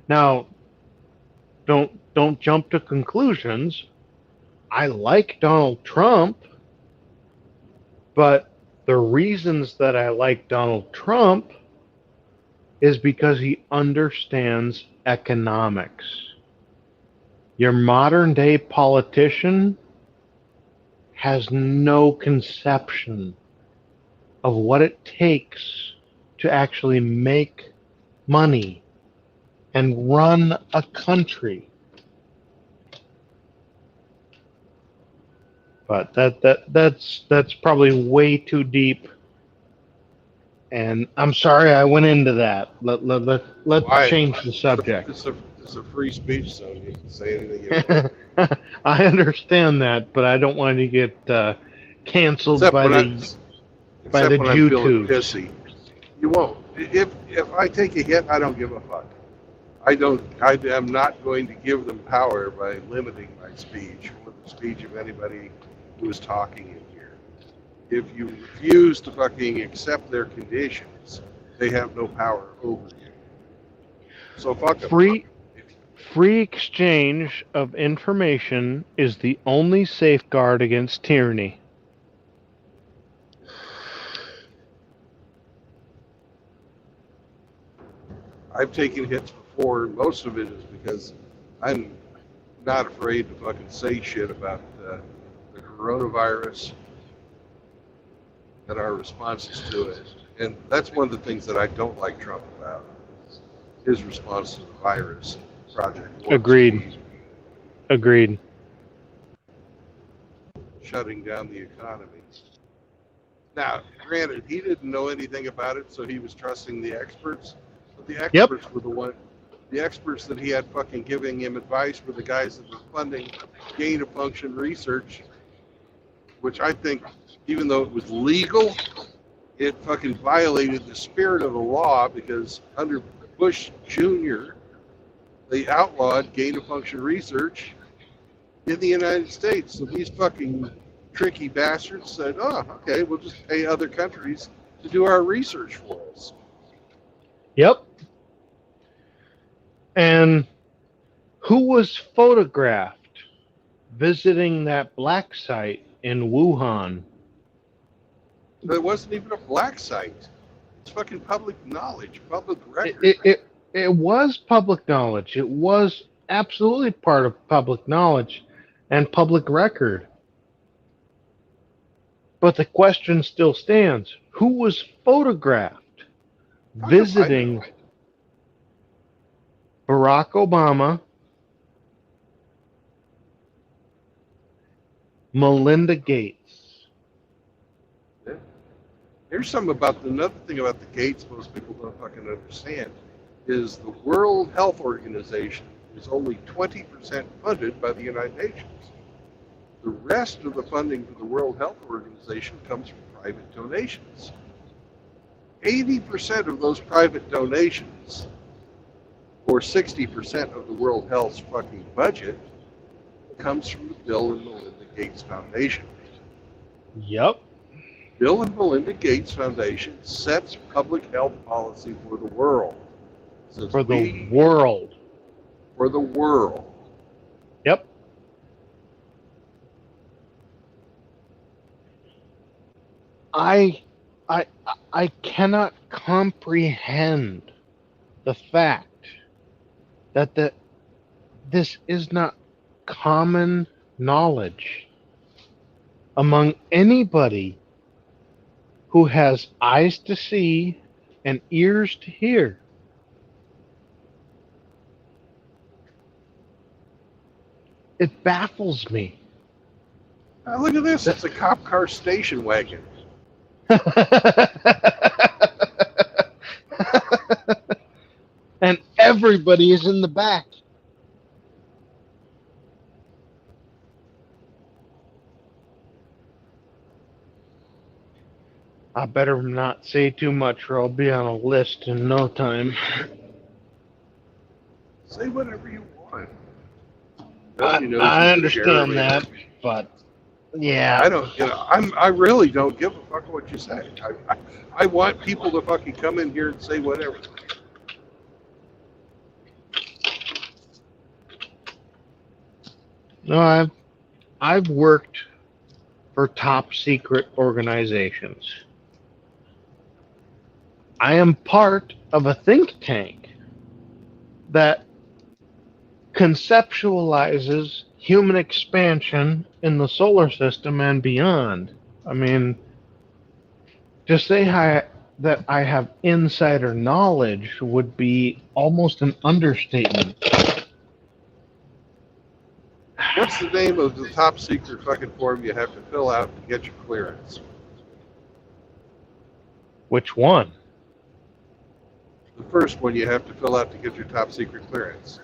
Now, don't jump to conclusions. I like Donald Trump, but the reasons that I like Donald Trump is because he understands economics. Your modern day politician has no conception of what it takes to actually make money and run a country. But that's probably way too deep. And I'm sorry I went into that. Let's change the subject. It's a free speech zone. You can say anything you want. I understand that, but I don't want to get canceled by the when I'm feeling YouTubes. pissy. You won't. If I take a hit, I don't give a fuck. I am not going to give them power by limiting my speech or the speech of anybody who is talking in here. If you refuse to fucking accept their conditions, they have no power over you. So fuck them. Free exchange of information is the only safeguard against tyranny. I've taken hits before. Most of it is because I'm not afraid to fucking say shit about the coronavirus and our responses to it. And that's one of the things that I don't like Trump about, his response to the virus, Project Warp Agreed. Speed, Agreed. shutting down the economy. Now, granted, he didn't know anything about it, so he was trusting the experts. But the Yep. experts were the experts that he had fucking giving him advice were the guys that were funding gain of function research, which I think, even though it was legal, it fucking violated the spirit of the law, because under Bush Jr., they outlawed gain of function research in the United States. So these fucking tricky bastards said, oh, okay, we'll just pay other countries to do our research for us. Yep. And who was photographed visiting that black site in Wuhan? But it wasn't even a black site. It's fucking public knowledge, public record. It was public knowledge. It was absolutely part of public knowledge and public record. But the question still stands. Who was photographed visiting Barack Obama, Melinda Gates? Here's something about another thing about the Gates most people don't fucking understand is the World Health Organization is only 20% funded by the United Nations. The rest of the funding for the World Health Organization comes from private donations. 80% of those private donations, or 60% of the World Health's fucking budget, comes from the Bill and Melinda Gates Foundation. Yep. Bill and Melinda Gates Foundation sets public health policy for the world. For the world. For the world. Yep. I cannot comprehend the fact that this is not common knowledge among anybody who has eyes to see and ears to hear. It baffles me. Look at this. It's a cop car station wagon. And everybody is in the back. I better not say too much or I'll be on a list in no time. Say whatever you want. I understand that, but yeah. I don't, I really don't give a fuck what you say. I want people to fucking come in here and say whatever. No, I've worked for top secret organizations. I am part of a think tank that conceptualizes human expansion in the solar system and beyond. I mean, to say that I have insider knowledge would be almost an understatement. What's the name of the top secret fucking form you have to fill out to get your clearance? Which one? The first one you have to fill out to get your top secret clearance.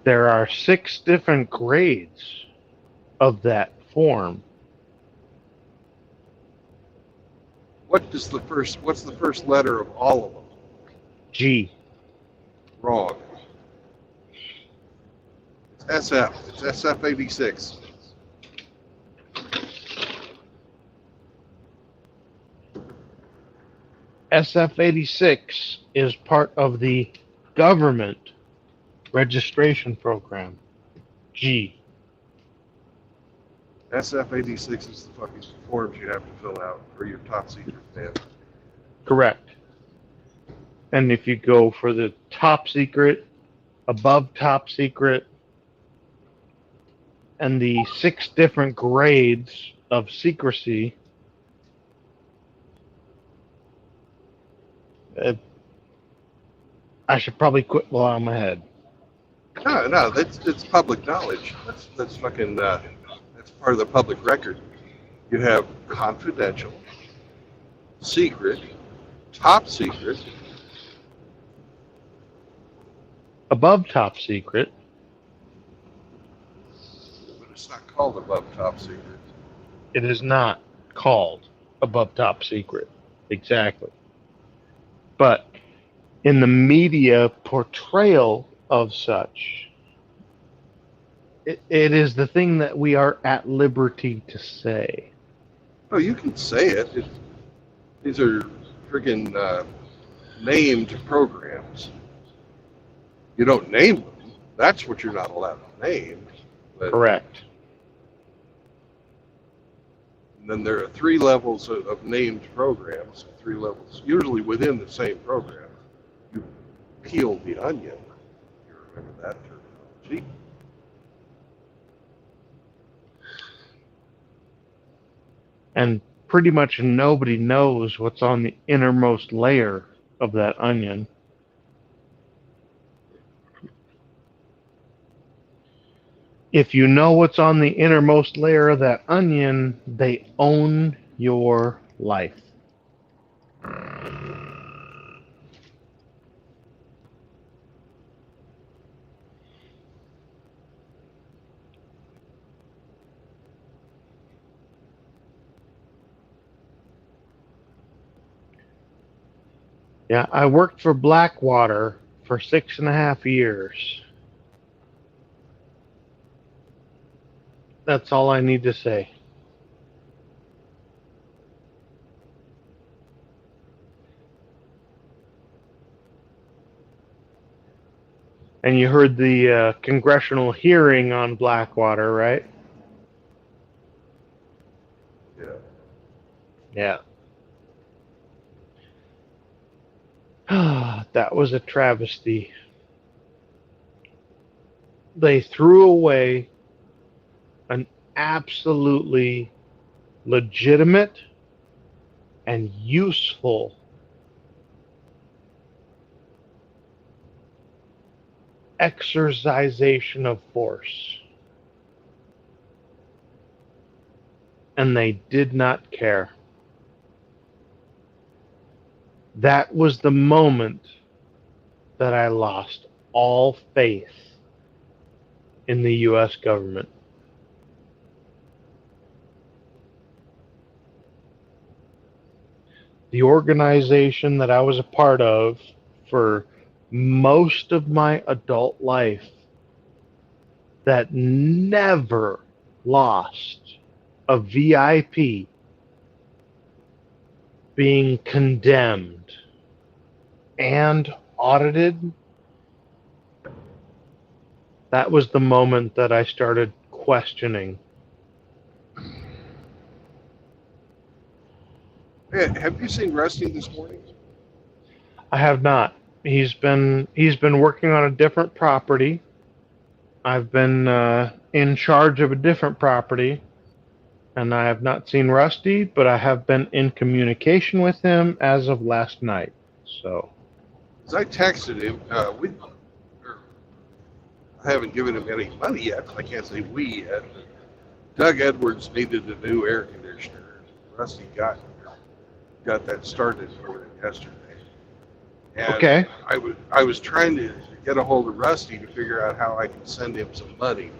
There are 6 different grades of that form. What's the first letter of all of them? G. Wrong. It's SF. It's SF86. SF-86 is part of the government Registration program. G. SF-86 is the fucking forms you have to fill out for your top secret man. Correct. And if you go for the top secret, above top secret, and the 6 different grades of secrecy, I should probably quit while I'm ahead. No, it's public knowledge. That's fucking that's part of the public record. You have confidential, secret, top secret. Above top secret, But it's not called above top secret. it is not called above top secret. Exactly. But in the media portrayal of such, it is the thing that we are at liberty to say. Oh, you can say it. These are freaking named programs. You don't name them. That's what you're not allowed to name. But Correct. then there are 3 levels of named programs. 3 levels, usually within the same program. You peel the onion. You remember that terminology. And pretty much nobody knows what's on the innermost layer of that onion. If you know what's on the innermost layer of that onion, they own your life. Yeah, I worked for Blackwater for 6.5 years. That's all I need to say. And you heard the congressional hearing on Blackwater, right? Yeah. Yeah. That was a travesty. They threw away an absolutely legitimate and useful exercisation of force. And they did not care. That was the moment that I lost all faith in the U.S. government. The organization that I was a part of for most of my adult life that never lost a VIP being condemned and audited, that was the moment that I started questioning. Hey, have you seen Rusty this morning? I have not. He's been working on a different property. I've been in charge of a different property, and I have not seen Rusty, but I have been in communication with him as of last night. So, Because I texted him. I haven't given him any money yet. I can't say we yet. Doug Edwards needed a new air conditioner. Rusty got that started for him yesterday. And okay. I was trying to get a hold of Rusty to figure out how I can send him some money.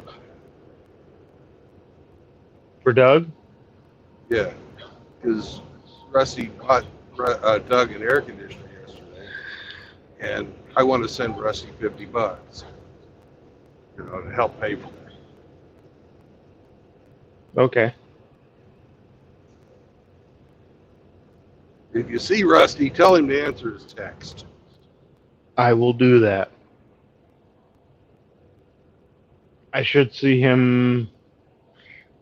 For Doug? Yeah, because Rusty bought Doug an air conditioner yesterday, and I want to send Rusty $50, to help pay for it. Okay. If you see Rusty, tell him to answer his text. I will do that. I should see him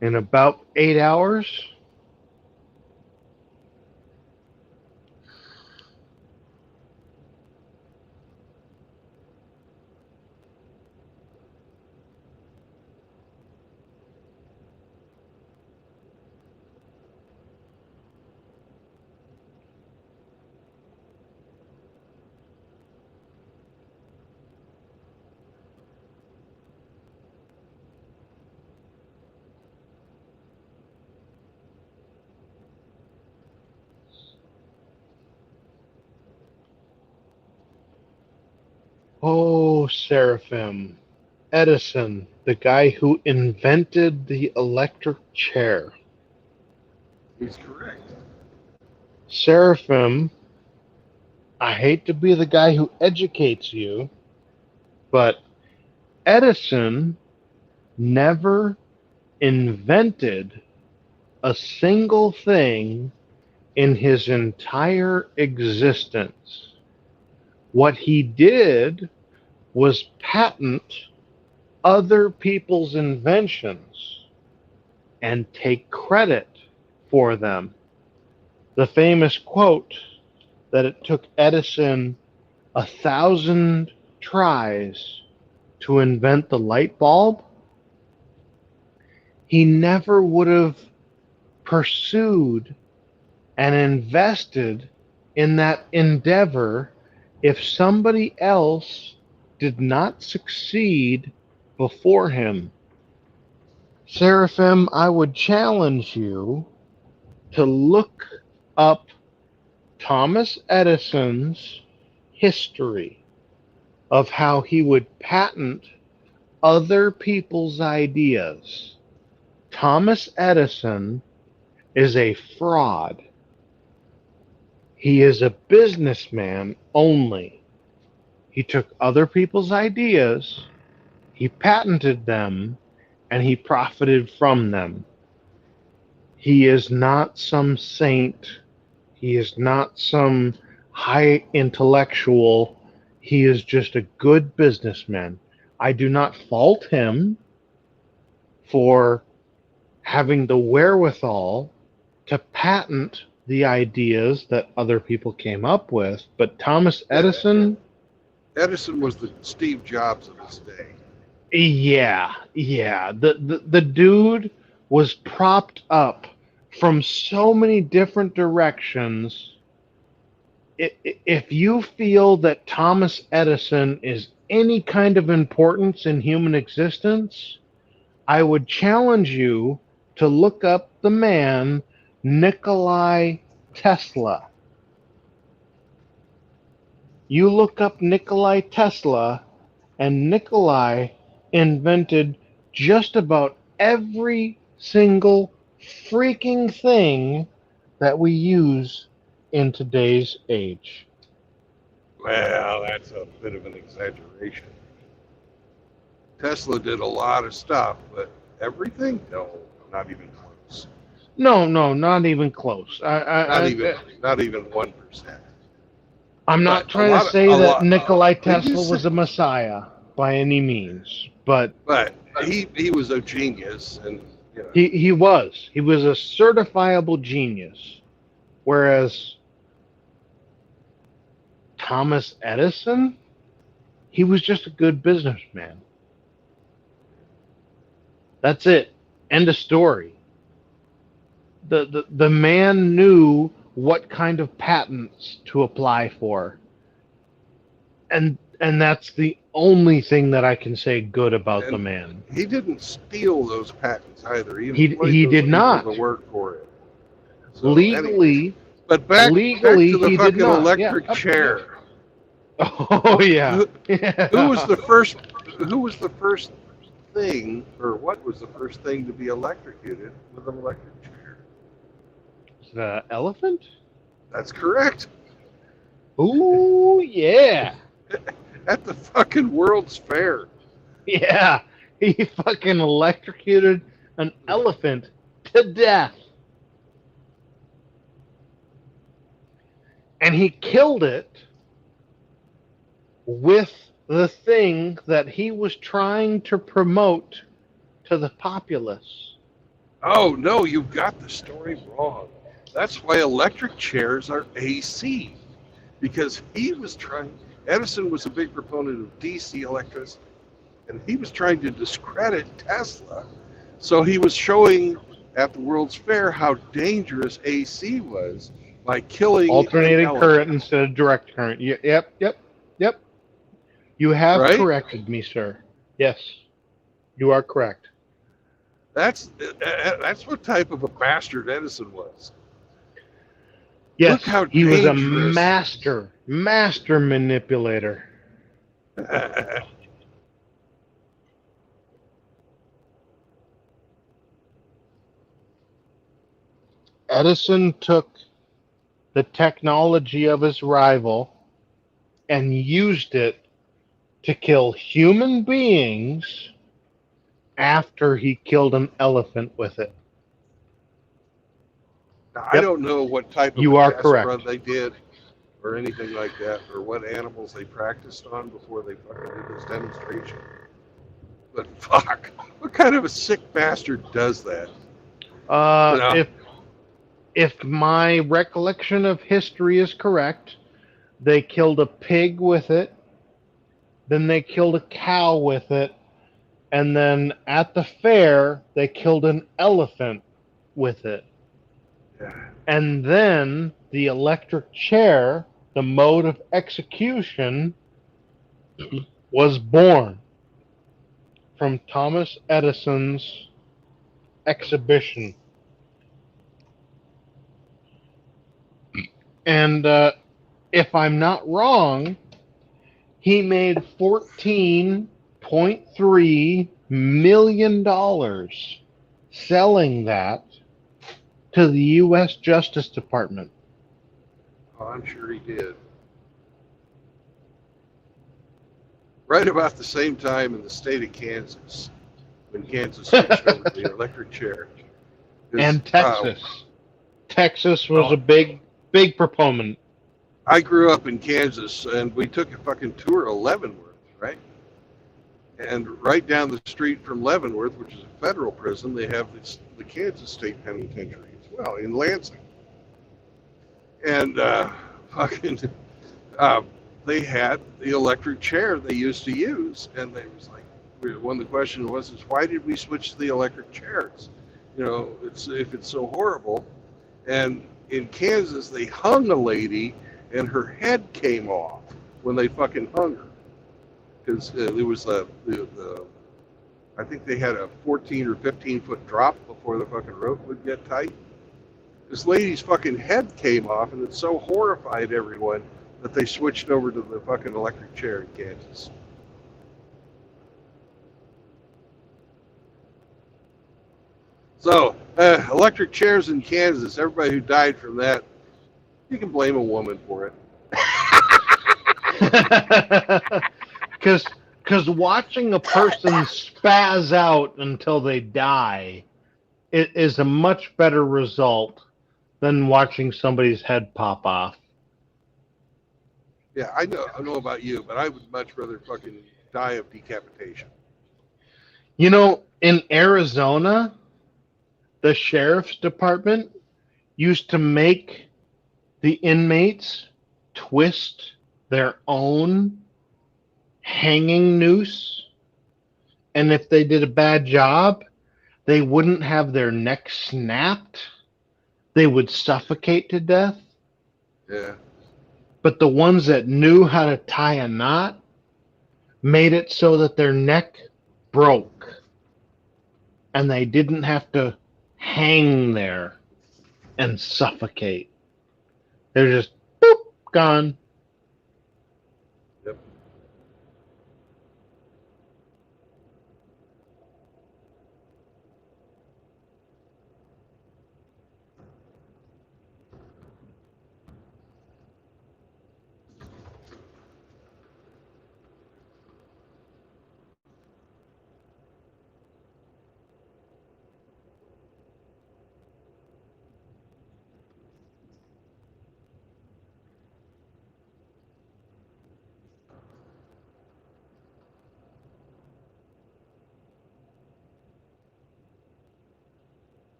in about 8 hours. Oh, Seraphim. Edison, the guy who invented the electric chair. He's correct. Seraphim, I hate to be the guy who educates you, but Edison never invented a single thing in his entire existence. What he did was patent other people's inventions and take credit for them. The famous quote that it took Edison 1,000 tries to invent the light bulb, he never would have pursued and invested in that endeavor if somebody else did not succeed before him. Seraphim, I would challenge you to look up Thomas Edison's history of how he would patent other people's ideas. Thomas Edison is a fraud. He is a businessman only. He took other people's ideas, he patented them, and he profited from them. He is not some saint. He is not some high intellectual. He is just a good businessman. I do not fault him for having the wherewithal to patent the ideas that other people came up with, but Thomas Edison, Edison was the Steve Jobs of his day. yeah. The dude was propped up from so many different directions. If you feel that Thomas Edison is any kind of importance in human existence, I would challenge you to look up the man Nikolai Tesla. You look up Nikolai Tesla, and Nikolai invented just about every single freaking thing that we use in today's age. Well, that's a bit of an exaggeration. Tesla did a lot of stuff, but everything? No, not even close. No, not even close. Not even 1%. I'm not But trying to say that Nikolai Tesla you was a messiah by any means, but he was a genius, and you know, he was a certifiable genius, whereas Thomas Edison, he was just a good businessman. That's it. End of story. The man knew what kind of patents to apply for. And that's the only thing that I can say good about the man. he didn't steal those patents either. He employed did those people not. to work for it. So, Legally, anyway. But back to the he fucking did not. electric Yeah. chair. Oh yeah. Who was the first thing, or what was the first thing to be electrocuted with an electric chair? The elephant? That's correct. Ooh yeah. At the fucking World's Fair. Yeah. He fucking electrocuted an elephant to death. And he killed it with the thing that he was trying to promote to the populace. Oh no, you've got the story wrong. That's why electric chairs are AC, because Edison was a big proponent of DC electricity, and he was trying to discredit Tesla. So he was showing at the World's Fair how dangerous AC was by killing an Alternating current element, instead of direct current. Yep. You have right? corrected me, sir. Yes, you are correct. That's what type of a bastard Edison was. Yes, Look how he was a dangerous. master manipulator. Edison took the technology of his rival and used it to kill human beings after he killed an elephant with it. Now, I Yep, don't know what type of a you are test correct. run they did or anything like that, or what animals they practiced on before they fucking did this demonstration. But fuck, what kind of a sick bastard does that? You know? If my recollection of history is correct, they killed a pig with it, then they killed a cow with it, and then at the fair they killed an elephant with it. Yeah. And then the electric chair, the mode of execution, was born from Thomas Edison's exhibition. And if I'm not wrong, he made $14.3 million selling that to the U.S. Justice Department. Oh, I'm sure he did. Right about the same time in the state of Kansas, when Kansas switched over to the electric chair. And Texas. Texas was a Well, big proponent. I grew up in Kansas, and we took a fucking tour of Leavenworth, right? And right down the street from Leavenworth, which is a federal prison, they have the Kansas State Penitentiary as well in Lansing. And fucking, uh, they had the electric chair they used to use, and they was like, one of the questions was, is why did we switch to the electric chairs? You know, if it's so horrible. And in Kansas, they hung a lady, and her head came off when they fucking hung her, because it was I think they had a 14 or 15-foot drop before the fucking rope would get tight. This lady's fucking head came off, and it so horrified everyone that they switched over to the fucking electric chair in Kansas. So, electric chairs in Kansas, everybody who died from that, you can blame a woman for it. Because watching a person spaz out until they die is a much better result than watching somebody's head pop off. Yeah, I know about you, but I would much rather fucking die of decapitation. You know, in Arizona, the sheriff's department used to make the inmates twist their own hanging noose, and if they did a bad job, they wouldn't have their neck snapped. They would suffocate to death. Yeah. But the ones that knew how to tie a knot made it so that their neck broke and they didn't have to hang there and suffocate. They're just boop, gone. Yep.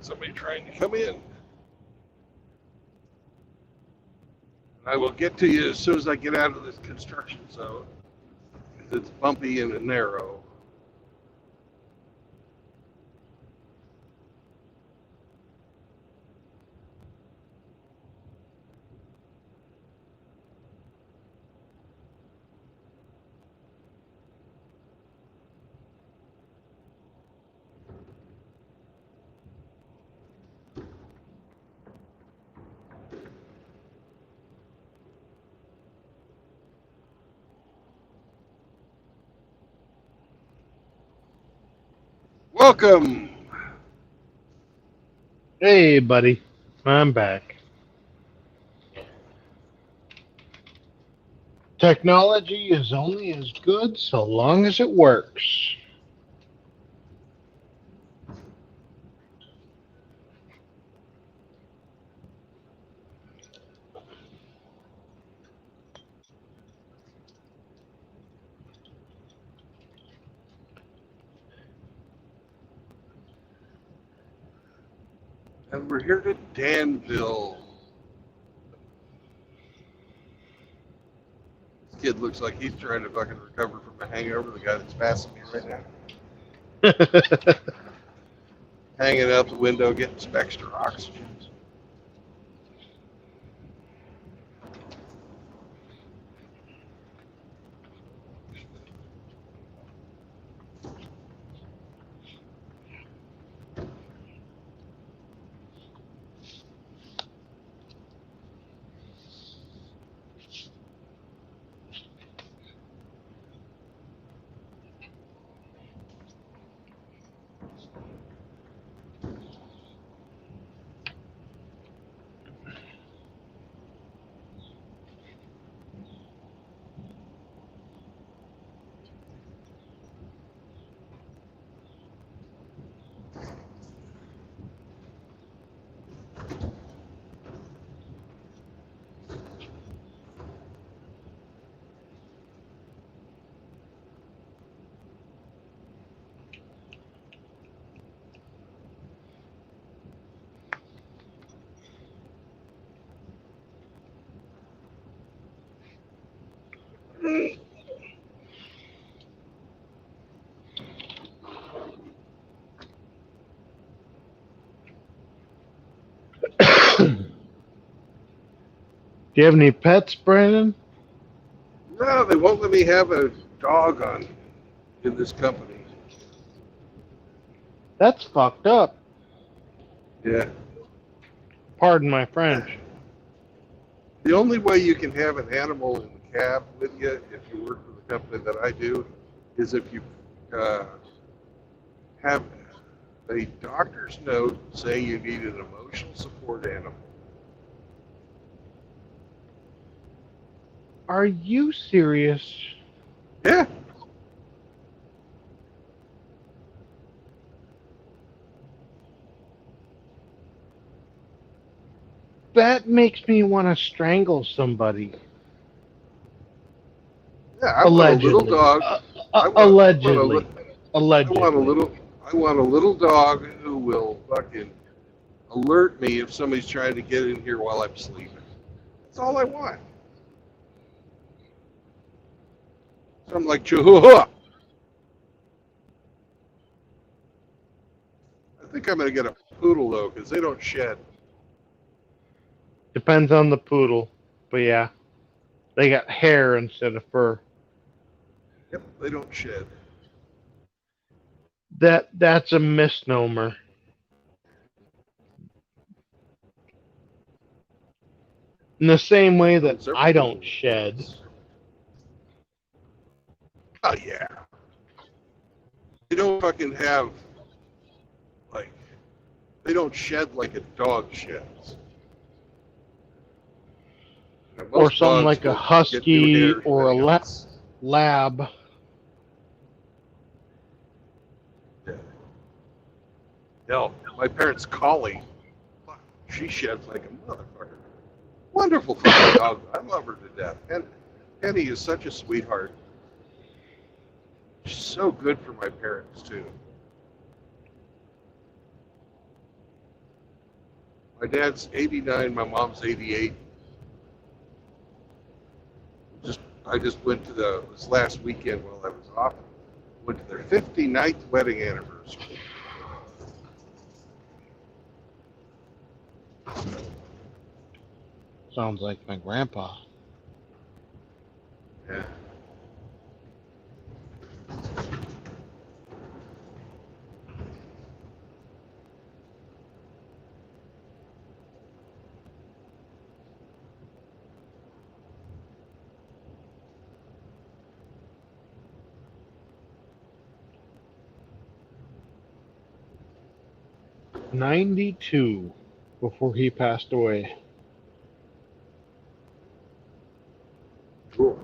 somebody trying to come in. I will get to you as soon as I get out of this construction zone. It's bumpy and narrow. Welcome. Hey, buddy. I'm back. Technology is only as good so long as it works. And we're here to Danville. This kid looks like he's trying to fucking recover from a hangover, the guy that's passing me right now. Hanging out the window, getting some extra oxygen. Do you have any pets, Brandon? No, they won't let me have a dog on in this company. That's fucked up. Yeah. Pardon my French. The only way you can have an animal in the cab with you, if you work for the company that I do, is if you have a doctor's note saying you need an emotional support animal. Are you serious? Yeah. That makes me want to strangle somebody. Yeah, I want a little Allegedly. dog. Allegedly. I want a little dog who will fucking alert me if somebody's trying to get in here while I'm sleeping. That's all I want. Something like Chihuahua. I think I'm going to get a poodle, though, because they don't shed. Depends on the poodle. But yeah, they got hair instead of fur. Yep, they don't shed. That's a misnomer. In the same way that Those are I don't poodles. shed. Oh, yeah. They don't fucking have, like, they don't shed like a dog sheds. Now, Or most something dogs like a will get new husky hair or a depending on the- lab. Yeah. Hell, my parents' collie, fuck, she sheds like a motherfucker. Wonderful fucking dog. I love her to death. And Penny is such a sweetheart. She's so good for my parents, too. My dad's 89, my mom's 88. I just went to this last weekend while I was off. Went to their 59th wedding anniversary. Sounds like my grandpa. Yeah. '92 before he passed away. Cool.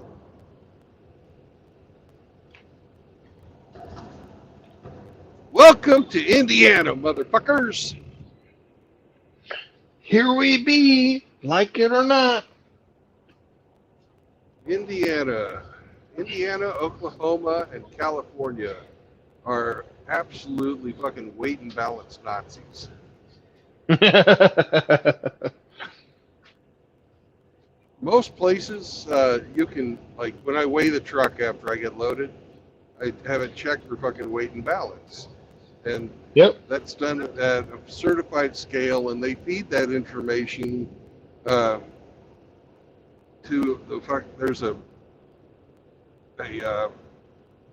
Welcome to Indiana, motherfuckers. Here we be, like it or not. Indiana, Oklahoma, and California are absolutely fucking weight and balance Nazis. Most places, you can, like, when I weigh the truck after I get loaded, I have it checked for fucking weight and balance. And Yep. that's done at a certified scale, and they feed that information to the fuck. There's a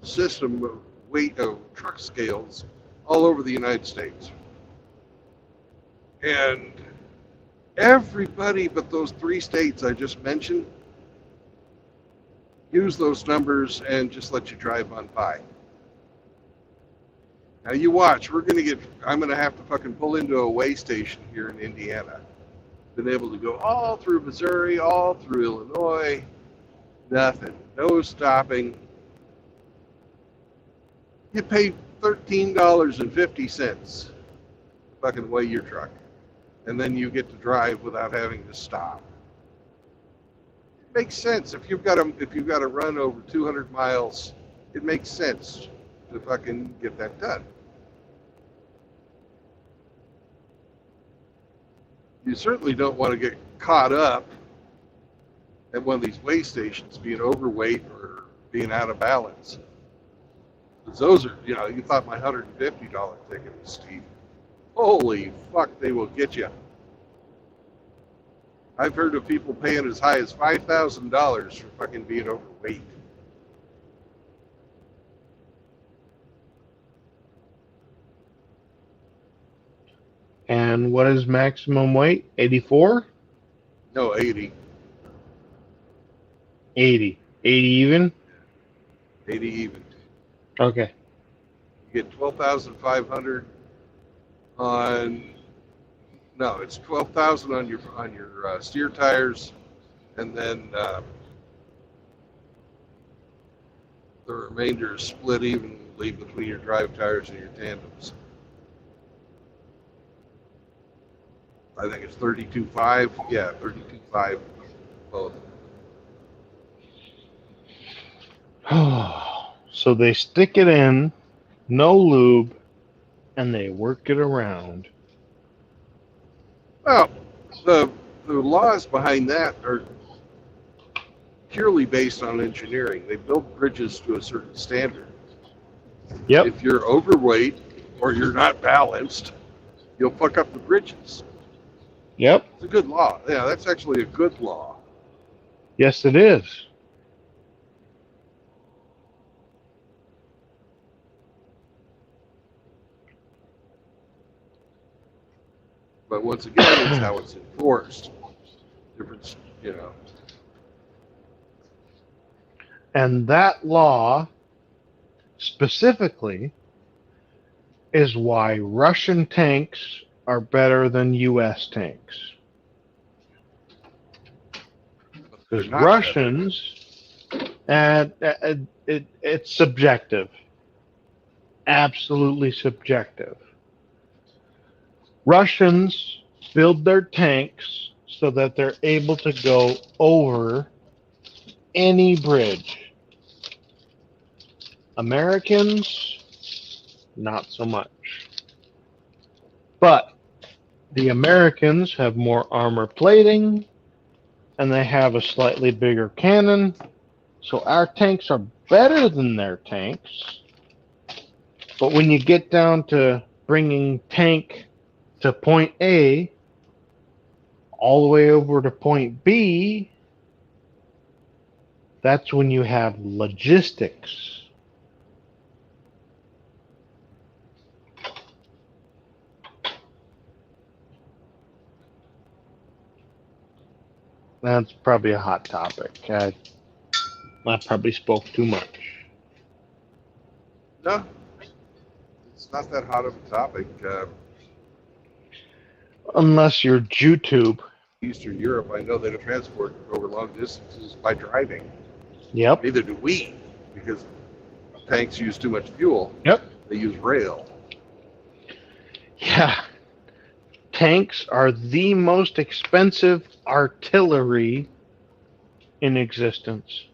system of weight of truck scales all over the United States, and everybody but those 3 states I just mentioned use those numbers and just let you drive on by. Now you watch, I'm gonna have to fucking pull into a weigh station here in Indiana. Been able to go all through Missouri, all through Illinois, nothing, no stopping. You pay $13.50 to fucking weigh your truck, and then you get to drive without having to stop. It makes sense if you've got to run over 200 miles. It makes sense to fucking get that done. You certainly don't want to get caught up at one of these weigh stations being overweight or being out of balance. Because those are, you thought my $150 ticket was steep. Holy fuck, they will get you. I've heard of people paying as high as $5,000 for fucking being overweight. And what is maximum weight? 84? No, 80. 80. 80 even? 80 even. Okay. You get 12,500 on. No, it's 12,000 on your steer tires, and then the remainder is split evenly between your drive tires and your tandems. I think it's 32.5. Yeah, 32.5 both. So they stick it in, no lube, and they work it around. Well, the laws behind that are purely based on engineering. They build bridges to a certain standard. Yep. If you're overweight or you're not balanced, you'll fuck up the bridges. Yep. It's a good law. Yeah, that's actually a good law. Yes, it is. But once again, it's how it's enforced. Difference, And that law specifically is why Russian tanks are better than U.S. tanks. Because Russians, it's subjective. Absolutely subjective. Russians build their tanks so that they're able to go over any bridge. Americans, not so much. But The Americans have more armor plating, and they have a slightly bigger cannon. So our tanks are better than their tanks. But when you get down to bringing tank to point A all the way over to point B, that's when you have logistics. That's probably a hot topic. I probably spoke too much. No, it's not that hot of a topic. Unless you're YouTube. Eastern Europe, I know they don't transport over long distances by driving. Yep. Neither do we, because tanks use too much fuel. Yep. They use rail. Yeah. Tanks are the most expensive artillery in existence.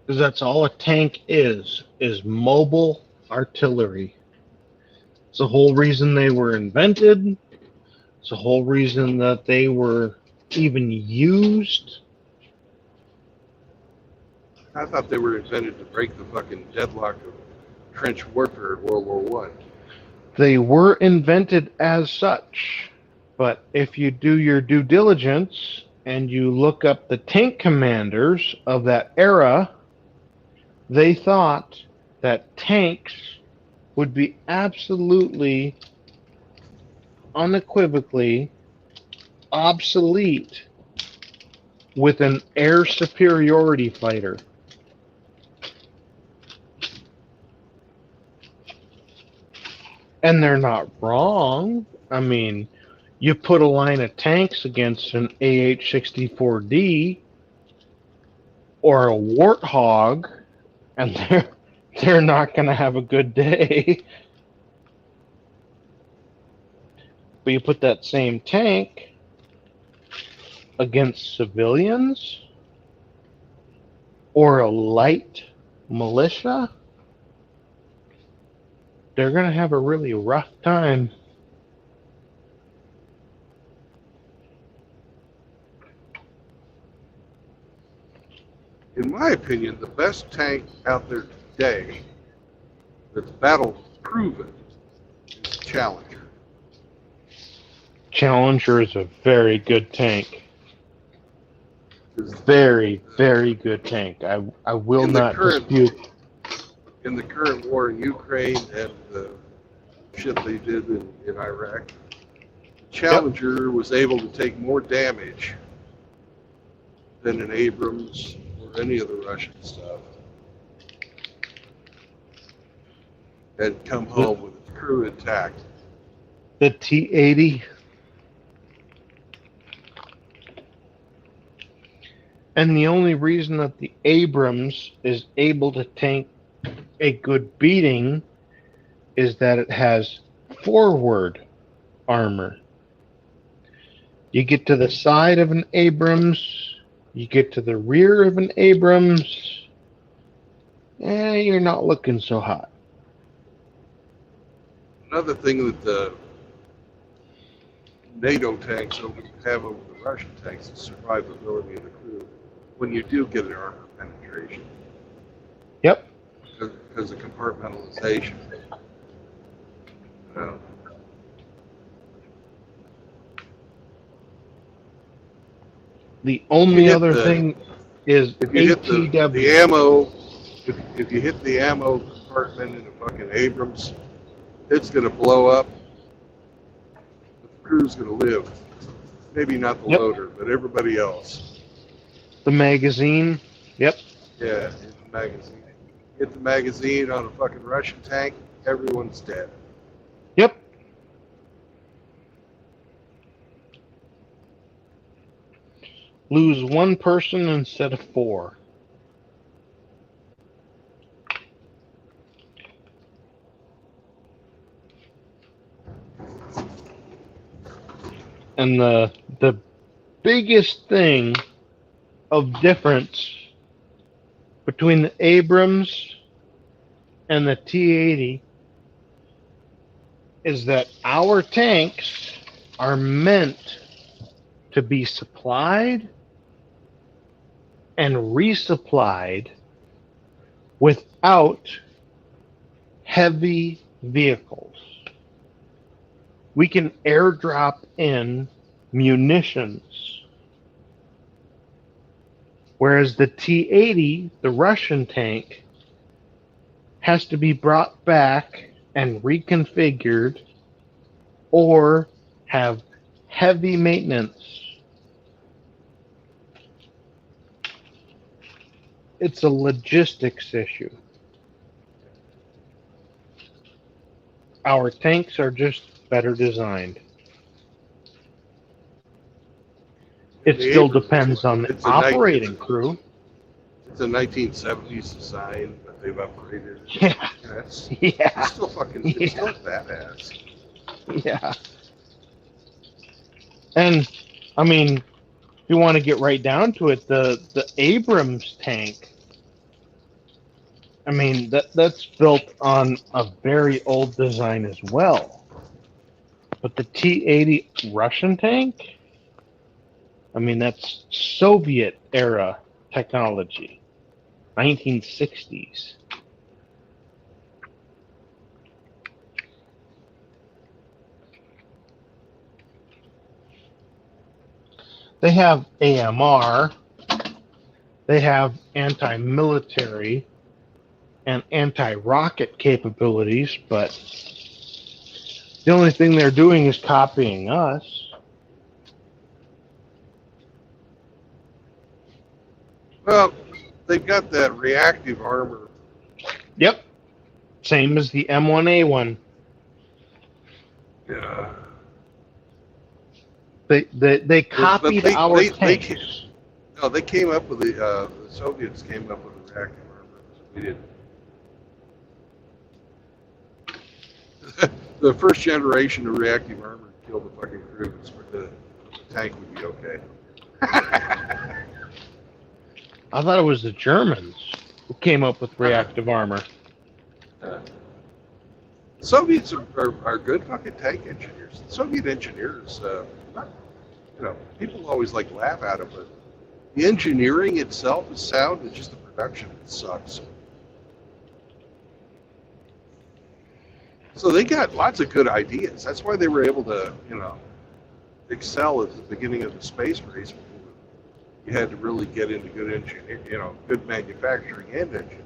Because that's all a tank is mobile artillery. It's the whole reason they were invented. It's the whole reason that they were even used. I thought they were invented to break the fucking deadlock of trench warfare in World War One. They were invented as such. But if you do your due diligence and you look up the tank commanders of that era, they thought that tanks would be absolutely, unequivocally obsolete with an air superiority fighter. And they're not wrong. I mean, you put a line of tanks against an AH-64D or a Warthog, and they're not going to have a good day. But you put that same tank against civilians or a light militia, they're going to have a really rough time. In my opinion, the best tank out there today that's battle proven is the Challenger. Challenger is a very good tank. Very, very good tank. I will not dispute. In the current war in Ukraine and the shit they did in Iraq, the Challenger was able to take more damage than an Abrams or any of the Russian stuff, and come home with its crew intact. The T-80. And the only reason that the Abrams is able to tank a good beating is that it has forward armor. You get to the side of an Abrams, you get to the rear of an Abrams, you're not looking so hot. Another thing that the NATO tanks have over the Russian tanks is survivability of the crew when you do get an armor penetration. Yep. Because of compartmentalization. The only other thing is if you hit ATW. the ammo, if you hit the ammo compartment in a fucking Abrams, it's going to blow up. The crew's going to live. Maybe not the loader, but everybody else. The magazine. Yep. Yeah, hit the magazine. Hit the magazine on a fucking Russian tank, everyone's dead. Yep. Lose one person instead of four. And the biggest thing of difference between the Abrams and the T-80 is that our tanks are meant to be supplied and resupplied without heavy vehicles. We can airdrop in munitions, whereas the T-80, the Russian tank, has to be brought back and reconfigured or have heavy maintenance. It's a logistics issue. Our tanks are just better designed. It The still Abrams, depends on the it's a operating crew. It's a 1970s design, but they've upgraded. Yeah, It's yeah, still fucking, it's still badass. yeah. And I mean, if you want to get right down to it, the Abrams tank, I mean, that's built on a very old design as well. But the T-80 Russian tank, I mean, that's Soviet era technology, 1960s. They have AMR, they have anti-military and anti-rocket capabilities, but the only thing they're doing is copying us. Well, they've got that reactive armor. Yep. Same as the M1A1. Yeah. They copied our they tanks. No, they came up with the Soviets came up with the reactive armor. We didn't. The first generation of reactive armor killed the fucking crews, but the tank would be okay. I thought it was the Germans who came up with reactive armor. Soviets are good fucking tank engineers. Soviet engineers, people always like laugh at them, but the engineering itself is sound. It's just the production that sucks. So they got lots of good ideas. That's why they were able to, excel at the beginning of the space race. You had to really get into good engineering, good manufacturing and engineering.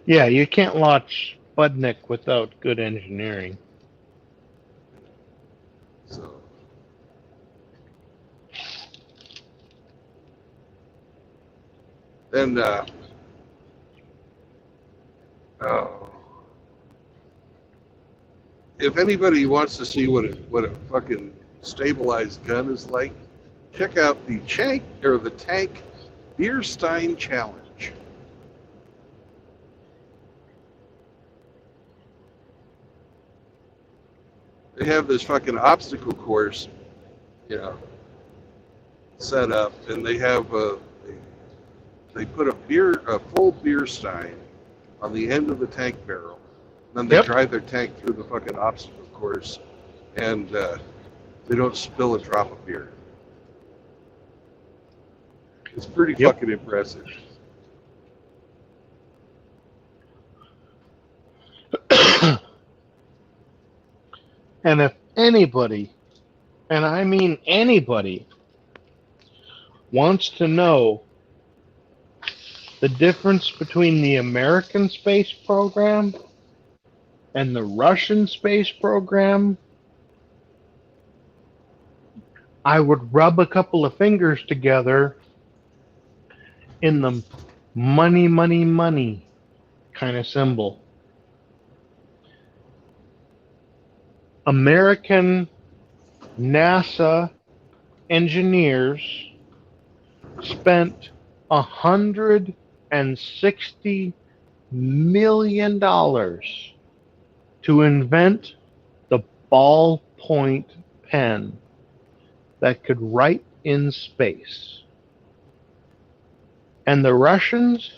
Yeah, you can't launch Sputnik without good engineering. So. And if anybody wants to see what a fucking stabilized gun is like, check out the tank Bierstein Challenge. They have this fucking obstacle course, set up, and they have they put a full Bierstein on the end of the tank barrel. Then they drive their tank through the fucking obstacle course, and they don't spill a drop of beer. It's pretty fucking impressive. And if anybody, and I mean anybody, wants to know the difference between the American space program and the Russian space program, I would rub a couple of fingers together in the money, money, money kind of symbol. American NASA engineers spent $160 million to invent the ballpoint pen that could write in space. And the Russians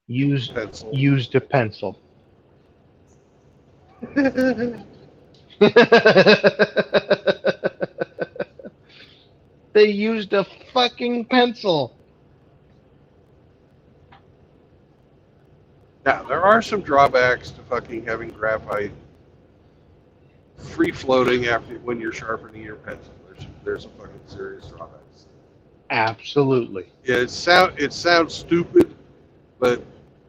used a pencil. They used a fucking pencil. Now, there are some drawbacks to fucking having graphite free floating after when you're sharpening your pencil. There's some fucking serious drawbacks. Absolutely. Yeah, it sounds stupid, but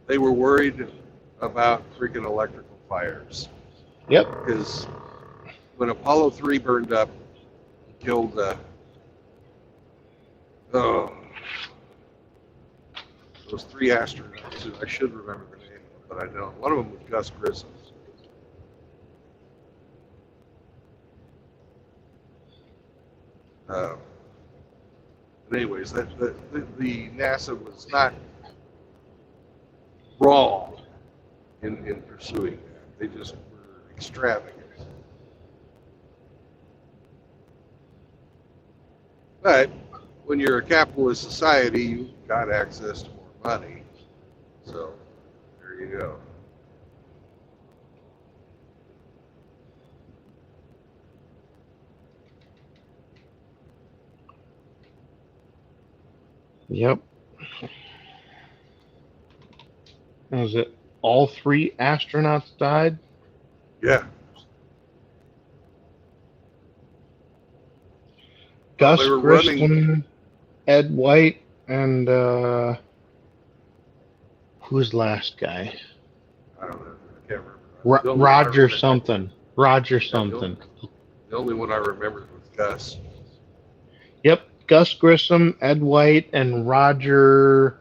they were worried about freaking electrical fires Yep. because when Apollo 3 burned up, it killed oh, those 3 astronauts. I should remember their name, but I don't. One of them was Gus Grissom. Uh, but anyways, the NASA was not wrong in pursuing that. They just were extravagant. But when you're a capitalist society, you've got access to more money. So there you go. Yep. Was it all 3 astronauts died? Yeah. Well, Gus they were running. Grissom, Ed White, and who's the last guy? I don't know. I can't remember. The only one I Roger remember- something. Roger Yeah, something. The only one I remembered was Gus. Yep. Gus Grissom, Ed White, and Roger.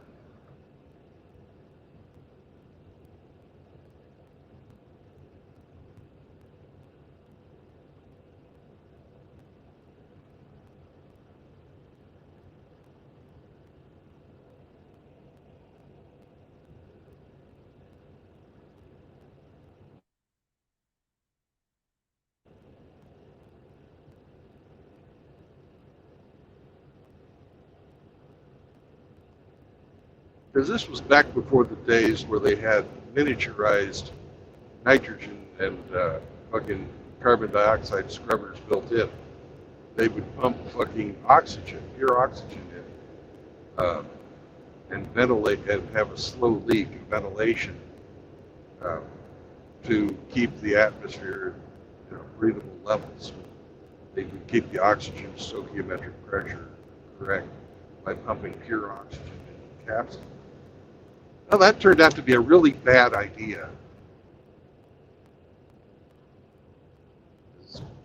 Because this was back before the days where they had miniaturized nitrogen and fucking carbon dioxide scrubbers built in. They would pump fucking oxygen, pure oxygen in, and ventilate and have a slow leak of ventilation uh, to keep the atmosphere at breathable levels. They would keep the oxygen stoichiometric pressure correct by pumping pure oxygen into the capsule. Well, that turned out to be a really bad idea.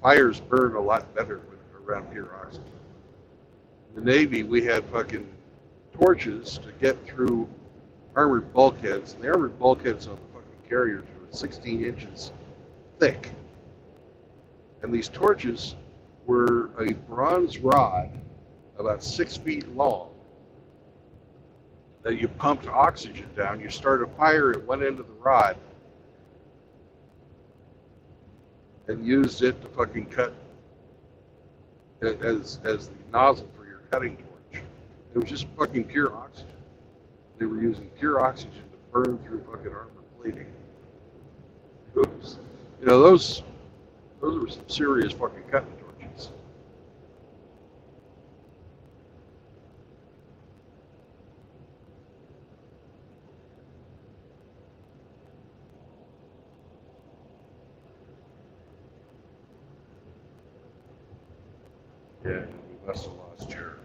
Fires burn a lot better around pure oxygen. In the Navy, we had fucking torches to get through armored bulkheads, and the armored bulkheads on the fucking carriers were 16 inches thick. And these torches were a bronze rod about 6 feet long that you pumped oxygen down. You start a fire at one end of the rod and used it to fucking cut as the nozzle for your cutting torch. It was just fucking pure oxygen. They were using pure oxygen to burn through fucking armor plating. Oops. Those were some serious fucking cutting torches. Yeah, we must have lost Jared.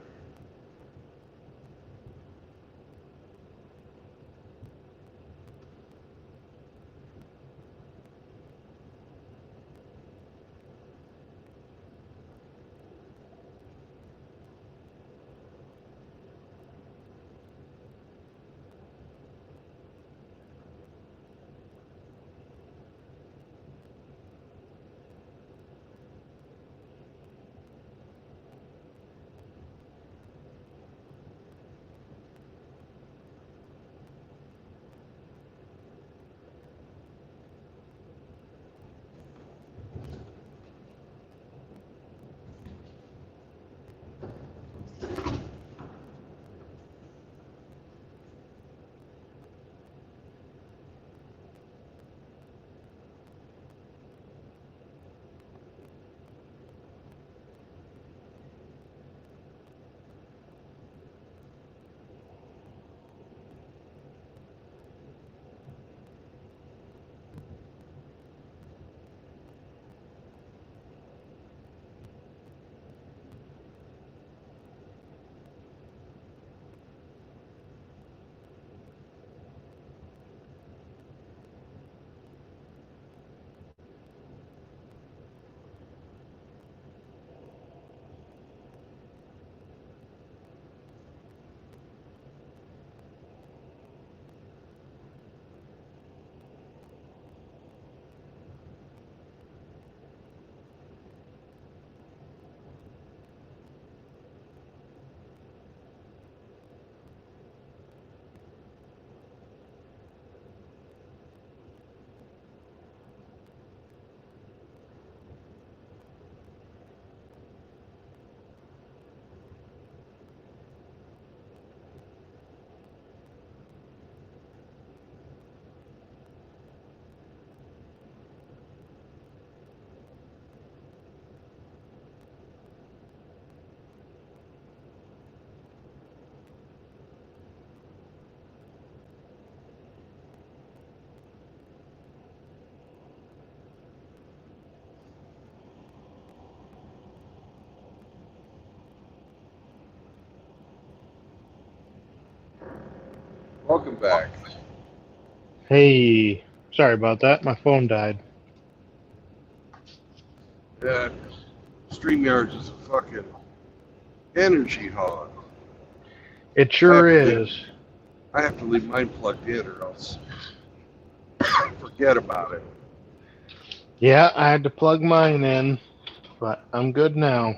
Welcome back. Hey, sorry about that. My phone died. Yeah, StreamYards is a fucking energy hog. It I sure have to leave, is. I have to leave mine plugged in or else forget about it. Yeah, I had to plug mine in, but I'm good now.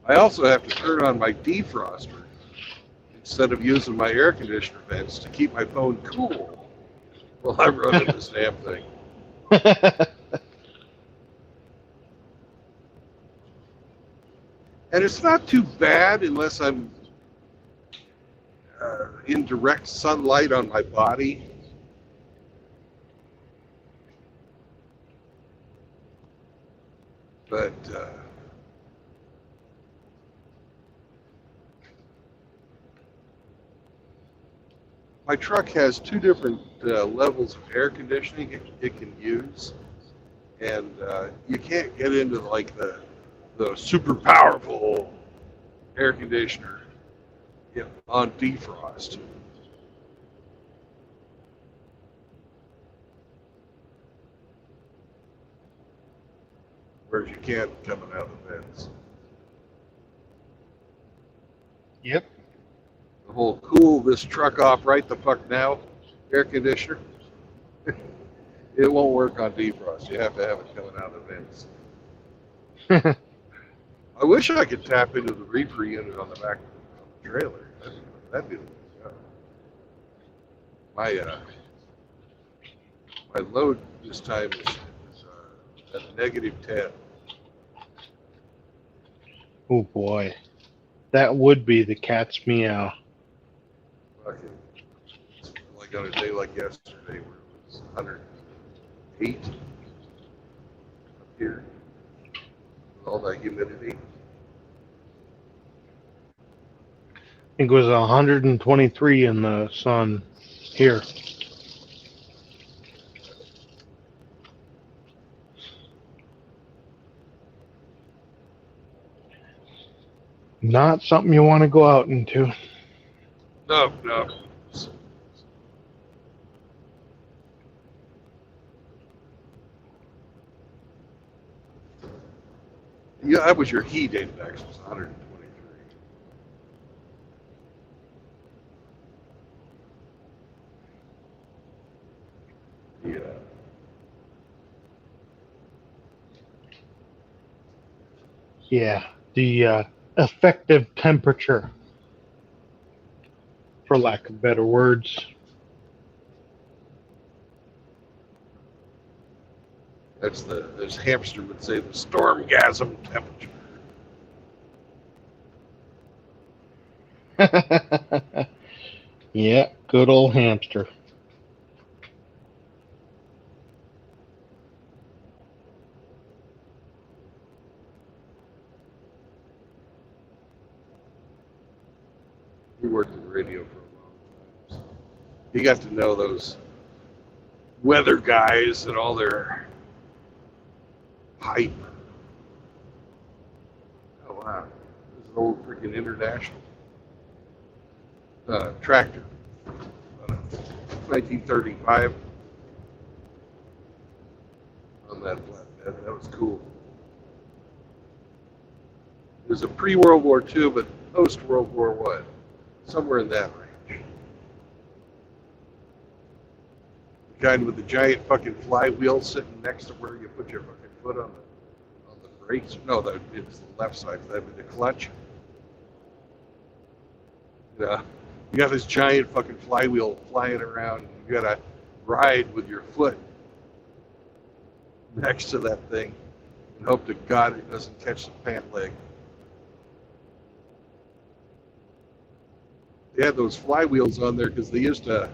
I also have to turn on my defroster instead of using my air conditioner vents to keep my phone cool while I'm running this damn thing. And it's not too bad unless I'm in direct sunlight on my body. But my truck has two different levels of air conditioning it can use, and you can't get into like the super powerful air conditioner on defrost. Whereas you can't coming out of the vents. Yep. The whole cool this truck off right the fuck now air conditioner, it won't work on defrost. You have to have it coming out of the vents. I wish I could tap into the reefer unit on the back of the trailer. That'd be the way to go. My load this time is at -10. Oh boy, that would be the cat's meow. Fucking, like on a day like yesterday where it was 108 up here with all that humidity. I think it was 123 in the sun here. Not something you want to go out into. No. Yeah, that was your heat index was 123. Yeah. Yeah, the effective temperature, for lack of better words. As hamster would say, the stormgasm temperature. Yeah, good old hamster. He worked in radio for a long time. So he got to know those weather guys and all their hype. Oh wow, this is an old freaking international tractor, 1935 on that flatbed. That was cool. It was a pre-World War II, but post-World War I, somewhere in that range. The kind with the giant fucking flywheel sitting next to where you put your fucking foot on the brakes. No, it's the left side. That'd be the clutch. Yeah, you got this giant fucking flywheel flying around. You gotta ride with your foot next to that thing and hope to God it doesn't catch the pant leg. They had those flywheels on there because they used to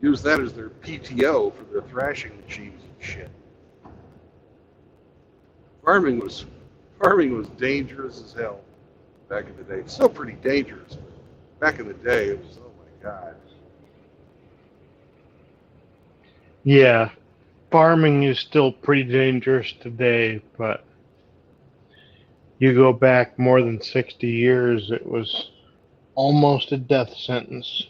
use that as their PTO for their thrashing machines and shit. Farming was dangerous as hell back in the day. It's still pretty dangerous. Back in the day, it was, oh my God. Yeah, farming is still pretty dangerous today, but you go back more than 60 years, it was almost a death sentence.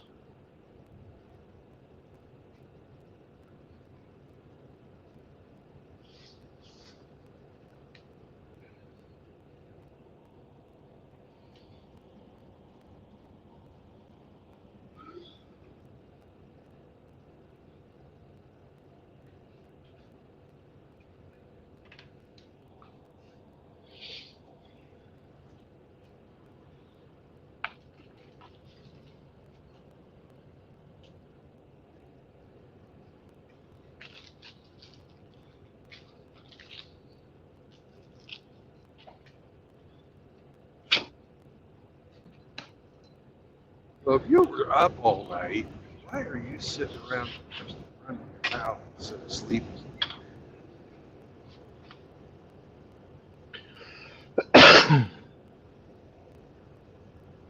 So if you were up all night, why are you sitting around just running your mouth instead of sleeping?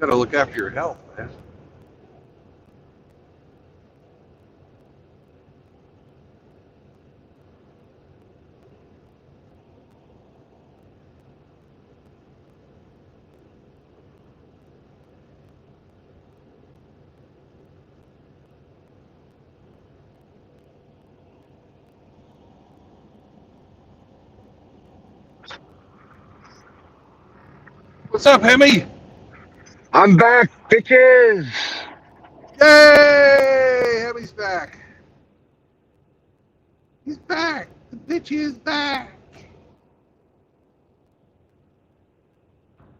Gotta look after your health, man. What's up, Hemi? I'm back, bitches. Yay! Hemi's back. He's back. The bitch is back.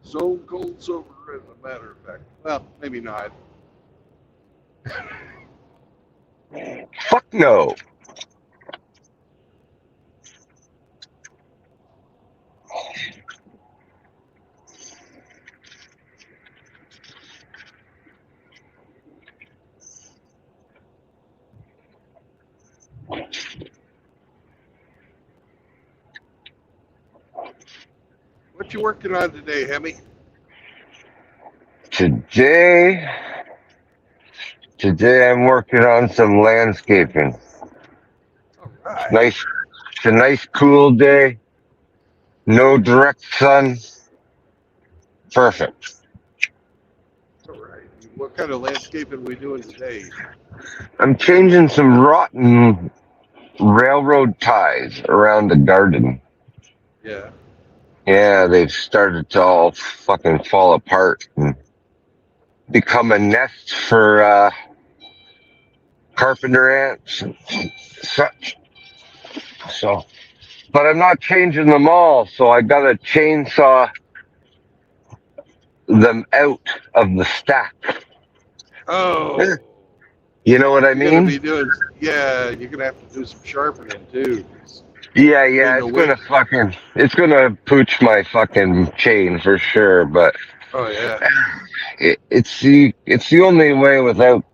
So cold sober, as a matter of fact. Well, maybe not. Fuck no. What you working on today, Hemi? Today I'm working on some landscaping. All right. Nice, it's a nice cool day. No direct sun. Perfect. All right. What kind of landscaping are we doing today? I'm changing some rotten railroad ties around the garden. Yeah. Yeah, they've started to all fucking fall apart and become a nest for carpenter ants and such. So, but I'm not changing them all, so I gotta chainsaw them out of the stack. Oh. You know what I You're gonna mean? be doing. Yeah. You're gonna have to do some sharpening too. Yeah, Between yeah, the wick. it's gonna pooch my fucking chain for sure, but Oh yeah. it's the only way without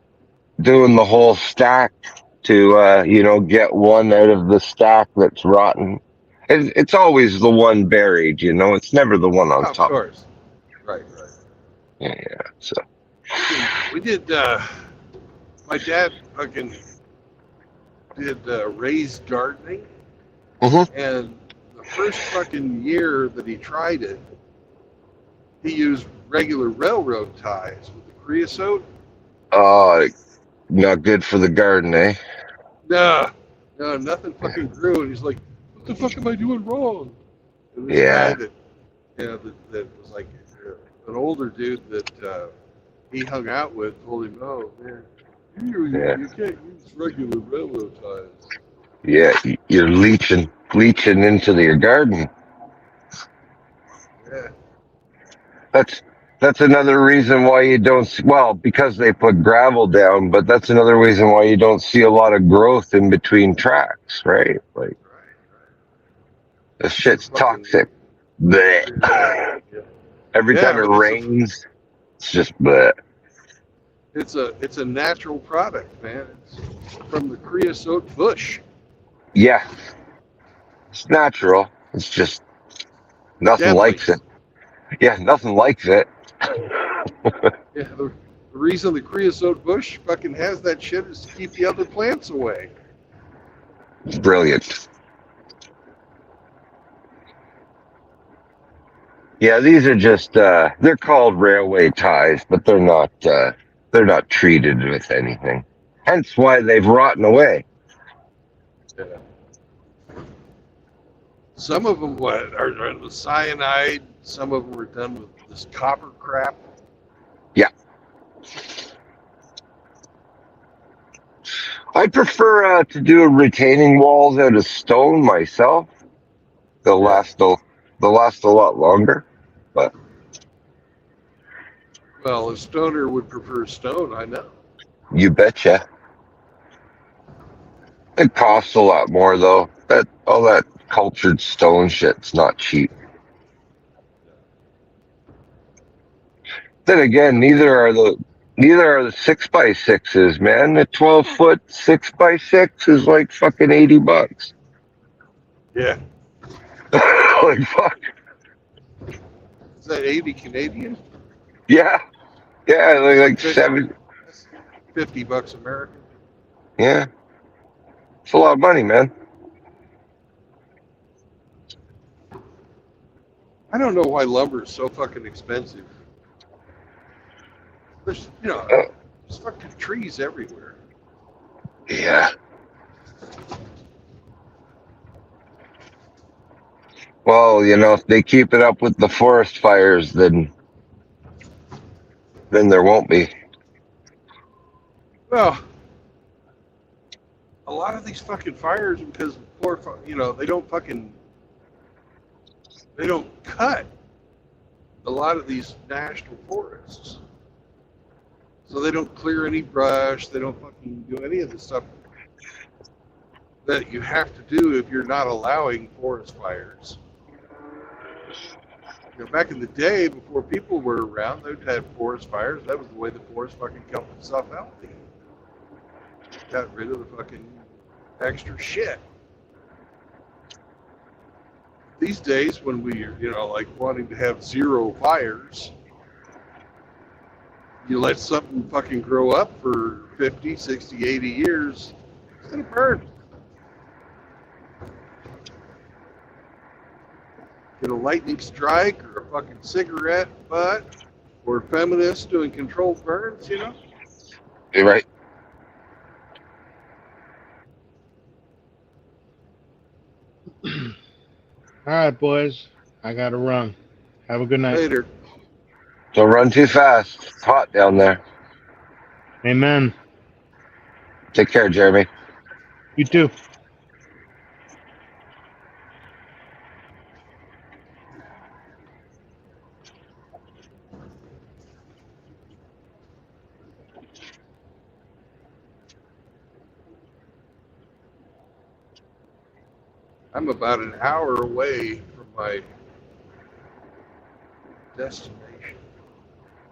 doing the whole stack to get one out of the stack that's rotten. It's always the one buried, it's never the one on Oh, of top. course. Right. Yeah, yeah. So We did. My dad fucking did raised gardening, Mhm. and the first fucking year that he tried it, he used regular railroad ties with the creosote. Oh, not good for the garden, eh? Nah, no, nothing fucking grew. And he's like, "What the fuck am I doing wrong?" And this guy Yeah, that, that was like an older dude that he hung out with told him, "Oh man, yeah, you can't use regular railroad ties." yeah. You're leaching into your garden. Yeah. That's another reason why you don't. Well, because they put gravel down, but that's another reason why you don't see a lot of growth in between tracks, right? Like Right. this It's a shit's fucking. toxic. Blech. Yeah. Every Yeah, time it but rains, it's just bleh. it's a natural product, man. It's from the creosote bush. Yeah, it's natural. It's just nothing Deadly. likes it. Yeah, nothing likes it. Yeah, the reason the creosote bush fucking has that shit is to keep the other plants away. It's brilliant. Yeah, these are just they're called railway ties, but they're not treated with anything. Hence why they've rotten away. Yeah. Some of them are with cyanide. Some of them are done with this copper crap. Yeah. I prefer to do retaining walls out of stone myself. They'll Yeah. last they'll last a lot longer. But Well, a stoner would prefer stone, I know. you betcha. It costs a lot more though. That all that cultured stone shit's not cheap. Then again, neither are the 6x6s, man. The 12-foot 6x6 is like fucking $80. Yeah. Like fuck. Is that 80 Canadian? Yeah. Yeah, like Fif- seven. That's $50 American. Yeah. It's a lot of money, man. I don't know why lumber is so fucking expensive. There's, Uh, there's fucking trees everywhere. yeah. Well, if they keep it up with the forest fires, then there won't be. Well, a lot of these fucking fires because poor, they don't cut a lot of these national forests. So they don't clear any brush. They don't fucking do any of the stuff that you have to do if you're not allowing forest fires. Back in the day, before people were around, they'd have forest fires. That was the way the forest fucking kept itself healthy. Got rid of the fucking extra shit. These days, when we're, like wanting to have zero fires, you let something fucking grow up for 50, 60, 80 years, it's going to burn. Get a lightning strike or a fucking cigarette butt or feminists doing controlled burns, You're right. All right, boys. I gotta run. Have a good night. Later. Don't run too fast. It's hot down there. Amen. Take care, Jeremy. You too. I'm about an hour away from my destination.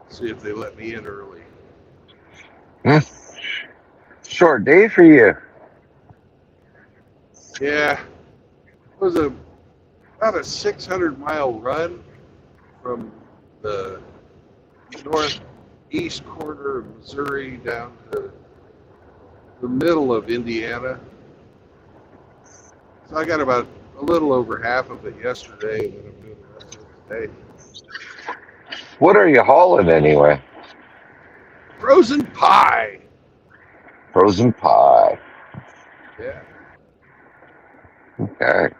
See if they let me in early. Short day for you. Yeah, it was about a 600-mile run from the northeast corner of Missouri down to the middle of Indiana. So I got about a little over half of it yesterday, and then I'm doing the rest of it today. What are you hauling anyway? Frozen pie. Frozen pie. Yeah. Okay.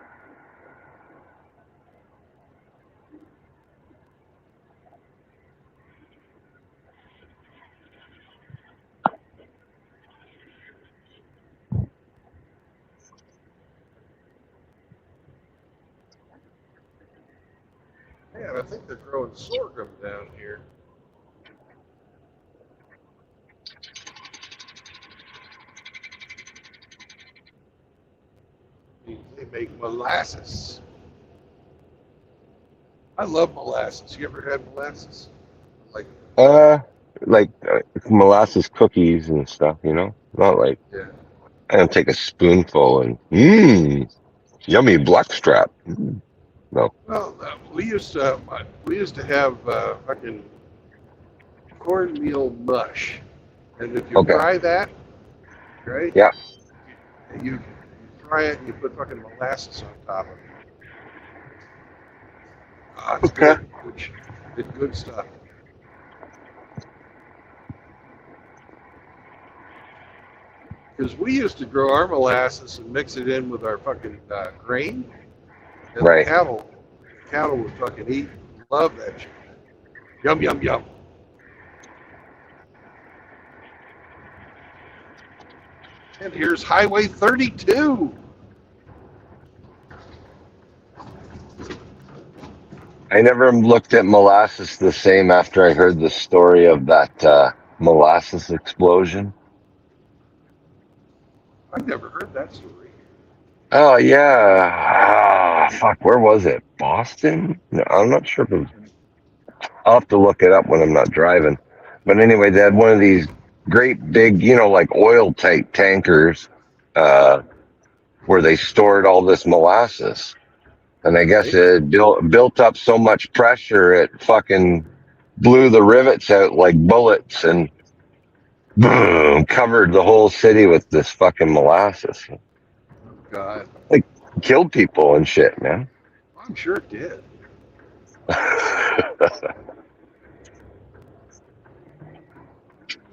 Man, I think they're growing sorghum down here. They make molasses. I love molasses. You ever had molasses? Like, Like molasses cookies and stuff, Not like yeah. I don't take a spoonful and yummy blackstrap. No. Well, we used to have fucking cornmeal mush, and if you Okay. fry that, right? Yeah. You fry it and you put fucking molasses on top of it. It's Okay. good stuff. Because we used to grow our molasses and mix it in with our fucking grain, and Right. the cattle would fucking eat, love that shit. Yum yum yum. And here's Highway 32. I never looked at molasses the same after I heard the story of that molasses explosion. I've never heard that story. Oh yeah. Fuck, where was it? Boston? No, I'm not sure if it was. I'll have to look it up when I'm not driving. But anyway, they had one of these great big, like oil tank tankers, where they stored all this molasses. And I guess Right? it built up so much pressure it fucking blew the rivets out like bullets and boom, covered the whole city with this fucking molasses. God, Killed people and shit, man. I'm sure it did.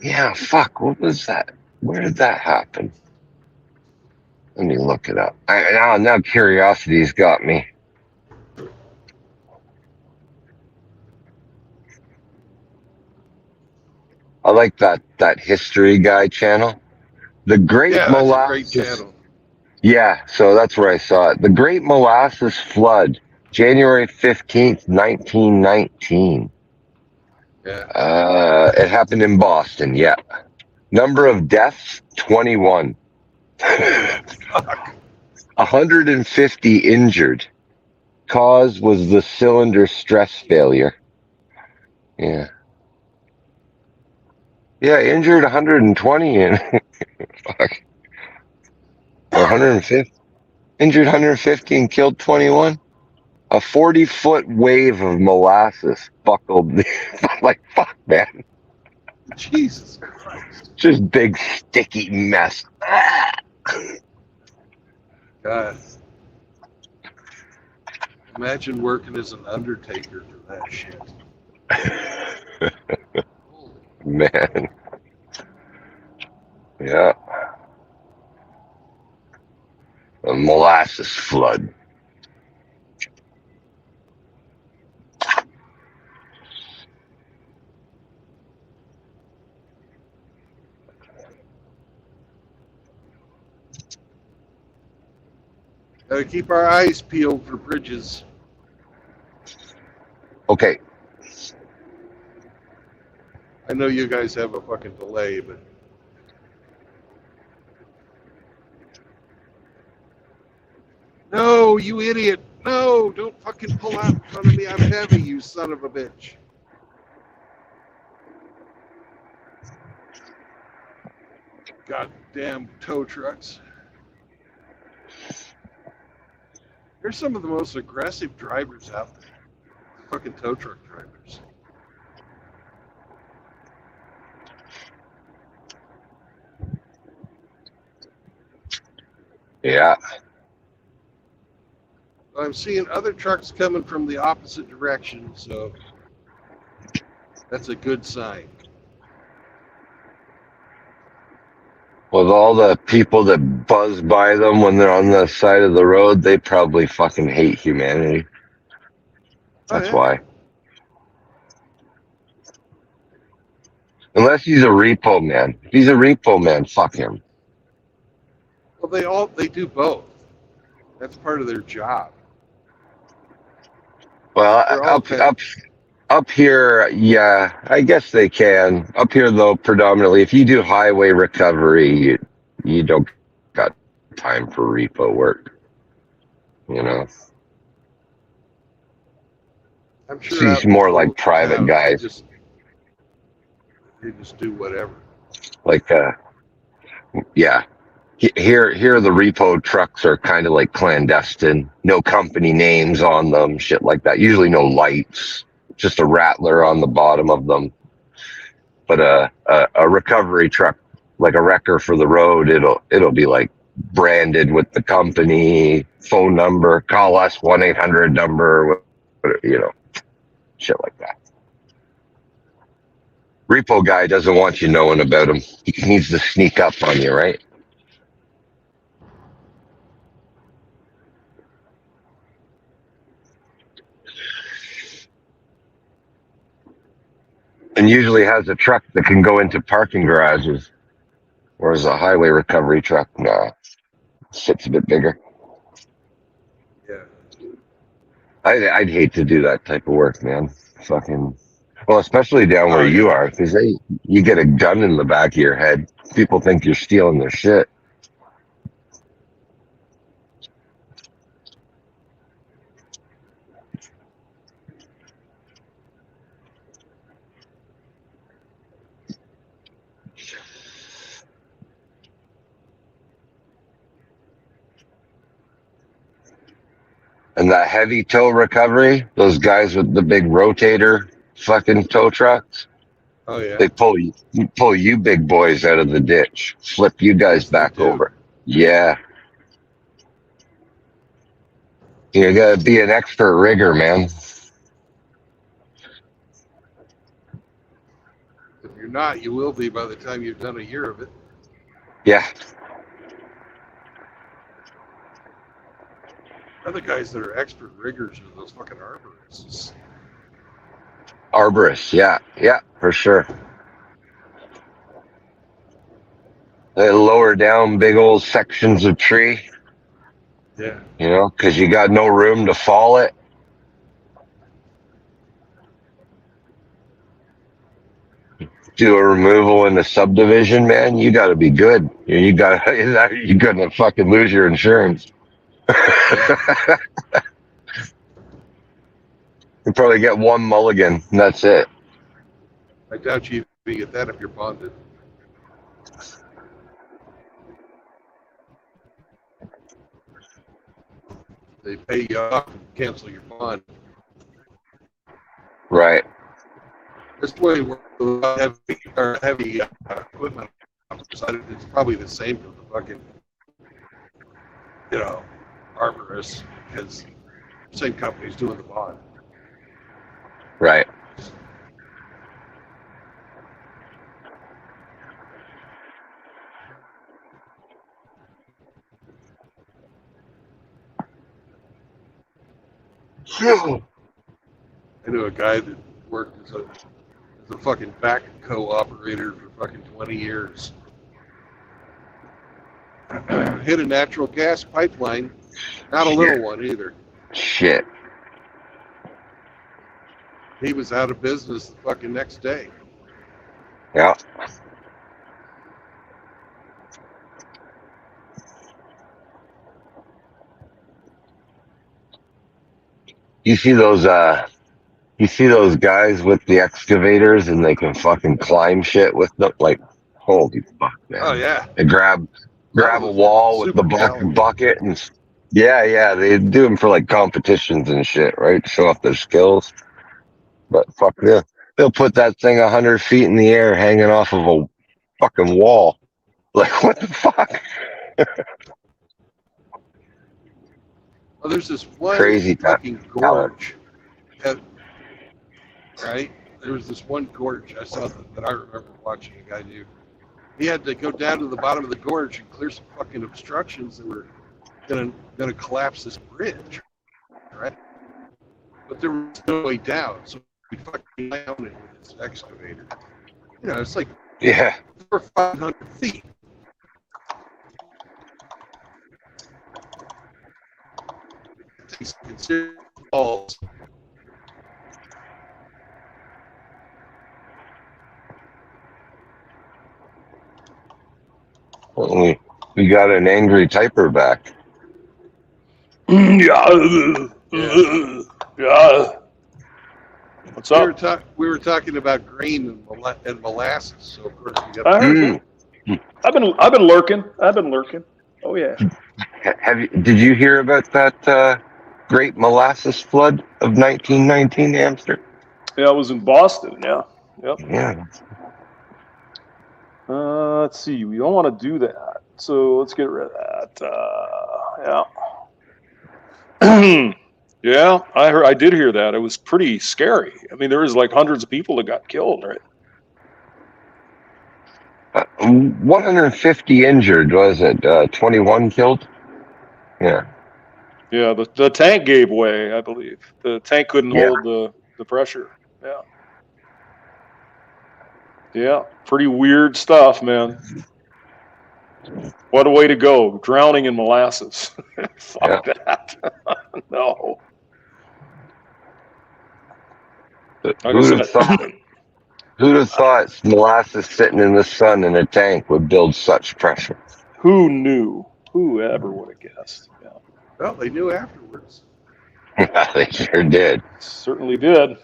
Yeah, fuck. What was that? Where did that happen? Let me look it up. Now curiosity's got me. I like that history guy channel. The Great Yeah, that's a great Molasses. channel. Yeah, so that's where I saw it. The Great Molasses Flood, January 15th, 1919. Yeah. It happened in Boston, yeah. Number of deaths, 21. Fuck. 150 injured. Cause was the cylinder stress failure. Yeah. Yeah, injured 120 and fuck. Or 150. Injured 150 and killed 21. A 40-foot wave of molasses buckled. Like, fuck, man. Jesus Christ. Just big, sticky mess. God. Imagine working as an undertaker for that shit. Holy Man. Yeah. A molasses flood. Gotta keep our eyes peeled for bridges. Okay. I know you guys have a fucking delay, but no, you idiot! No, don't fucking pull out in front of me. I'm heavy, you son of a bitch. Goddamn tow trucks. They're some of the most aggressive drivers out there. Fucking tow truck drivers. Yeah. I'm seeing other trucks coming from the opposite direction, so that's a good sign. With all the people that buzz by them when they're on the side of the road, they probably fucking hate humanity. That's Oh, yeah. why. Unless he's a repo man. If he's a repo man, fuck him. Well, they do both. That's part of their job. Well, They're all up here, yeah, I guess they can. Up here, though, predominantly, if you do highway recovery, you don't got time for repo work. You know, I'm sure she's out in more the like cold private towns, guys. They just do whatever. Like, yeah. Here, the repo trucks are kind of like clandestine, no company names on them, shit like that. Usually no lights, just a rattler on the bottom of them. But a recovery truck, like a wrecker for the road, it'll be like branded with the company phone number. Call us 1-800 number. But, shit like that. Repo guy doesn't want you knowing about him. He needs to sneak up on you, right? And usually has a truck that can go into parking garages, whereas a highway recovery truck, nah, shit's a bit bigger. Yeah. I'd hate to do that type of work, man. Fucking, well, especially down where Oh, you yeah. are, because you get a gun in the back of your head. People think you're stealing their shit. And that heavy tow recovery, those guys with the big rotator fucking tow trucks, Oh, yeah. they pull you big boys out of the ditch, flip you guys Yes, they back do. over. Yeah. You gotta be an expert rigger, man. If you're not, you will be by the time you've done a year of it. Yeah. Other guys that are expert riggers are those fucking arborists. Arborists, yeah, for sure. They lower down big old sections of tree, Yeah. because you got no room to fall it. Do a removal in the subdivision, man. You got to be good. You're gonna fucking lose your insurance. You probably get one mulligan, and that's it. I doubt you even get that if you're bonded. They pay you off and cancel your bond. Right. This way, we're heavy equipment. It's probably the same for the fucking, arborists, because the same company's doing the bond. Right. I knew a guy that worked as a fucking backhoe operator for fucking 20 years. Hit a natural gas pipeline, not a little one either. Shit. He was out of business the fucking next day. Yeah. You see those guys with the excavators and they can fucking climb shit with them, like, holy fuck, man. Oh yeah, They grab a those wall are with the super talented. bucket and yeah, they do them for like competitions and shit, right? Show off their skills. But fuck, they'll put that thing 100 feet in the air hanging off of a fucking wall. Like, what the fuck? Well, there's this one Crazy fucking gorge, right? There was this one gorge I saw that I remember watching a guy do. He had to go down to the bottom of the gorge and clear some fucking obstructions that were gonna collapse this bridge, right? But there was no way down, so we fucking down it with this excavator. It's like Yeah. 400 or 500 feet. It takes considerable balls. We got an angry typer back. Yeah. What's up? We were talking about grain and molasses, so of course we got. I heard you. I've been lurking. Oh yeah. Did you hear about that great molasses flood of 1919, Amster? Yeah, I was in Boston. Yeah. Yep. Yeah. Let's see. We don't want to do that. So let's get rid of that. Yeah. Yeah, I did hear that. It was pretty scary. I mean, there was like hundreds of people that got killed, right? 150 injured, was it? 21 killed? Yeah. Yeah, the tank gave way, I believe. The tank couldn't Yeah. hold the pressure. Yeah. Yeah, pretty weird stuff, man. What a way to go. Drowning in molasses. Fuck that. No. Like I Who'd have said, thought? Who'd have thought molasses sitting in the sun in a tank would build such pressure? who knew? Who ever would have guessed? Yeah, Well, they knew afterwards. They sure did. certainly did.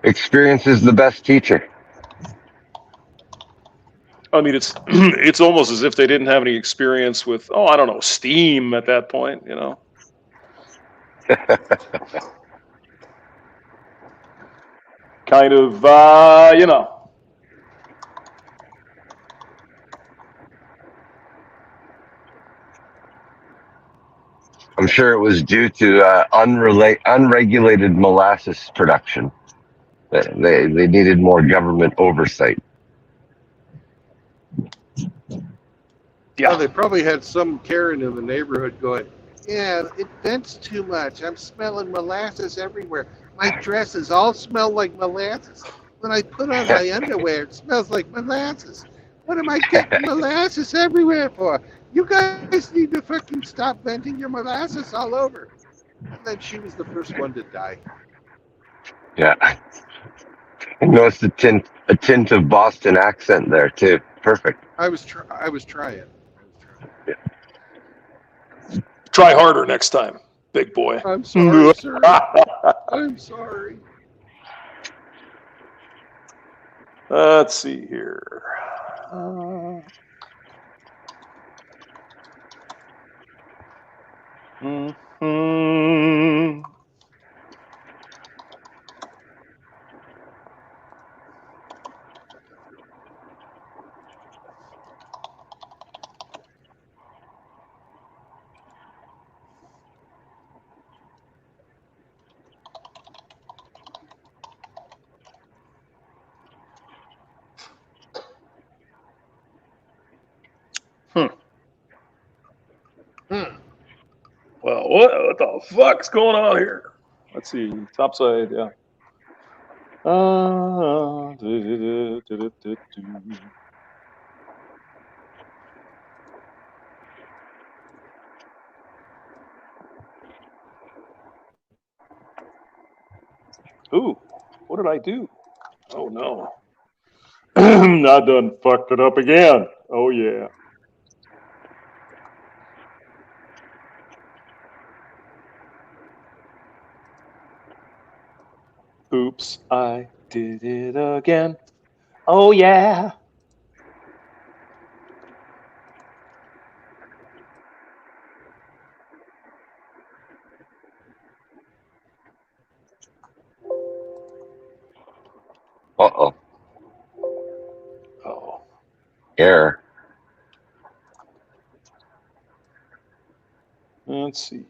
Experience is the best teacher. I mean, it's it's almost as if they didn't have any experience with, I don't know, steam at that point, you know. Kind of, you know. I'm sure it was due to unregulated molasses production. They needed more government oversight. Yeah. Well, they probably had some Karen in the neighborhood going, yeah, it vents too much. I'm smelling molasses everywhere. My dresses all smell like molasses. When I put on my underwear, it smells like molasses. What am I getting molasses everywhere for? You guys need to fucking stop venting your molasses all over. And then she was the first one to die. Yeah. I noticed a tint of Boston accent there too. Perfect. I was trying. Try harder next time, big boy. I'm sorry, sir. I'm sorry. Let's see here. Mm-hmm. Well, what the fuck's going on here? Let's see. Topside, yeah. Ooh, what did I do? Oh no. I done fucked it up again. Oh yeah. Oops, I did it again. Oh yeah. Uh-oh. Oh. Error. Let's see.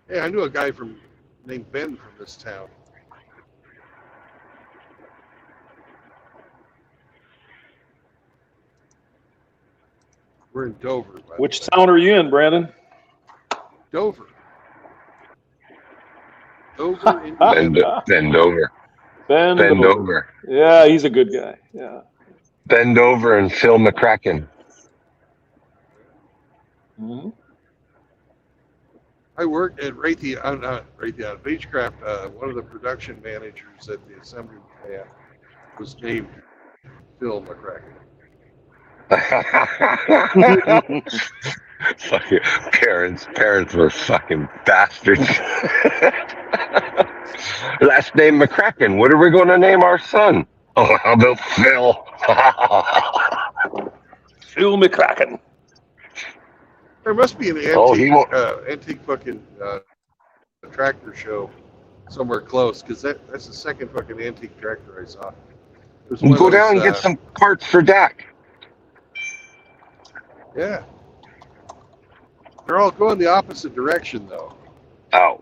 Hey, I knew a guy named Ben from this town. We're in Dover. Which town are you in, Brandon? Dover. Dover, Indiana. Bend over. Bend over. Yeah, he's a good guy. Yeah. Bend over and Phil McCracken. Mm-hmm. I worked at Beechcraft. One of the production managers at the assembly plant was named Phil McCracken. Fucking parents were fucking bastards. Last name McCracken. What are we going to name our son? Oh, how about Phil? Phil McCracken. There must be an Oh, he won't. antique fucking tractor show somewhere close, because that's the second fucking antique tractor I saw. There's one Go of down those, and get some parts for Dak. yeah. They're all going the opposite direction, though. Oh.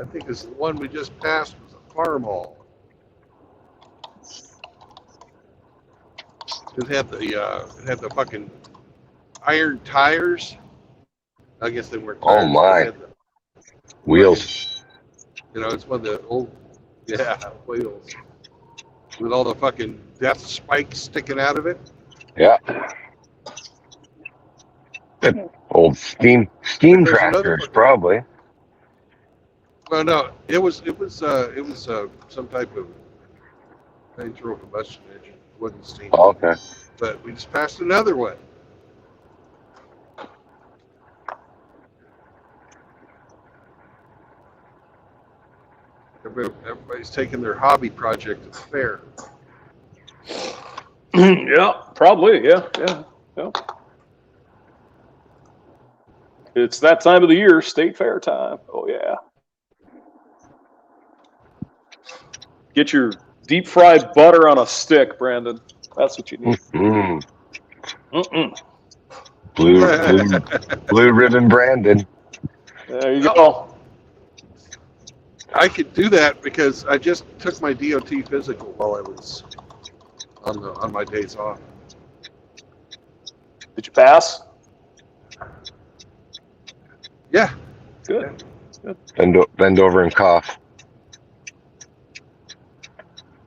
I think this the one we just passed was a farm hall. It had the fucking iron tires. I guess they weren't tires. Oh my. They had the Wheels. fucking, it's one of the old, wheels with all the fucking death spikes sticking out of it. Yeah. Old steam There's another tractors, fucking- probably. Well, no, it was some type of internal combustion engine. It wasn't steam. Oh, okay. But we just passed another one. Everybody's taking their hobby project to the fair. Yeah, probably. Yeah. It's that time of the year, state fair time. Oh yeah. Get your deep fried butter on a stick, Brandon. That's what you need. Mm. Mm-mm. Blue ribbon Brandon. There you go. I could do that because I just took my DOT physical while I was on my days off. Did you pass? Yeah. Good. Bend over and cough.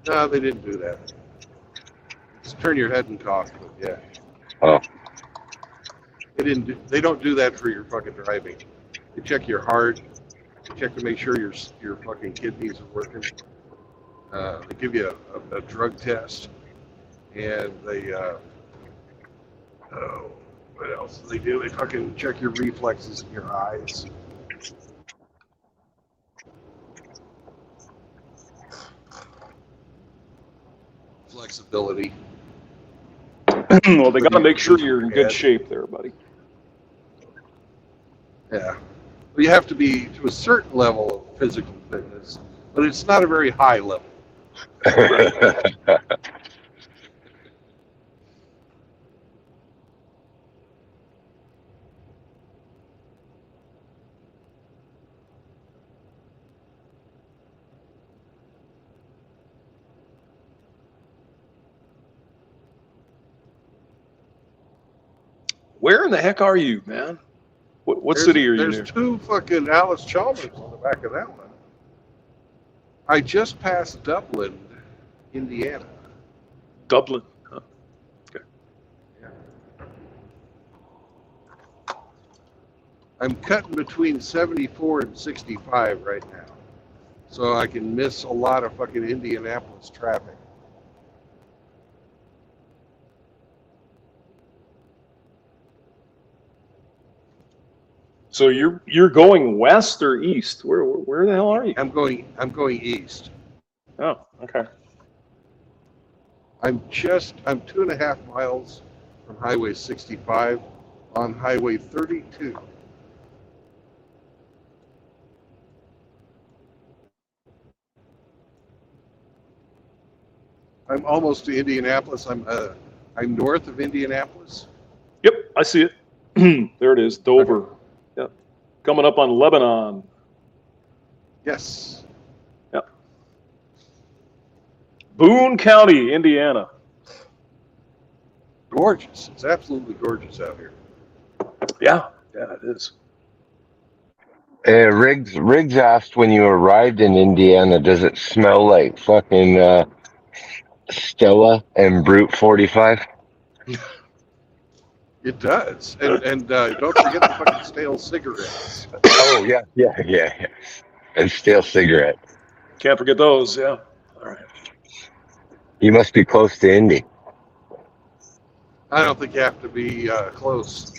No, they didn't do that. Just turn your head and cough. But yeah. Oh. They don't do that for your fucking driving. They check your heart. They check to make sure your fucking kidneys are working. They give you a drug test, and they what else do they do? They fucking check your reflexes in your eyes. Flexibility. Well, they got to make sure you're in good shape there, buddy. Yeah. Well, you have to be to a certain level of physical fitness, but it's not a very high level. Where in the heck are you, man? What city are you near? There's two fucking Alice Chalmers on the back of that one. I just passed Dublin, Indiana. Dublin. Huh. Okay. Yeah. I'm cutting between 74 and 65 right now, so I can miss a lot of fucking Indianapolis traffic. So you're going west or east? Where the hell are you? I'm going east. Oh, okay. I'm 2.5 miles from Highway 65 on Highway 32. I'm almost to Indianapolis. I'm north of Indianapolis. Yep, I see it. There it is, Dover. Yep, coming up on Lebanon. Yes. Yep. Boone County, Indiana. Gorgeous. It's absolutely gorgeous out here. Yeah, it is. Riggs asked when you arrived in Indiana, does it smell like fucking Stoa and Brute 45. It does, and don't forget the fucking stale cigarettes. Oh yeah. And stale cigarette. Can't forget those. Yeah. All right. You must be close to Indy. I don't think you have to be close.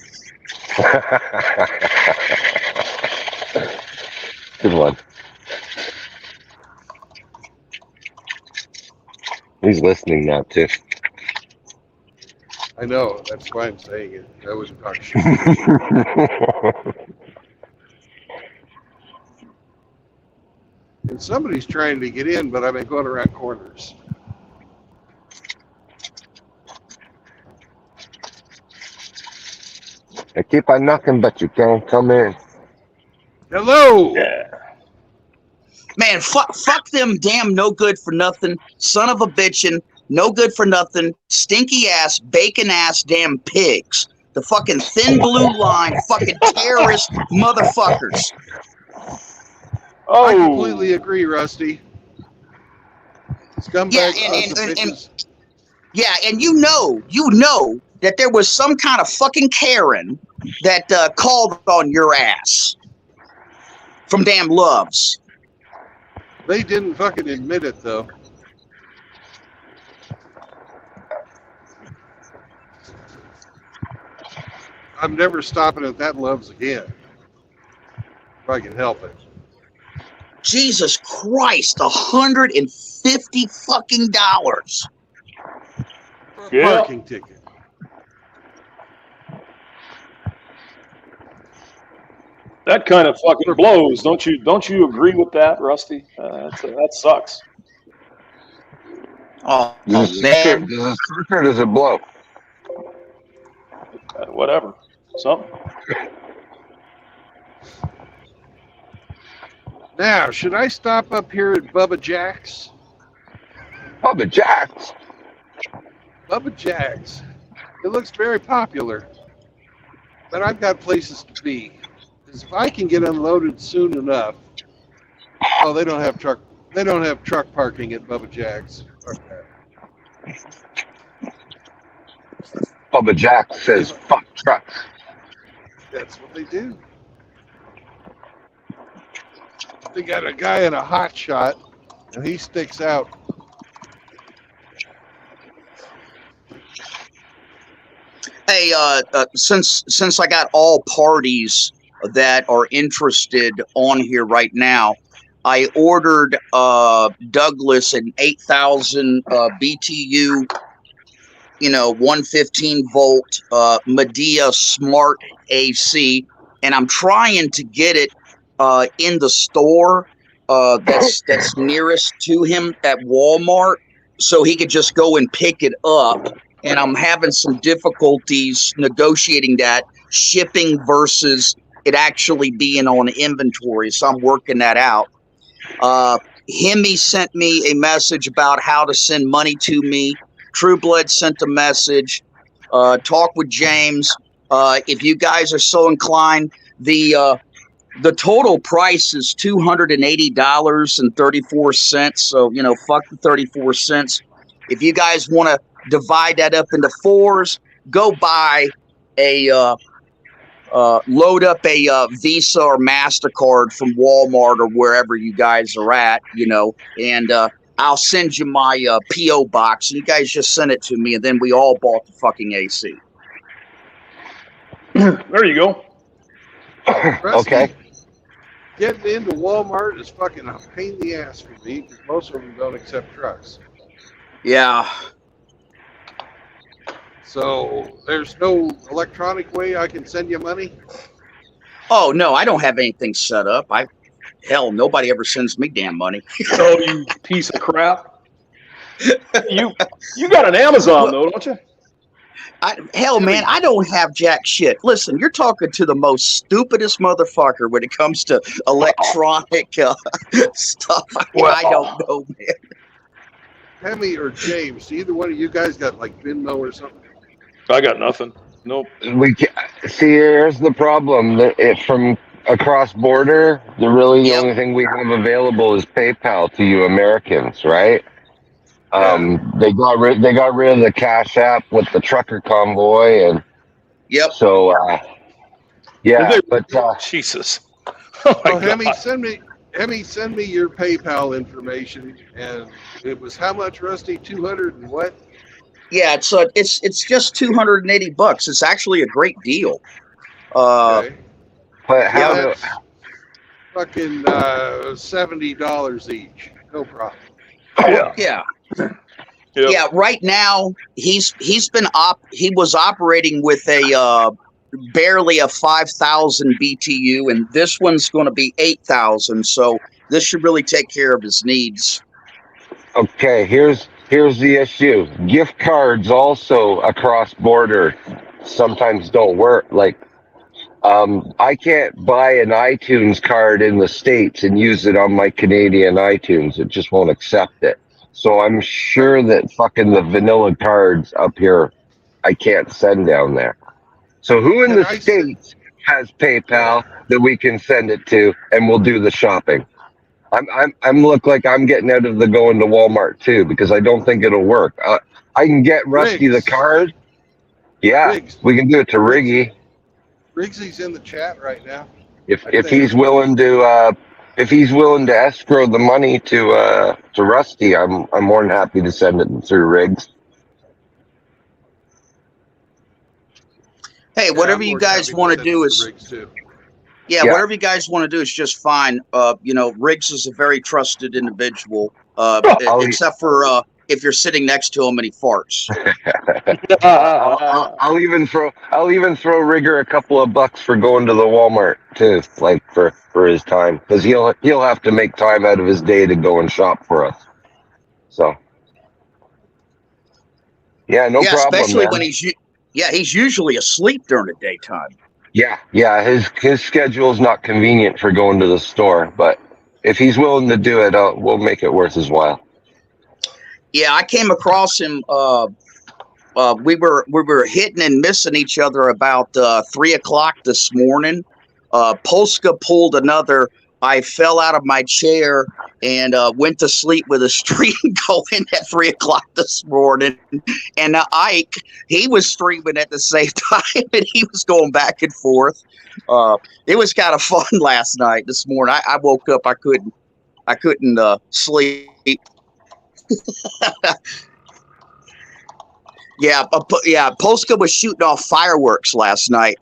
Good one. He's listening now too. I know, that's why I'm saying it. I wouldn't talk shit. And somebody's trying to get in, but I've been going around corners. I keep on knocking, but you can't come in. Hello! Yeah. Man, fuck them damn no good for nothing, son of a bitchin', no good for nothing, stinky ass, bacon ass damn pigs. The fucking thin blue line, fucking terrorist motherfuckers. Oh. I completely agree, Rusty. Scumbag bitches. Yeah, and you know that there was some kind of fucking Karen that called on your ass from damn Loves. They didn't fucking admit it, though. I'm never stopping at that Loves again. If I can help it. Jesus Christ, $150 fucking dollars. For a Yeah. parking ticket. That kind of fucking blows, don't you? Don't you agree with that, Rusty? That sucks. Oh, Does it man. suck or does it blow? Whatever. Something. Now, should I stop up here at Bubba Jack's? Bubba Jack's. Bubba Jack's. It looks very popular. But I've got places to be. Because if I can get unloaded soon enough. Oh, they don't have truck parking at Bubba Jack's. Okay. Bubba Jack says fuck trucks. That's what they do. They got a guy in a hot shot, and he sticks out. Hey, since I got all parties that are interested on here right now, I ordered Douglas an 8,000 BTU, 115 volt Medea Smart AC, and I'm trying to get it in the store that's nearest to him at Walmart, so he could just go and pick it up. And I'm having some difficulties negotiating that shipping versus it actually being on inventory. So I'm working that out. Hemi sent me a message about how to send money to me. True Blood sent a message. Talk with James. If you guys are so inclined, the total price is $280.34. So, fuck the 34 cents. If you guys want to divide that up into fours, go buy load up a Visa or MasterCard from Walmart or wherever you guys are at, and I'll send you my P.O. box, and you guys just send it to me, and then we all bought the fucking AC. There you go. Rusty, Okay. getting into Walmart is fucking a pain in the ass for me, because most of them don't accept trucks. Yeah. So there's no electronic way I can send you money? Oh, no, I don't have anything set up. Hell, nobody ever sends me damn money. Oh, you piece of crap. You got an Amazon though, don't you? Man, I don't have jack shit. Listen, you're talking to the most stupidest motherfucker when it comes to electronic stuff. I don't know, man. Hemi or James, either one of you guys got like Venmo or something? I got nothing. Nope. We can, see. Here's the problem. From across border, the only thing we have available is PayPal to you Americans, right? They got rid of the Cash App with the trucker convoy, and Yep. so yeah. But Jesus. Oh my Oh, Hemi, God. send me your PayPal information. And it was how much, Rusty? 200 and what? Yeah, it's just $280. It's actually a great deal. Okay. but So how do that's fucking $70 each. No problem. Yeah. Yeah. Yep. Yeah, right now he was operating with a barely a 5,000 BTU, and this one's going to be 8,000. So this should really take care of his needs. Okay, here's the issue. Gift cards also across border sometimes don't work. Like, I can't buy an iTunes card in the States and use it on my Canadian iTunes. It just won't accept it. So I'm sure that fucking the vanilla cards up here, I can't send down there. So who in Can the I States has PayPal that we can send it to, and we'll do the shopping? I'm look like I'm getting out of the going to Walmart too, because I don't think it'll work. I can get Rusty the Riggs. card. Yeah, Riggs. we can do it to Riggy Riggsy's in the chat right now. if I if think. he's willing to escrow the money to Rusty. I'm more than happy to send it through Riggs. Hey, Yeah, whatever I'm you more than guys happy to want to send do it is Riggs too. yeah, Yeah. whatever you guys want to do is just fine. Riggs is a very trusted individual, I'll- except for if you're sitting next to him and he farts. I'll even throw Rigger a couple of bucks for going to the Walmart too, like for his time, because he'll have to make time out of his day to go and shop for us. So yeah, no Yeah, problem, especially man. when he's usually asleep during the daytime. Yeah, his schedule's not convenient for going to the store, but if he's willing to do it, we'll make it worth his while. Yeah, I came across him. We were hitting and missing each other about 3:00 this morning. Polska pulled another. I fell out of my chair and went to sleep with a stream going at 3:00 this morning. And Ike, he was streaming at the same time, and he was going back and forth. It was kind of fun last night. This morning, I woke up. I couldn't sleep. Yeah, Polska was shooting off fireworks last night.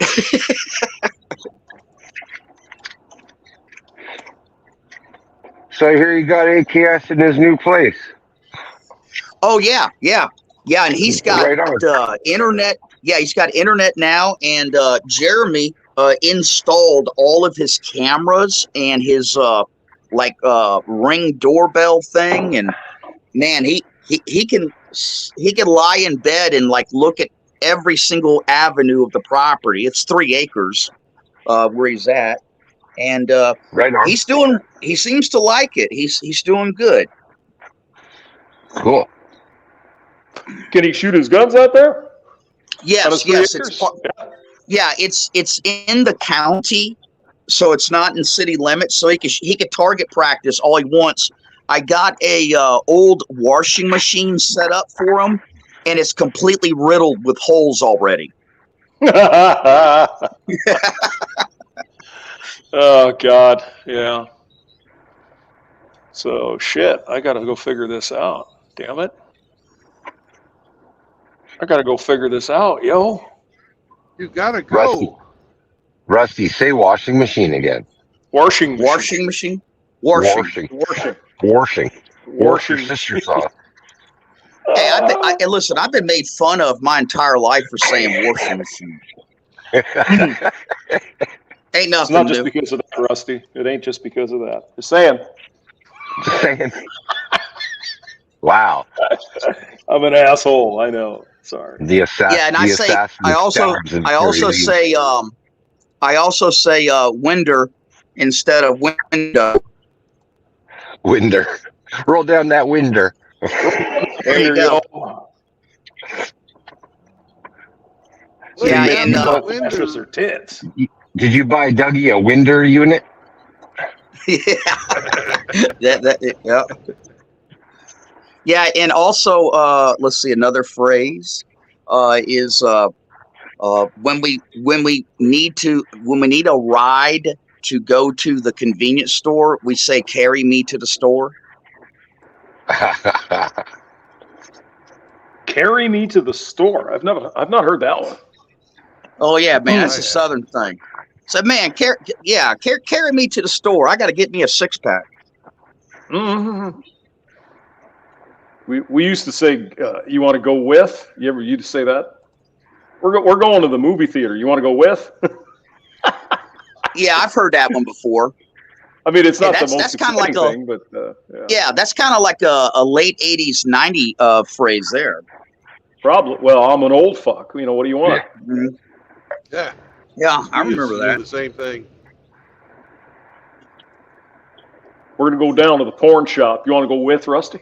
So I hear you got AKS in his new place. Oh yeah, and he's got Right on. internet. Yeah, he's got internet now, and Jeremy installed all of his cameras and his Ring doorbell thing, and man, he can lie in bed and look at every single avenue of the property. It's 3 acres where he's at, and Right on. he seems to like it. He's doing good. Cool. Can he shoot his guns out there? Yes, 3 yes, acres? it's in the county, so it's not in city limits. So he could target practice all he wants. I got a old washing machine set up for him, and it's completely riddled with holes already. Oh God, yeah. So shit, I gotta go figure this out. Damn it. I gotta go figure this out, yo. You gotta go. Rusty, say washing machine again. Washing machine. Washing machine? Washing. Wash your sister's off. Hey, listen, I've been made fun of my entire life for saying washing machine. Ain't It's nothing not just new. because of that, Rusty. It ain't just because of that. Just saying. Wow. I'm an asshole. I know. Sorry. The assassin. Yeah, and I also say winder instead of window. Winder. Roll down that winder. There you go. Yeah, Lay and, down that Just window. their tits. Did you buy Dougie a winder unit? Yeah. Yeah. Yeah, and also, let's see, another phrase is when we need a ride to go to the convenience store, we say, "Carry me to the store." Carry me to the store. I've not heard that one. Oh yeah, man, that's I a have. Southern thing. So man, carry me to the store. I got to get me a 6-pack. Mm-hmm. We used to say, "You want to go with?" You used to say that? We're going to the movie theater. You want to go with? Yeah, I've heard that one before. I mean, it's Hey, not the most that's kind of exciting like thing, but yeah, that's kind of like a late '80s, '90s phrase there. probably. Well, I'm an old fuck. You know, what do you want? Mhm. Yeah, Yeah, I we used remember to that. do the same thing. We're gonna go down to the porn shop. You want to go with, Rusty?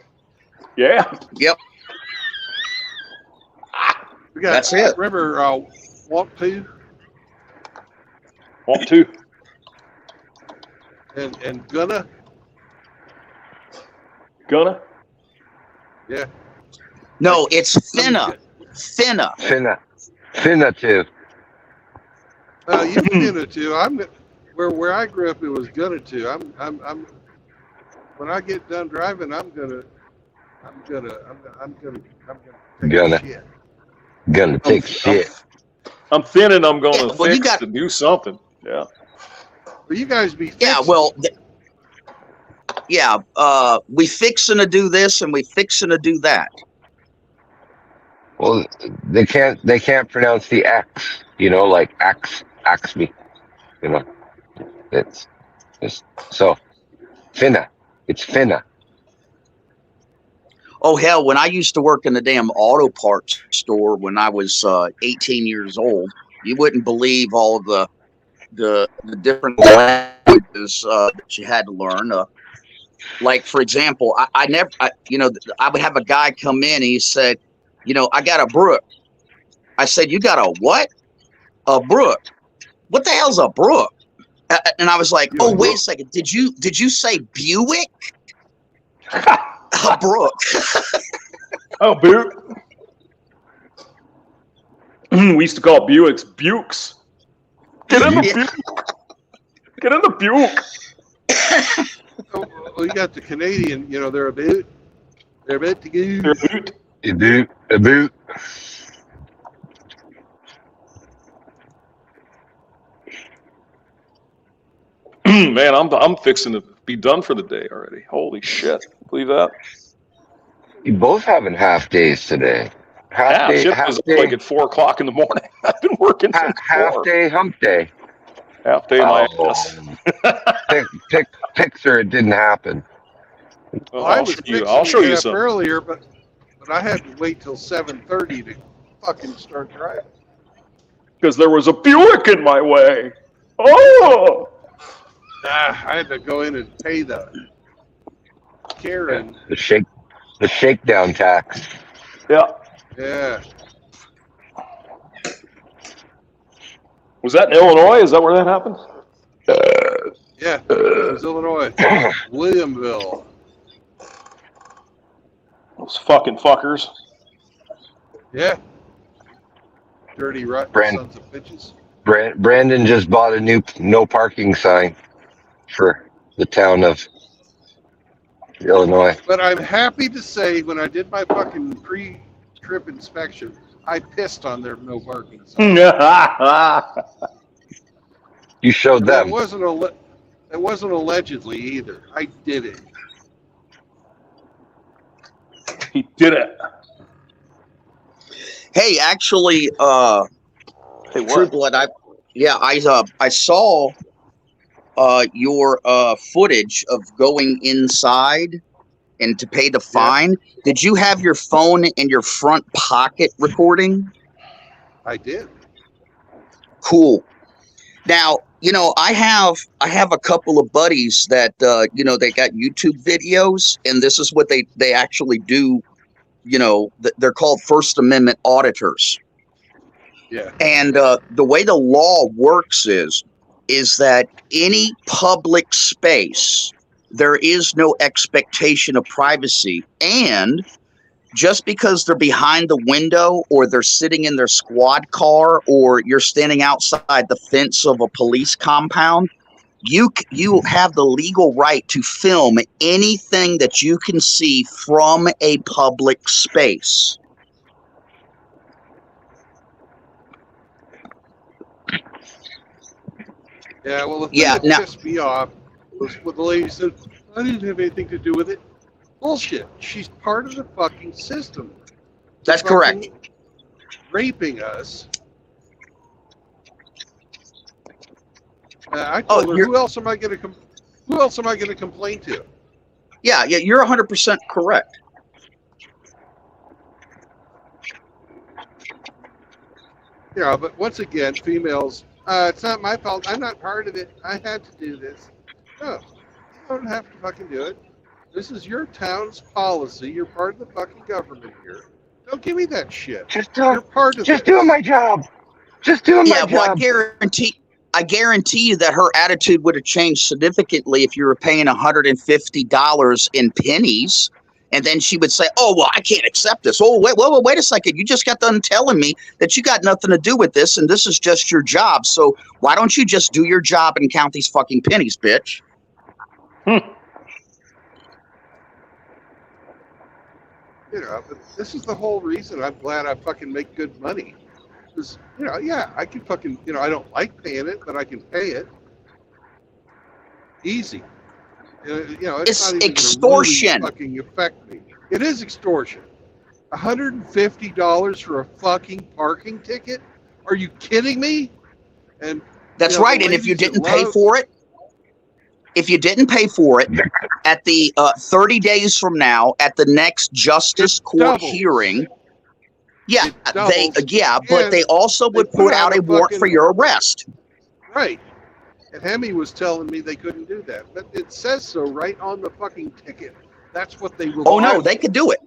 Yeah. Yep, We got. that's it. Remember, Walk to Want to? and Gonna. Gonna? Yeah. No, Like, it's finna. Finna. Finna too. You gonna too. I'm where I grew up. It was gonna too. I'm when I get done driving, I'm gonna take Gonna. a shit. Gonna take shit. I'm thinning. I'm gonna Yeah, well, you fix got to do something. Yeah. Well, you guys be yeah. fixing. Well, yeah. We fixing to do this and we fixing to do that. Well, they can't pronounce the X. You know, like ax me. You know, it's so finna. It's finna. Oh hell, when I used to work in the damn auto parts store when I was 18 years old, you wouldn't believe all the different languages that you had to learn. Like for example, I never, I would have a guy come in and he said, I got a brook. I said, you got a what? A brook. What the hell's a brook? And I was like, oh wait a second, did you say Buick? A brook. Oh, Buick. We used to call Buicks Bukes. Get in the Buick. Get in the Buick. Well, you got the Canadian. They're a bit. They're a bit to go. A boot. Man, I'm fixing to be done for the day already. Holy shit! Believe that? You both having half days today. Yeah, shit Half was up day, like at 4 o'clock in the morning. I've been working since half 4. day, hump day. Half day my ass. Picture it didn't happen. Well, I'll show you up some. earlier, but I had to wait till 7:30 to fucking start driving. Because there was a Buick in my way. Oh! I had to go in and pay the Karen. The shakedown tax. Yeah. Yeah. Was that in Illinois? Is that where that happened? Yeah. It was Illinois. Williamville. Those fucking fuckers. Yeah. Dirty, rotten sons of bitches. Brandon just bought a new no parking sign for the town of Illinois. But I'm happy to say when I did my fucking pre-trip inspection, I pissed on their no parking sign. You showed That them. wasn't allegedly either. I did it. He did it. Hey, actually, Hey, True what? Blood, I saw your footage of going inside and to pay the fine. Did you have your phone in your front pocket recording? I did. Cool. Now, I have a couple of buddies that they got YouTube videos, and this is what they actually do. They're called First Amendment auditors. Yeah. And the way the law works is that any public space there is no expectation of privacy. And just because they're behind the window or they're sitting in their squad car or you're standing outside the fence of a police compound, you have the legal right to film anything that you can see from a public space. Yeah, well, the thing Yeah, that now- pissed me off was when the lady said, I didn't have anything to do with it. Bullshit. She's part of the fucking system. That's correct. Raping us. I told her, who else am I going to complain to? Yeah, you're 100% correct. Yeah, but once again, females, it's not my fault. I'm not part of it. I had to do this. No, you don't have to fucking do it. This is your town's policy. You're part of the fucking government here. Don't give me that shit. You're part of just this. doing my job. Just doing my Well, job. I guarantee you that her attitude would have changed significantly if you were paying $150 in pennies. And then she would say, oh, well, I can't accept this. Oh, wait a second. You just got done telling me that you got nothing to do with this, and this is just your job. So why don't you just do your job and count these fucking pennies, bitch? You know, but this is the whole reason I'm glad I fucking make good money. Because, you know, yeah, I can fucking, you know, I don't like paying it, but I can pay it. Easy. You know, it's not even extortion. Really fucking affect me. It is extortion. $150 for a fucking parking ticket? Are you kidding me? And that's right. And if you didn't pay for it, at the 30 days from now, at the next justice court hearing, but they also would put out a warrant for your arrest. Right. And Hemi was telling me they couldn't do that, but it says so right on the fucking ticket. That's what they will. Oh no, they could do it.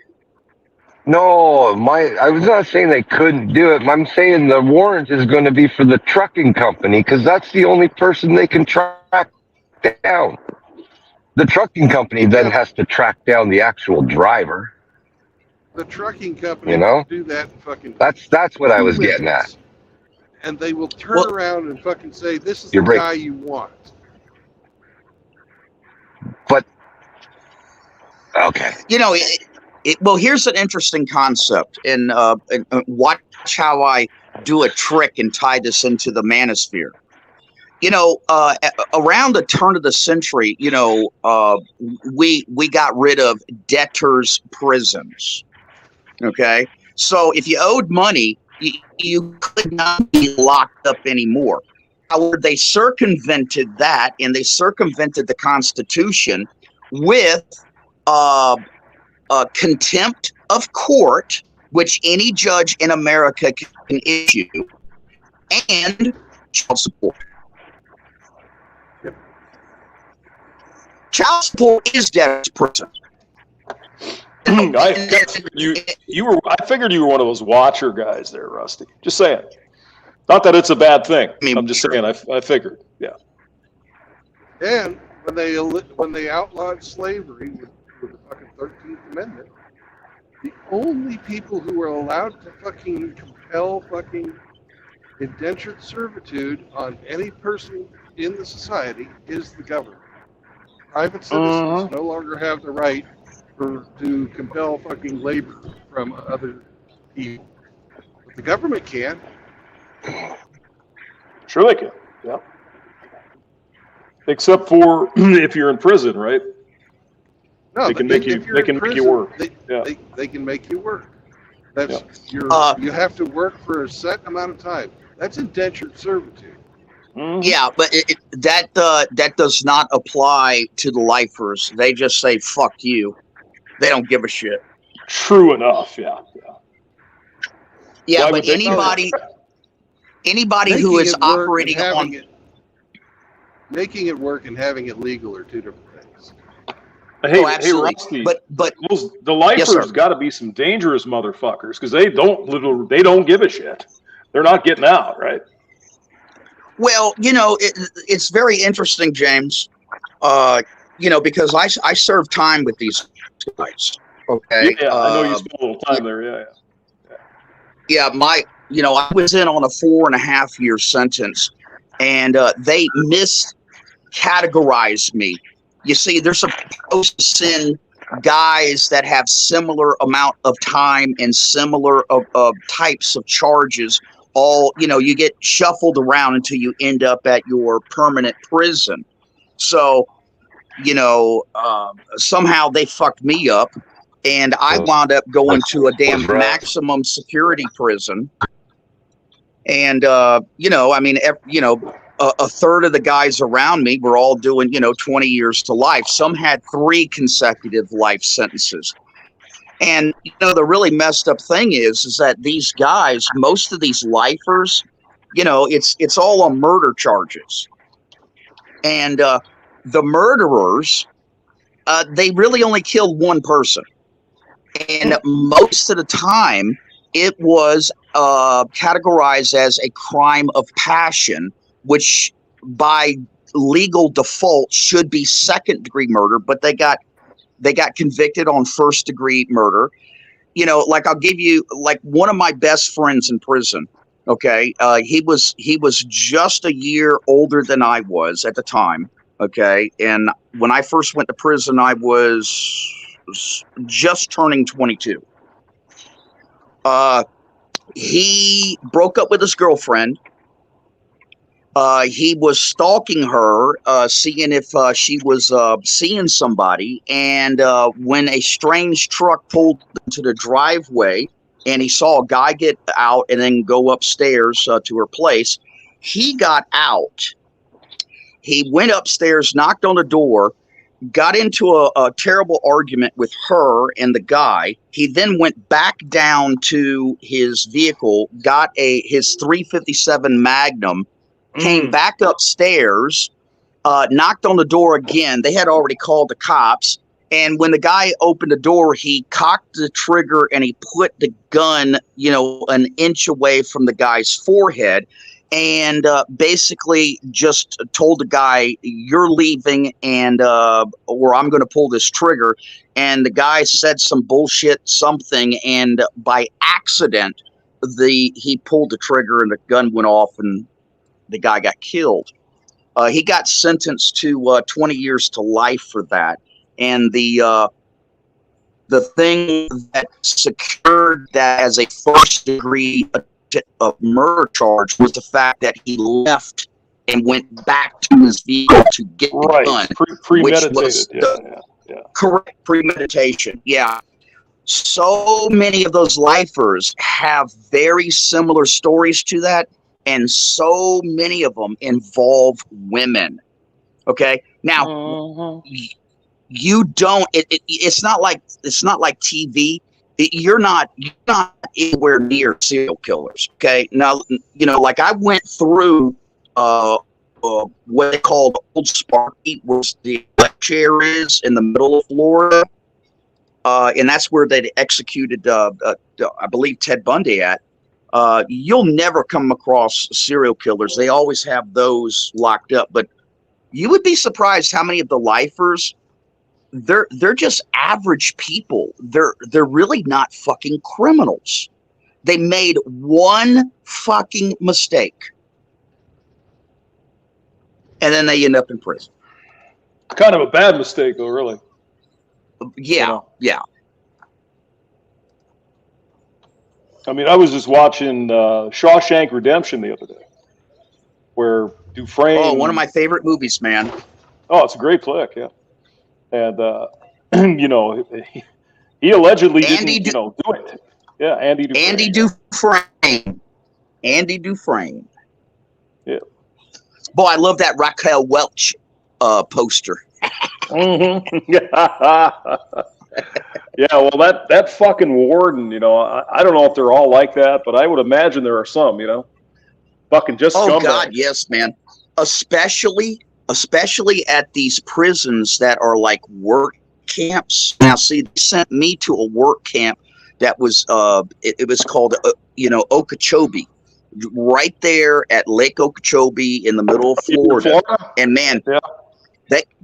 No, I was not saying they couldn't do it. I'm saying the warrant is going to be for the trucking company because that's the only person they can track down. The trucking company then has to track down the actual driver. The trucking company, you know, do that in fucking. That's what I was getting at. And they will turn around and fucking say, "This is the guy you want." But okay, you know, well, here's an interesting concept, and watch how I do a trick and tie this into the manosphere. You know, around the turn of the century, you know, we got rid of debtors' prisons. Okay, so if you owed money, you could not be locked up anymore. However, they circumvented that, and they circumvented the Constitution with contempt of court, which any judge in America can issue, and child support. Child support is debtor's prison. I figured you were one of those watcher guys there, Rusty. Just saying. Not that it's a bad thing. I'm just saying. I figured. Yeah. And when they outlawed slavery with the fucking 13th Amendment, the only people who were allowed to fucking compel fucking indentured servitude on any person in the society is the government. Private citizens no longer have the right to compel fucking labor from other people. But the government can. Sure they can. Yeah. Except for if you're in prison, right? No, they can make you work. They can make you work. That's you have to work for a set amount of time. That's indentured servitude. Yeah, but that does not apply to the lifers. They just say fuck you. They don't give a shit. True enough. Yeah. Yeah, but anybody who is operating on making it work and having it legal are two different things. Hey, Rusty, but the lifers got to be some dangerous motherfuckers because they don't give a shit. They're not getting out, right? Well, you know, it's very interesting, James. You you know, because I served time with these guys. Okay. Yeah, I know you spent a little time there. Yeah. Yeah, I was in on a 4.5 year sentence, and they miscategorized me. You see, they're supposed to send guys that have similar amount of time and similar types of charges. All, you get shuffled around until you end up at your permanent prison. So, somehow they fucked me up. And I wound up going to a damn maximum security prison. And, a third of the guys around me were all doing, 20 years to life. Some had 3 consecutive life sentences. And, the really messed up thing is that these guys, most of these lifers, it's all on murder charges. And the murderers, they really only killed one person. And most of the time, it was categorized as a crime of passion, which by legal default should be second-degree murder, but they got convicted on first-degree murder. Like I'll give you like one of my best friends in prison. Okay, he was just a year older than I was at the time. Okay, and when I first went to prison, I was just turning 22. He broke up with his girlfriend. He was stalking her, seeing if she was seeing somebody. And when a strange truck pulled into the driveway and he saw a guy get out and then go upstairs to her place, he got out. He went upstairs, knocked on the door, got into a terrible argument with her and the guy. He then went back down to his vehicle, got his .357 Magnum, came back upstairs, knocked on the door again. They had already called the cops. And when the guy opened the door, he cocked the trigger and he put the gun, an inch away from the guy's forehead. And basically just told the guy, "You're leaving, and or I'm going to pull this trigger." And the guy said some bullshit something, and by accident, he pulled the trigger, and the gun went off, and the guy got killed. He got sentenced to 20 years to life for that. And the thing that secured that as a first-degree murder charge was the fact that he left and went back to his vehicle to get the gun. Premeditated. Which was correct premeditation. Yeah. So many of those lifers have very similar stories to that, and so many of them involve women. Okay. Now, you don't. It's not like TV. You're not anywhere near serial killers. Okay. Now, like I went through what they called Old Sparky, where the chair is in the middle of Florida, and that's where they executed, I believe, Ted Bundy at. You'll never come across serial killers. They always have those locked up. But you would be surprised how many of the lifers. They're just average people. They're really not fucking criminals. They made one fucking mistake, and then they end up in prison. Kind of a bad mistake, though, really. Yeah, yeah. I mean, I was just watching Shawshank Redemption the other day, where Dufresne. Oh, one of my favorite movies, man. Oh, it's a great flick, yeah. And he allegedly didn't, do it. Yeah, Andy Dufresne. Andy Dufresne. Yeah. Boy, I love that Raquel Welch poster. Yeah, well, that fucking warden, I don't know if they're all like that, but I would imagine there are some, fucking just scumbags. Oh God, yes, man. Especially at these prisons that are like work camps. Now, see, they sent me to a work camp that was it was called Okeechobee, right there at Lake Okeechobee in the middle of Florida. And man,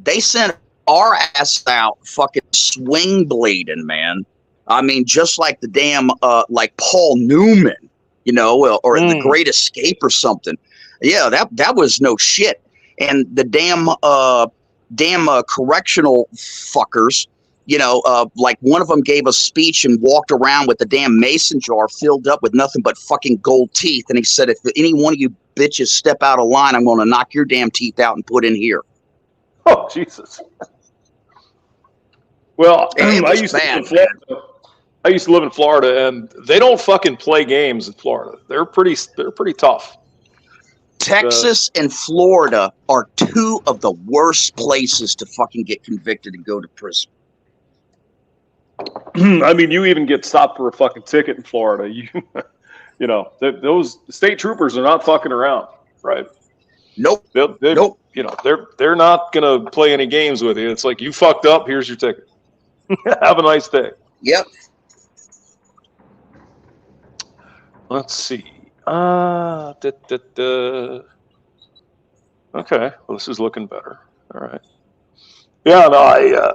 they sent our ass out fucking swing blading, man. I mean, just like the damn, like Paul Newman, you know, or The Great Escape or something. Yeah, that was no shit. And the damn correctional fuckers, you know, like one of them gave a speech and walked around with the damn mason jar filled up with nothing but fucking gold teeth. And he said, if any one of you bitches step out of line, I'm going to knock your damn teeth out and put in here. Oh, Jesus. Well, I used to live in Florida, and they don't fucking play games in Florida. They're pretty tough. Texas and Florida are two of the worst places to fucking get convicted and go to prison. I mean, you even get stopped for a fucking ticket in Florida. You know, those state troopers are not fucking around, right? Nope. Nope. You know, they're not gonna play any games with you. It's like, you fucked up. Here's your ticket. Have a nice day. Yep. Let's see. Okay. Well, this is looking better. All right. Yeah, no,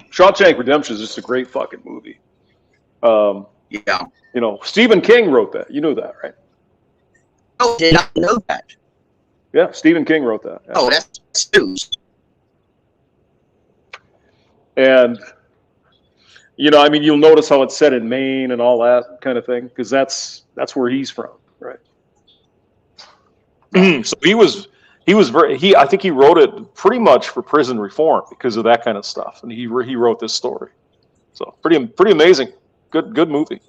Shawshank Redemption is just a great fucking movie. Yeah. You know, Stephen King wrote that. You knew that, right? Oh, did not know that. Yeah, Stephen King wrote that. Yeah. Oh, that's news. And, you know, I mean, you'll notice how it's set in Maine and all that kind of thing, because that's where he's from, right? So I think he wrote it pretty much for prison reform because of that kind of stuff, and he wrote this story. So pretty amazing, good movie.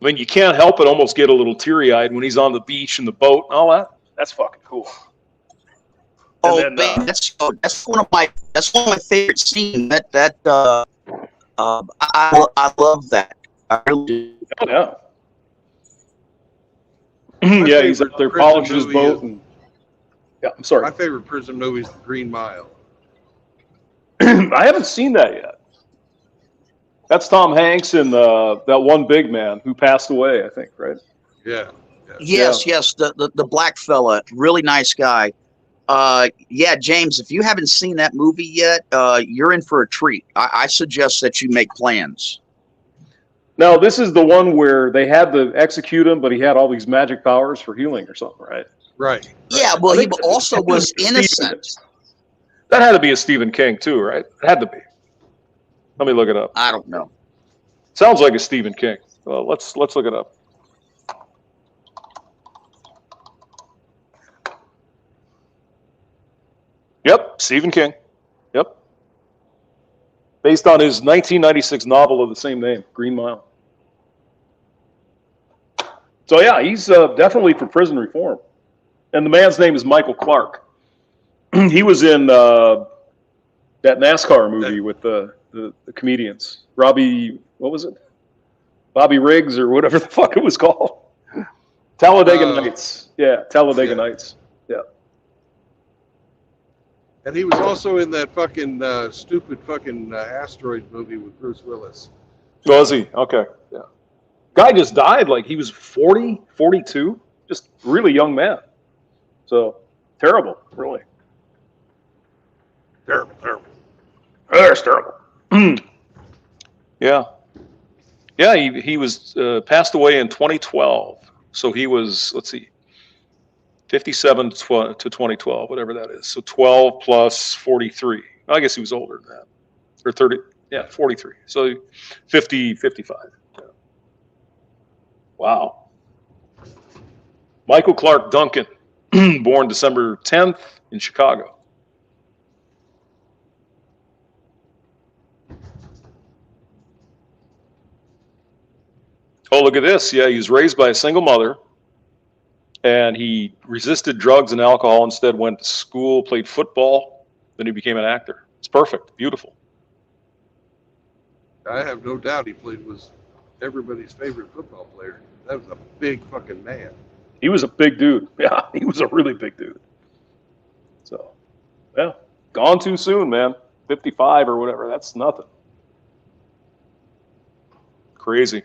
I mean, you can't help but almost get a little teary-eyed when he's on the beach in the boat and all that. That's fucking cool. Oh, then, man, that's one of my favorite scenes. I love that. I really do. Oh, yeah. Yeah, he's up there polishing his boat. Yeah, I'm sorry. My favorite prison movie is The Green Mile. I haven't seen that yet. That's Tom Hanks and that one big man who passed away, I think, right? Yeah. Yes. The black fella, really nice guy. Yeah, James, if you haven't seen that movie yet, you're in for a treat. I suggest that you make plans. Now, this is the one where they had to execute him, but he had all these magic powers for healing or something, right? Right. Yeah, well, he also was innocent. That had to be a Stephen King, too, right? It had to be. Let me look it up. I don't know. Sounds like a Stephen King. Well, let's look it up. Yep, Stephen King. Yep. Based on his 1996 novel of the same name, Green Mile. So yeah, he's definitely for prison reform. And the man's name is Michael Clark. He was in that NASCAR movie with the comedians. Robbie, what was it? Bobby Riggs or whatever the fuck it was called. Talladega Nights. Yeah, Talladega Nights. Yeah. And he was also in that fucking stupid fucking asteroid movie with Bruce Willis. Was he? Okay. Yeah. Guy just died like he was 40, 42. Just really young man. So terrible, really. Terrible. That's terrible. Yeah. Yeah, he was passed away in 2012. So he was, let's see, 57 to 2012, whatever that is. So 12 plus 43. I guess he was older than that. Or 30, yeah, 43. So 50, 55. Yeah. Wow. Michael Clark Duncan, born December 10th in Chicago. Oh, look at this. Yeah, he was raised by a single mother, and he resisted drugs and alcohol, instead went to school, played football, then he became an actor. It's perfect. Beautiful. I have no doubt he was everybody's favorite football player. That was a big fucking man. He was a big dude. Yeah, he was a really big dude. So, yeah, gone too soon, man. 55 or whatever. That's nothing. Crazy.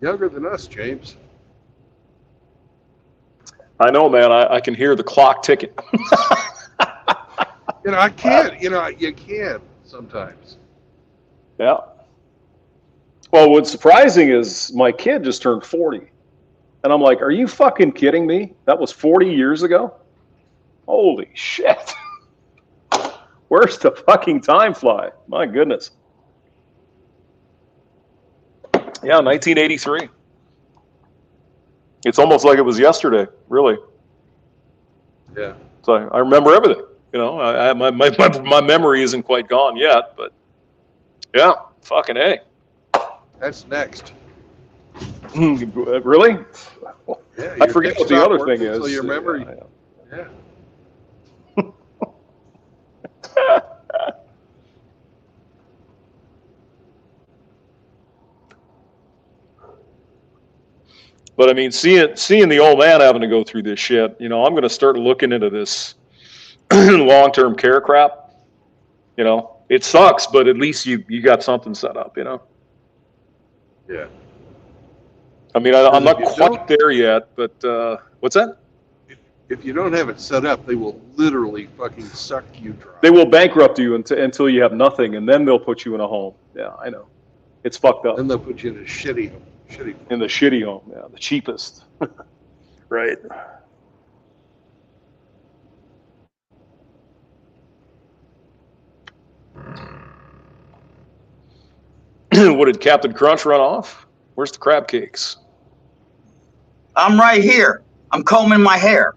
Younger than us, James. I know, man. I can hear the clock ticking. I can't. You can sometimes. Yeah. Well, what's surprising is my kid just turned 40. And I'm like, are you fucking kidding me? That was 40 years ago? Holy shit. Where's the fucking time fly? My goodness. Yeah, 1983. It's almost like it was yesterday, really. Yeah. So I remember everything. My memory isn't quite gone yet, but yeah, fucking A. That's next. Really? Yeah, I forget what the other thing is. So your memory. Yeah. But I mean, seeing the old man having to go through this shit, I'm going to start looking into this long-term care crap. It sucks, but at least you got something set up. Yeah. I mean, I'm not quite there yet, but what's that? If you don't have it set up, they will literally fucking suck you dry. They will bankrupt you until you have nothing, and then they'll put you in a home. Yeah, I know. It's fucked up. Then they'll put you in a shitty home. In the shitty home, yeah, the cheapest. Right. What, did Captain Crunch run off? Where's the crab cakes? I'm right here. I'm combing my hair.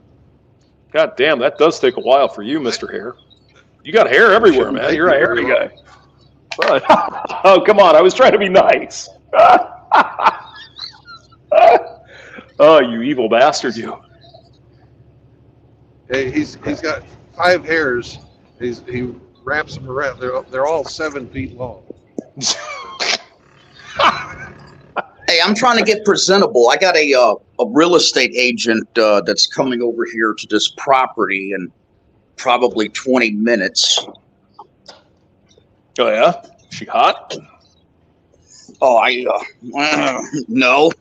God damn, that does take a while for you, Mr. Hair. You got hair everywhere, man. You're a hairy guy. But, oh, come on. I was trying to be nice. Oh, you evil bastard, you. Hey, he's got 5 hairs. He wraps them around. They're all 7 feet long. Hey, I'm trying to get presentable. I got a real estate agent that's coming over here to this property in probably 20 minutes. Oh, yeah? She hot? Oh, no.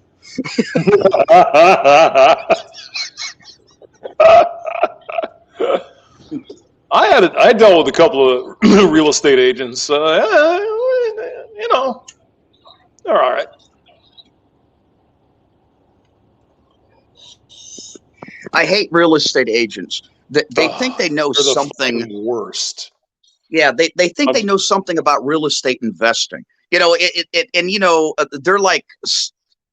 I dealt with a couple of real estate agents. They're all right. I hate real estate agents. They think they know they're the something. Worst. Yeah, they think they know something about real estate investing.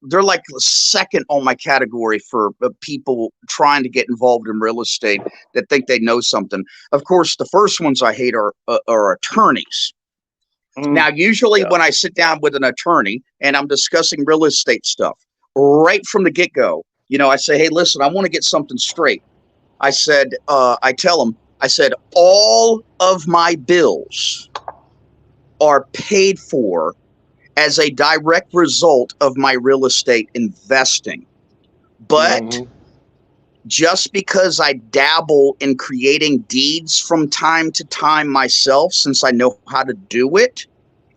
They're like second on my category for people trying to get involved in real estate that think they know something. Of course, the first ones I hate are attorneys. Now, usually when I sit down with an attorney and I'm discussing real estate stuff, right from the get-go, I say, hey, listen, I want to get something straight. I said, I tell them, I said, all of my bills are paid for as a direct result of my real estate investing. But just because I dabble in creating deeds from time to time myself, since I know how to do it,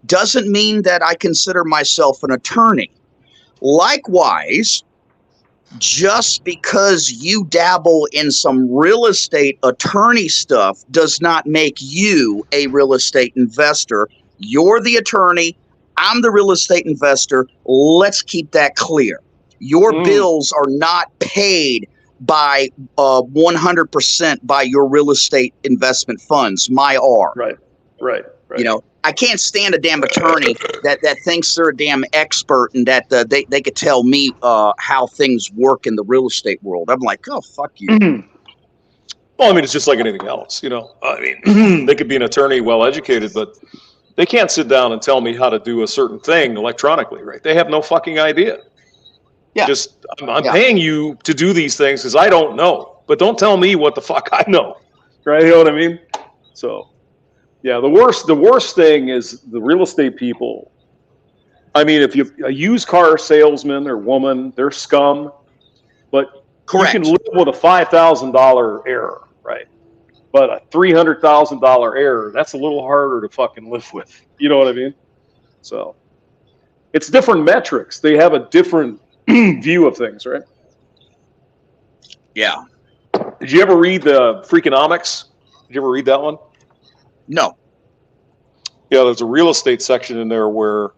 doesn't mean that I consider myself an attorney. Likewise, just because you dabble in some real estate attorney stuff does not make you a real estate investor. You're the attorney. I'm the real estate investor. Let's keep that clear. Your bills are not paid by 100% by your real estate investment funds. My are. Right. I can't stand a damn attorney that thinks they're a damn expert and that they could tell me how things work in the real estate world. I'm like, oh, fuck you. Well, I mean, it's just like anything else, I mean, they could be an attorney, well-educated, but they can't sit down and tell me how to do a certain thing electronically, right? They have no fucking idea. Yeah. I'm paying you to do these things because I don't know, but don't tell me what the fuck I know, right? You know what I mean? So, yeah, the worst thing is the real estate people. I mean, if you a used car salesman or woman, they're scum, but Correct. You can live with a $5,000 error, right? But a $300,000 error, that's a little harder to fucking live with. You know what I mean? So it's different metrics. They have a different view of things, right? Yeah. Did you ever read the Freakonomics? Did you ever read that one? No. Yeah, there's a real estate section in there where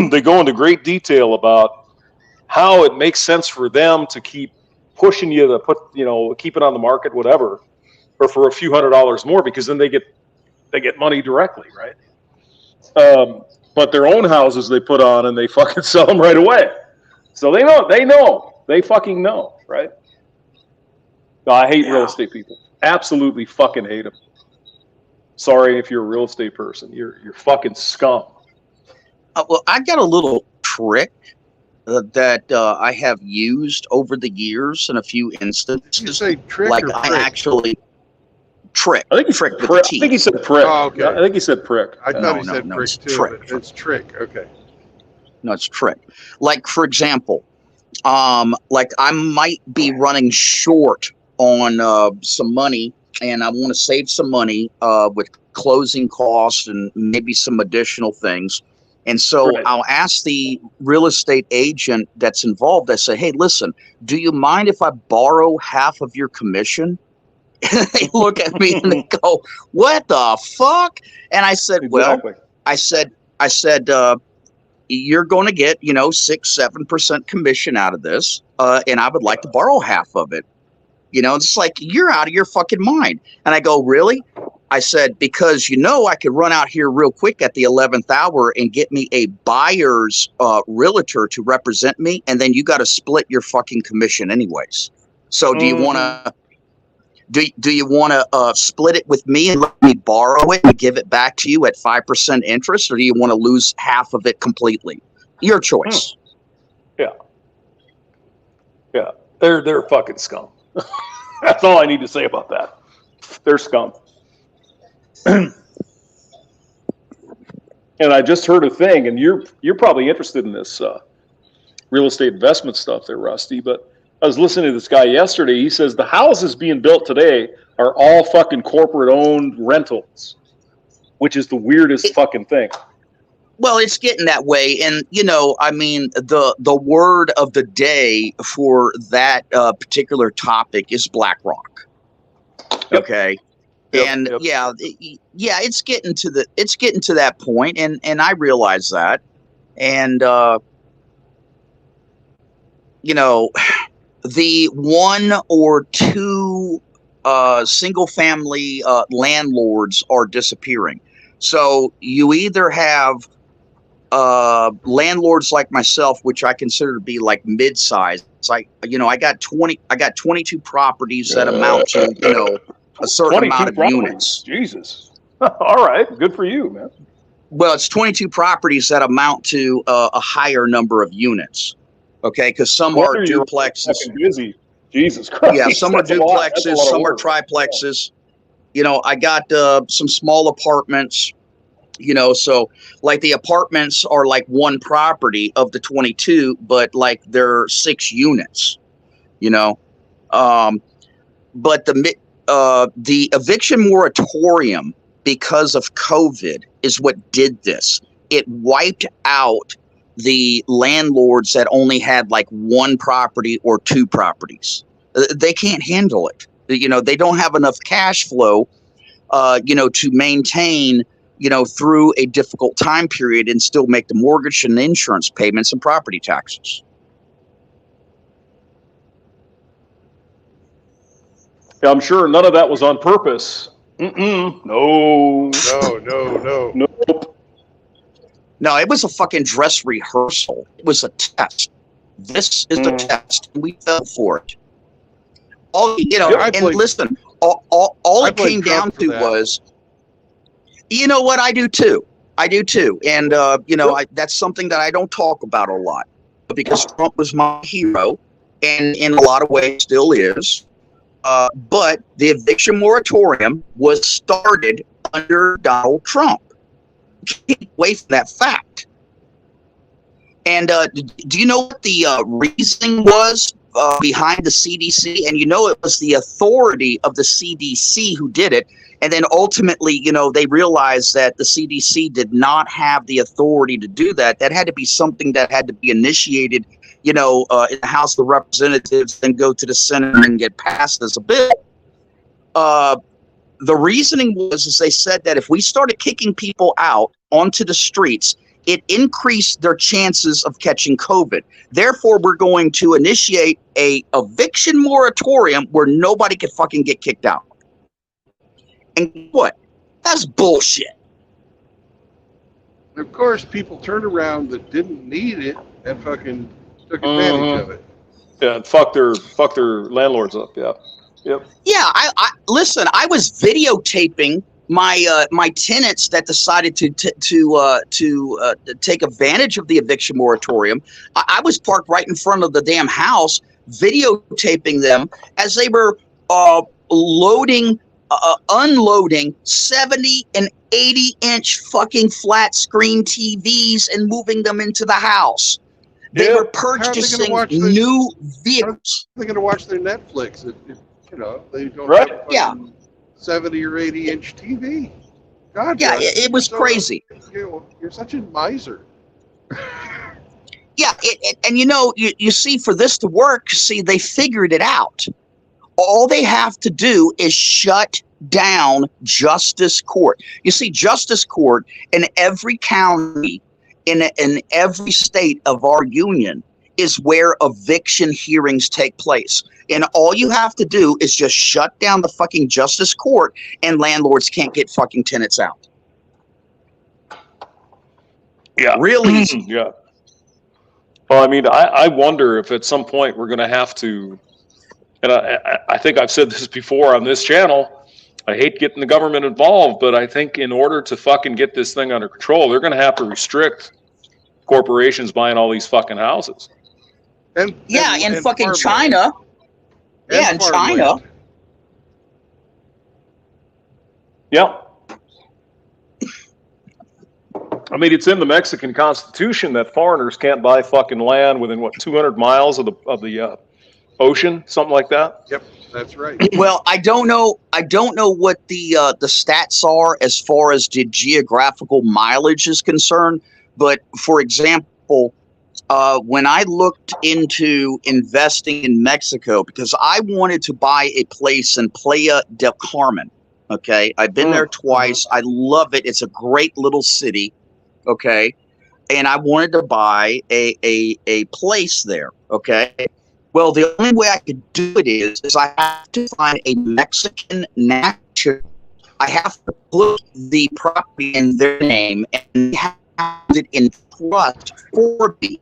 they go into great detail about how it makes sense for them to keep pushing you to put, keep it on the market, whatever, or for a few $100s more, because then they get money directly, right? But their own houses they put on and they fucking sell them right away. So they fucking know, right? No, I hate real estate people. Absolutely fucking hate them. Sorry if you're a real estate person. You're fucking scum. Well, I got a little trick that I have used over the years in a few instances. Did you say trick like or I prick? actually trick. I think he trick said with prick. a T. I think he said prick. Oh, okay. I think he said prick. I thought No, he said no, prick it's too. trick. But it's trick. Okay. No, it's trick. Like, for example, like I might be running short on some money, and I want to save some money with closing costs and maybe some additional things. And so Right. I'll ask the real estate agent that's involved. I say, hey, listen, do you mind if I borrow half of your commission? And they look at me and they go, what the fuck? And I said, Exactly. well, I said, you're going to get, 6-7% commission out of this. And I would like to borrow half of it. It's like, you're out of your fucking mind. And I go, really? I said, because I could run out here real quick at the 11th hour and get me a buyer's realtor to represent me. And then you got to split your fucking commission anyways. So do you want to, do you want to split it with me and let me borrow it and give it back to you at 5% interest? Or do you want to lose half of it completely? Your choice. Yeah. They're fucking scum. That's all I need to say about that. They're scum. And I just heard a thing, and you're probably interested in this real estate investment stuff there, Rusty, but I was listening to this guy yesterday. He says the houses being built today are all fucking corporate-owned rentals, which is the weirdest fucking thing. Well, it's getting that way. And, the word of the day for that particular topic is BlackRock. Yep. Okay. Yep, And yep. it's getting to that point, and I realize that. And the one or two single family landlords are disappearing. So you either have landlords like myself, which I consider to be like mid-sized. It's like, I got 22 properties that amount to, a certain amount of properties. units. Jesus. All right. Good for you, man. Well, it's 22 properties that amount to a higher number of units. Okay. Because some are Whether you're duplexes. fucking busy. Jesus Christ. Yeah. Some are That's a lot. That's a duplexes. lot of Some are work. triplexes. I got some small apartments. So like the apartments are like one property of the 22, but like they're 6 units, but the eviction moratorium, because of COVID, is what did this. It wiped out the landlords that only had like 1 property or 2 properties. They can't handle it. They don't have enough cash flow, to maintain, through a difficult time period and still make the mortgage and insurance payments and property taxes. Yeah, I'm sure none of that was on purpose. No. No. Nope. No, it was a fucking dress rehearsal. It was a test. This is the test. We fell for it. All listen, all it came down to was, I do too. And that's something that I don't talk about a lot, because Trump was my hero, and in a lot of ways still is. But the eviction moratorium was started under Donald Trump. Keep away from that fact. And do you know what the reasoning was behind the CDC? And it was the authority of the CDC who did it. And then ultimately, they realized that the CDC did not have the authority to do that. That had to be something that had to be initiated in the House of Representatives, then go to the Senate and get passed as a bill. The reasoning is they said that if we started kicking people out onto the streets, it increased their chances of catching COVID. Therefore, we're going to initiate a eviction moratorium where nobody can fucking get kicked out. And what? That's bullshit. Of course, people turned around that didn't need it and fucking took advantage of it. Yeah, and fuck their landlords up. Yeah. Yep. Yeah, I listen. I was videotaping my tenants that decided to take advantage of the eviction moratorium. I was parked right in front of the damn house, videotaping them as they were unloading 70 and 80-inch fucking flat screen TVs and moving them into the house. They were purchasing new vehicles. They're going to watch their Netflix. They don't have 70 or 80-inch TV. God, yeah, it was crazy. You're such a miser. Yeah, and you see, for this to work, they figured it out. All they have to do is shut down Justice Court. You see, Justice Court in every county, in every state of our union, is where eviction hearings take place. And all you have to do is just shut down the fucking Justice Court, and landlords can't get fucking tenants out. Yeah. Really easy. Yeah. Well, I mean, I wonder if at some point we're going to have to, and I think I've said this before on this channel, I hate getting the government involved, but I think in order to fucking get this thing under control, they're going to have to restrict corporations buying all these fucking houses. And fucking China. Yeah, in China. Yeah. I mean, it's in the Mexican Constitution that foreigners can't buy fucking land within 200 miles of the ocean, something like that. Yep, that's right. Well, I don't know what the stats are as far as the geographical mileage is concerned, but for example, when I looked into investing in Mexico, because I wanted to buy a place in Playa del Carmen. Okay, I've been there twice. I love it. It's a great little city. Okay, and I wanted to buy a place there. Okay, well, the only way I could do it is I have to find a Mexican national. I have to put the property in their name and have it in trust for me,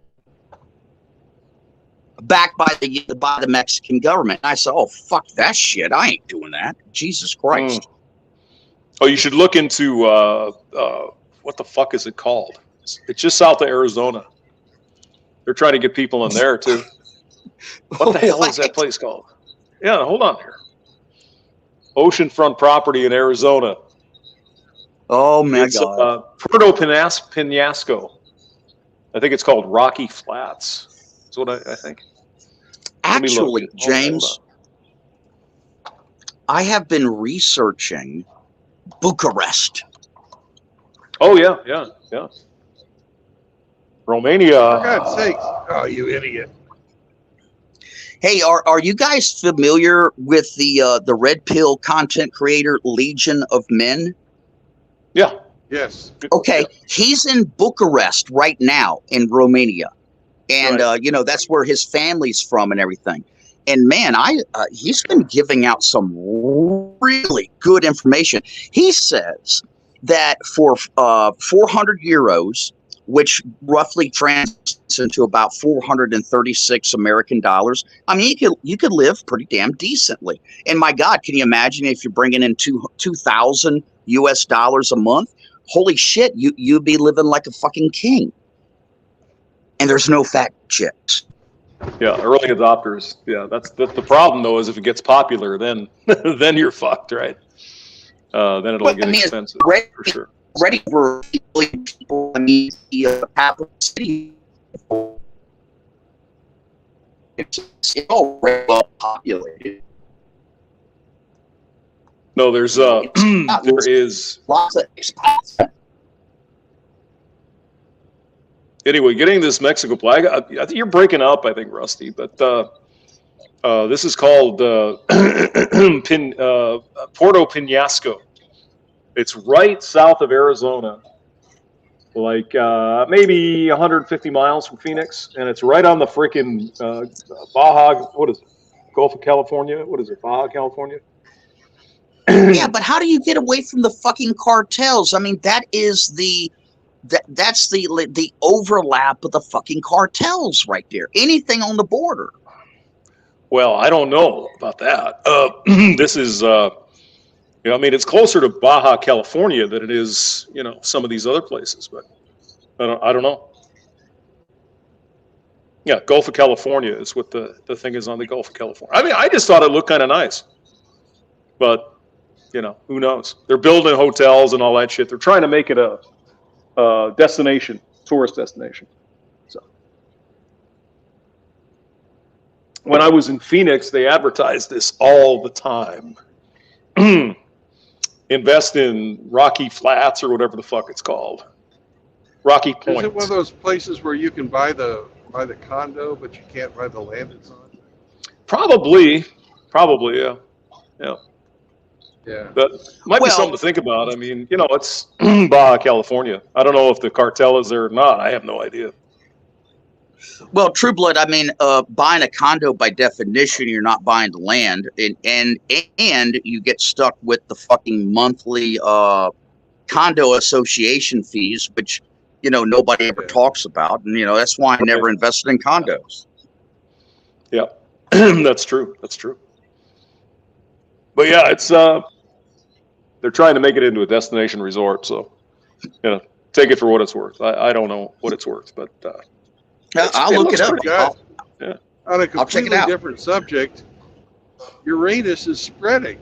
backed by the Mexican government. And I said, "Oh, fuck that shit! I ain't doing that. Jesus Christ!" Oh, you should look into what the fuck is it called? It's just south of Arizona. They're trying to get people in there too. What the hell is that place called? Yeah, hold on here. Oceanfront property in Arizona. Oh my God. Puerto Penasco. I think it's called Rocky Flats. That's what I think. Actually, James, I have been researching Bucharest. Oh yeah. Romania. For God's sakes. Oh, you idiot. Hey, are you guys familiar with the red pill content creator Legion of Men? Yeah. Yes. Okay, he's in Bucharest right now in Romania, and that's where his family's from and everything. And man, he's been giving out some really good information. He says that for 400 euros, which roughly translates into about 436 American dollars, I mean, you could live pretty damn decently. And my God, can you imagine if you're bringing in $2,000 US a month? Holy shit, you'd be living like a fucking king. And there's no fat chicks. Yeah, early adopters. Yeah, that's the problem though. Is if it gets popular, then then you're fucked, right? Then it'll get expensive for sure. Ready for people. I mean, the capital city. It's already well populated. No, there's there is lots of expense. Anyway, getting this Mexico flag. I think you're breaking up. I think, Rusty, but this is called Puerto Penasco. It's right south of Arizona, like maybe 150 miles from Phoenix, and it's right on the freaking Baja. What is it? Gulf of California? What is it? Baja California? Yeah, but how do you get away from the fucking cartels? I mean, that's the overlap of the fucking cartels right there. Anything on the border. Well, I don't know about that. This is, I mean, it's closer to Baja California than it is, some of these other places, but I don't know. Yeah, Gulf of California is what the thing is on the Gulf of California. I mean, I just thought it looked kind of nice, but who knows? They're building hotels and all that shit. They're trying to make it a destination, tourist destination. So when I was in Phoenix, they advertised this all the time. Invest in Rocky Flats or whatever the fuck it's called. Rocky Point. Is it one of those places where you can buy the condo, but you can't buy the land it's on? Probably, yeah. Yeah. But might be something to think about. I mean, it's Baja California. I don't know if the cartel is there or not. I have no idea. Well, True Blood, I mean, buying a condo by definition, you're not buying the land, and you get stuck with the fucking monthly condo association fees, which nobody ever talks about, and that's why I never invested in condos. Yeah, that's true. But yeah, it's they're trying to make it into a destination resort, so take it for what it's worth. I don't know what it's worth, but I'll look it up. Yeah. On a completely different subject, Uranus is spreading.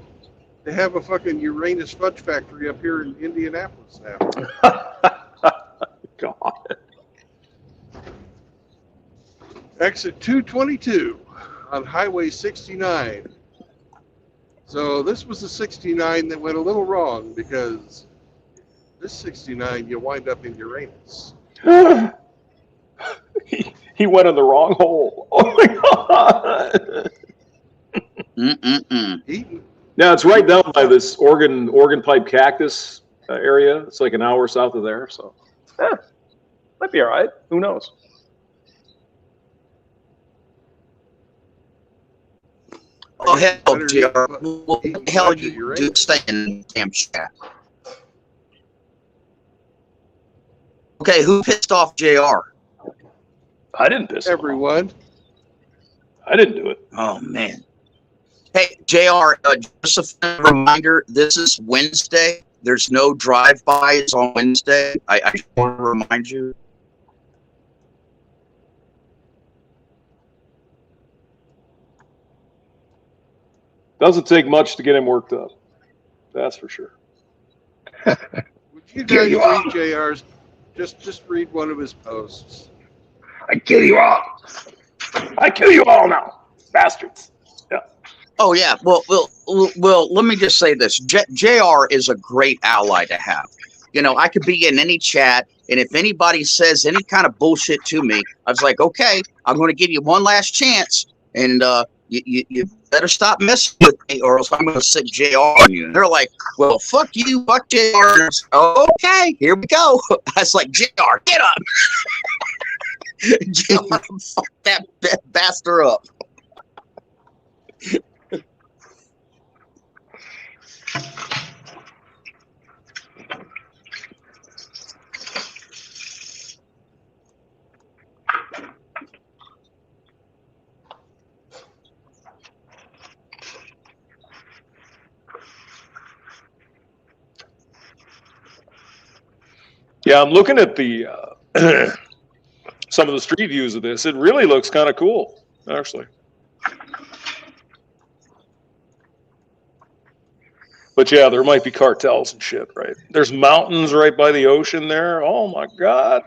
They have a fucking Uranus fudge factory up here in Indianapolis now. God. Exit 222 on Highway 69. So this was the 69 that went a little wrong, because this 69, you wind up in Uranus. He went in the wrong hole. Oh my God. Now it's right down by this Oregon pipe cactus area. It's like an hour south of there, so might be all right. Who knows? Oh hell, JR. What the hell you do stay in the damn chat? Okay, who pissed off JR? I didn't piss everyone. I didn't do it. Oh man. Hey, JR, just a reminder, this is Wednesday. There's no drive-bys on Wednesday. I just want to remind you. Doesn't take much to get him worked up. That's for sure. Would you guys read JR's? Just read one of his posts. I kill you all. I kill you all now, bastards. Yeah. Oh yeah. Well. Let me just say this: JR is a great ally to have. I could be in any chat, and if anybody says any kind of bullshit to me, I was like, okay, I'm going to give you one last chance, and you better stop messing with me, or else I'm going to sick JR on you. And they're like, well, fuck you, fuck JR. And I was like, okay, here we go. I was like, JR, get up. JR, fuck that bastard up. Yeah, I'm looking at the some of the street views of this. It really looks kind of cool, actually. But yeah, there might be cartels and shit, right? There's mountains right by the ocean there. Oh my God.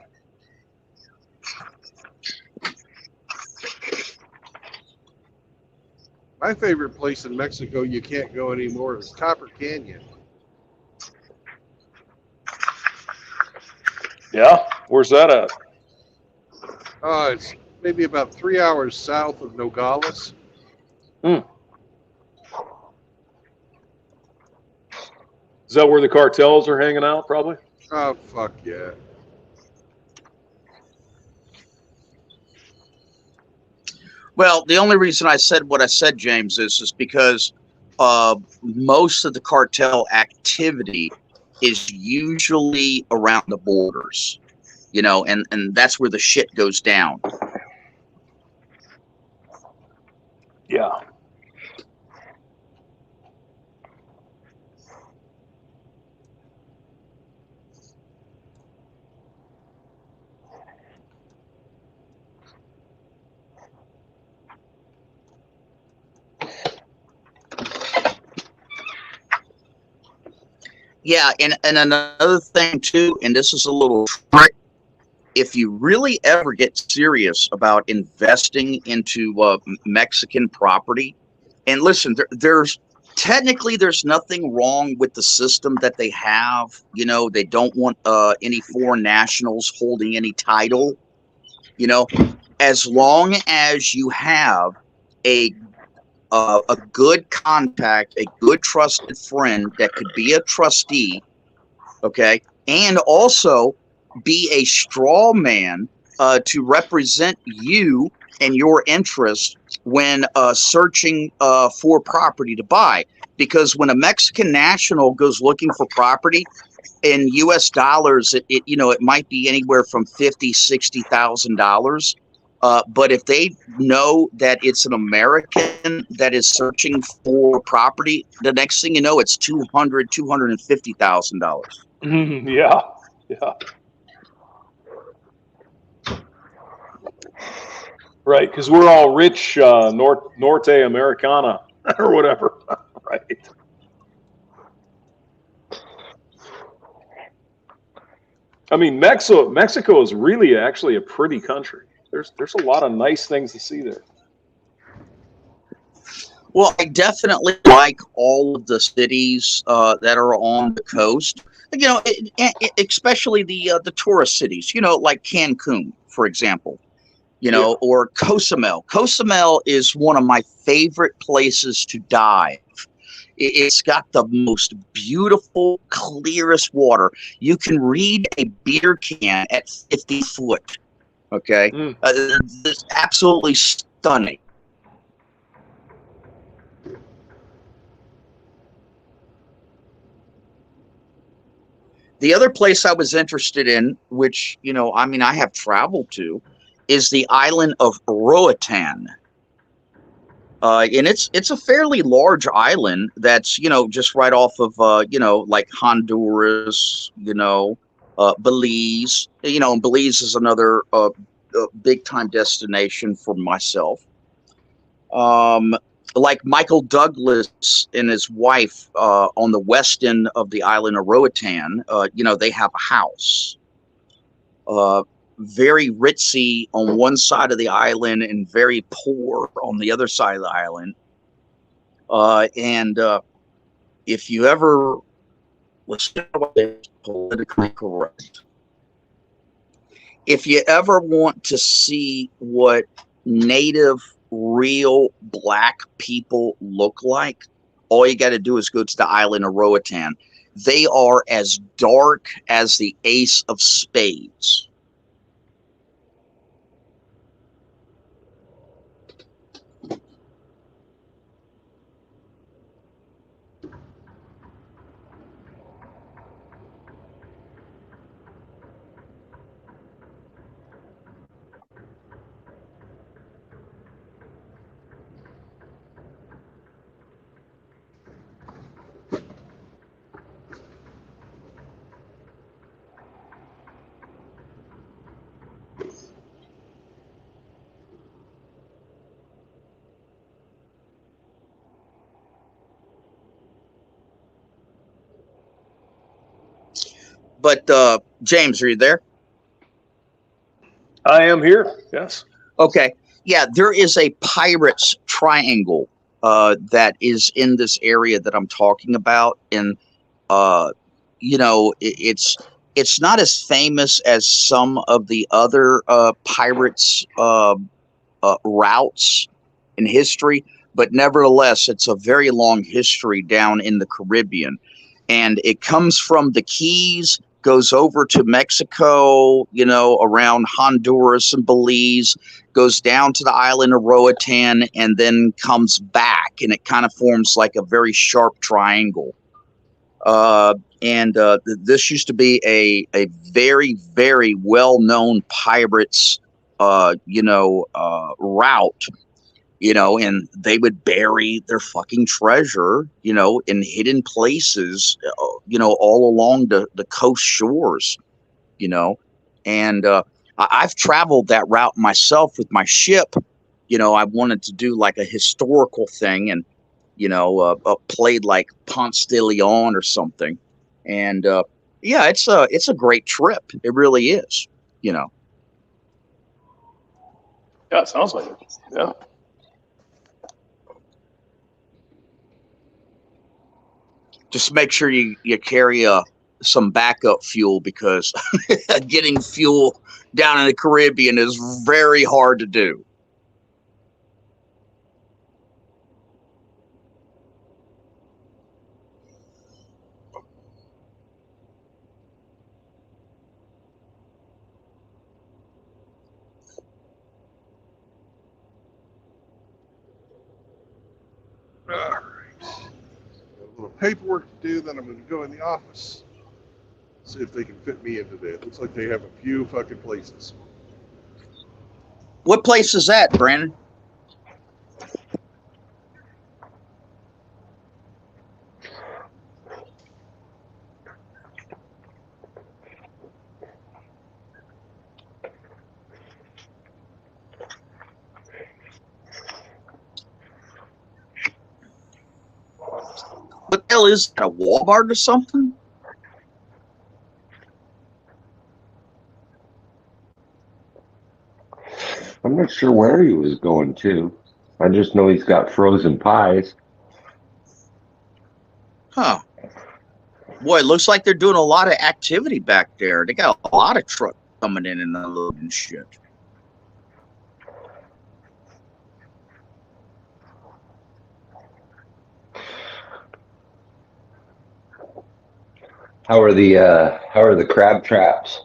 My favorite place in Mexico you can't go anymore is Copper Canyon. Yeah, where's that at? It's maybe about 3 hours south of Nogales. Is that where the cartels are hanging out, probably? Oh, fuck yeah. Well, the only reason I said what I said, James, is because most of the cartel activity is usually around the borders, you know, and that's where the shit goes down. Yeah. Yeah, and another thing too, and this is a little trick. If you really ever get serious about investing into Mexican property, and listen, there's technically there's nothing wrong with the system that they have. You know, they don't want any foreign nationals holding any title. You know, as long as you have a good contact, a good trusted friend that could be a trustee, okay, and also be a straw man to represent you and your interest when searching for property to buy. Because when a Mexican national goes looking for property in U.S. dollars, it you know, it might be anywhere from $50,000, $60,000. But if they know that it's an American that is searching for property, the next thing you know, it's $250,000. Yeah. Yeah. Right, because we're all rich Norte Americana or whatever. Right. I mean, Mexico is really actually a pretty country. There's a lot of nice things to see there. Well, I definitely like all of the cities that are on the coast. You know, especially the tourist cities. You know, like Cancun, for example. You know, or Cozumel. Cozumel is one of my favorite places to dive. It's got the most beautiful, clearest water. You can read a beer can at 50 foot. Okay, it's absolutely stunning. The other place I was interested in, which, you know, I mean, I have traveled to, is the island of Roatan. And it's a fairly large island that's, you know, just right off of, you know, like Honduras, you know, Belize. You know, and Belize is another big time destination for myself. Like Michael Douglas and his wife on the west end of the island of Roatan, you know, they have a house. Very ritzy on one side of the island and very poor on the other side of the island. And if you ever, let's politically correct. If you ever want to see what native, real black people look like, all you got to do is go to the island of Roatan. They are as dark as the ace of spades. But James, are you there? I am here. Yes. Okay. Yeah, there is a pirates triangle that is in this area that I'm talking about, and you know, it's It's not as famous as some of the other pirates routes in history, but nevertheless, it's a very long history down in the Caribbean. And it comes from the Keys, goes over to Mexico, around Honduras and Belize, goes down to the island of Roatan, and then comes back. And it kind of forms like a very sharp triangle. This used to be a very, very well-known pirates, route. And they would bury their fucking treasure, in hidden places, all along the coast shores, And I've traveled that route myself with my ship. I wanted to do like a historical thing and, played like Ponce de Leon or something. And yeah, it's a great trip. It really is, Yeah, it sounds like it. Yeah. Just make sure you carry some backup fuel, because getting fuel down in the Caribbean is very hard to do. All right. Got a little paperwork to do, then I'm going to go in the office. See if they can fit me into there. It looks like they have a few fucking places. What place is that, Brandon? What the hell is that, a Walmart or something? I'm not sure where he was going to. I just know he's got frozen pies. Huh. Boy, it looks like they're doing a lot of activity back there. They got a lot of trucks coming in and unloading shit. How are the crab traps?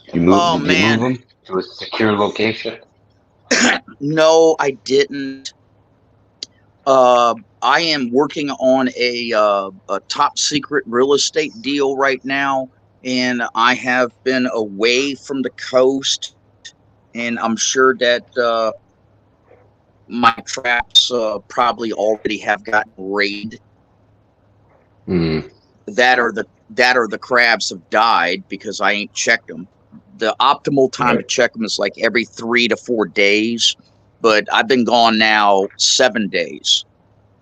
Did you move them to a secure location? No, I didn't. I am working on a top secret real estate deal right now, and I have been away from the coast, and I'm sure that my traps probably already have gotten raided. That or the crabs have died because I ain't checked them. The optimal time to check them is like every 3 to 4 days, but I've been gone now 7 days.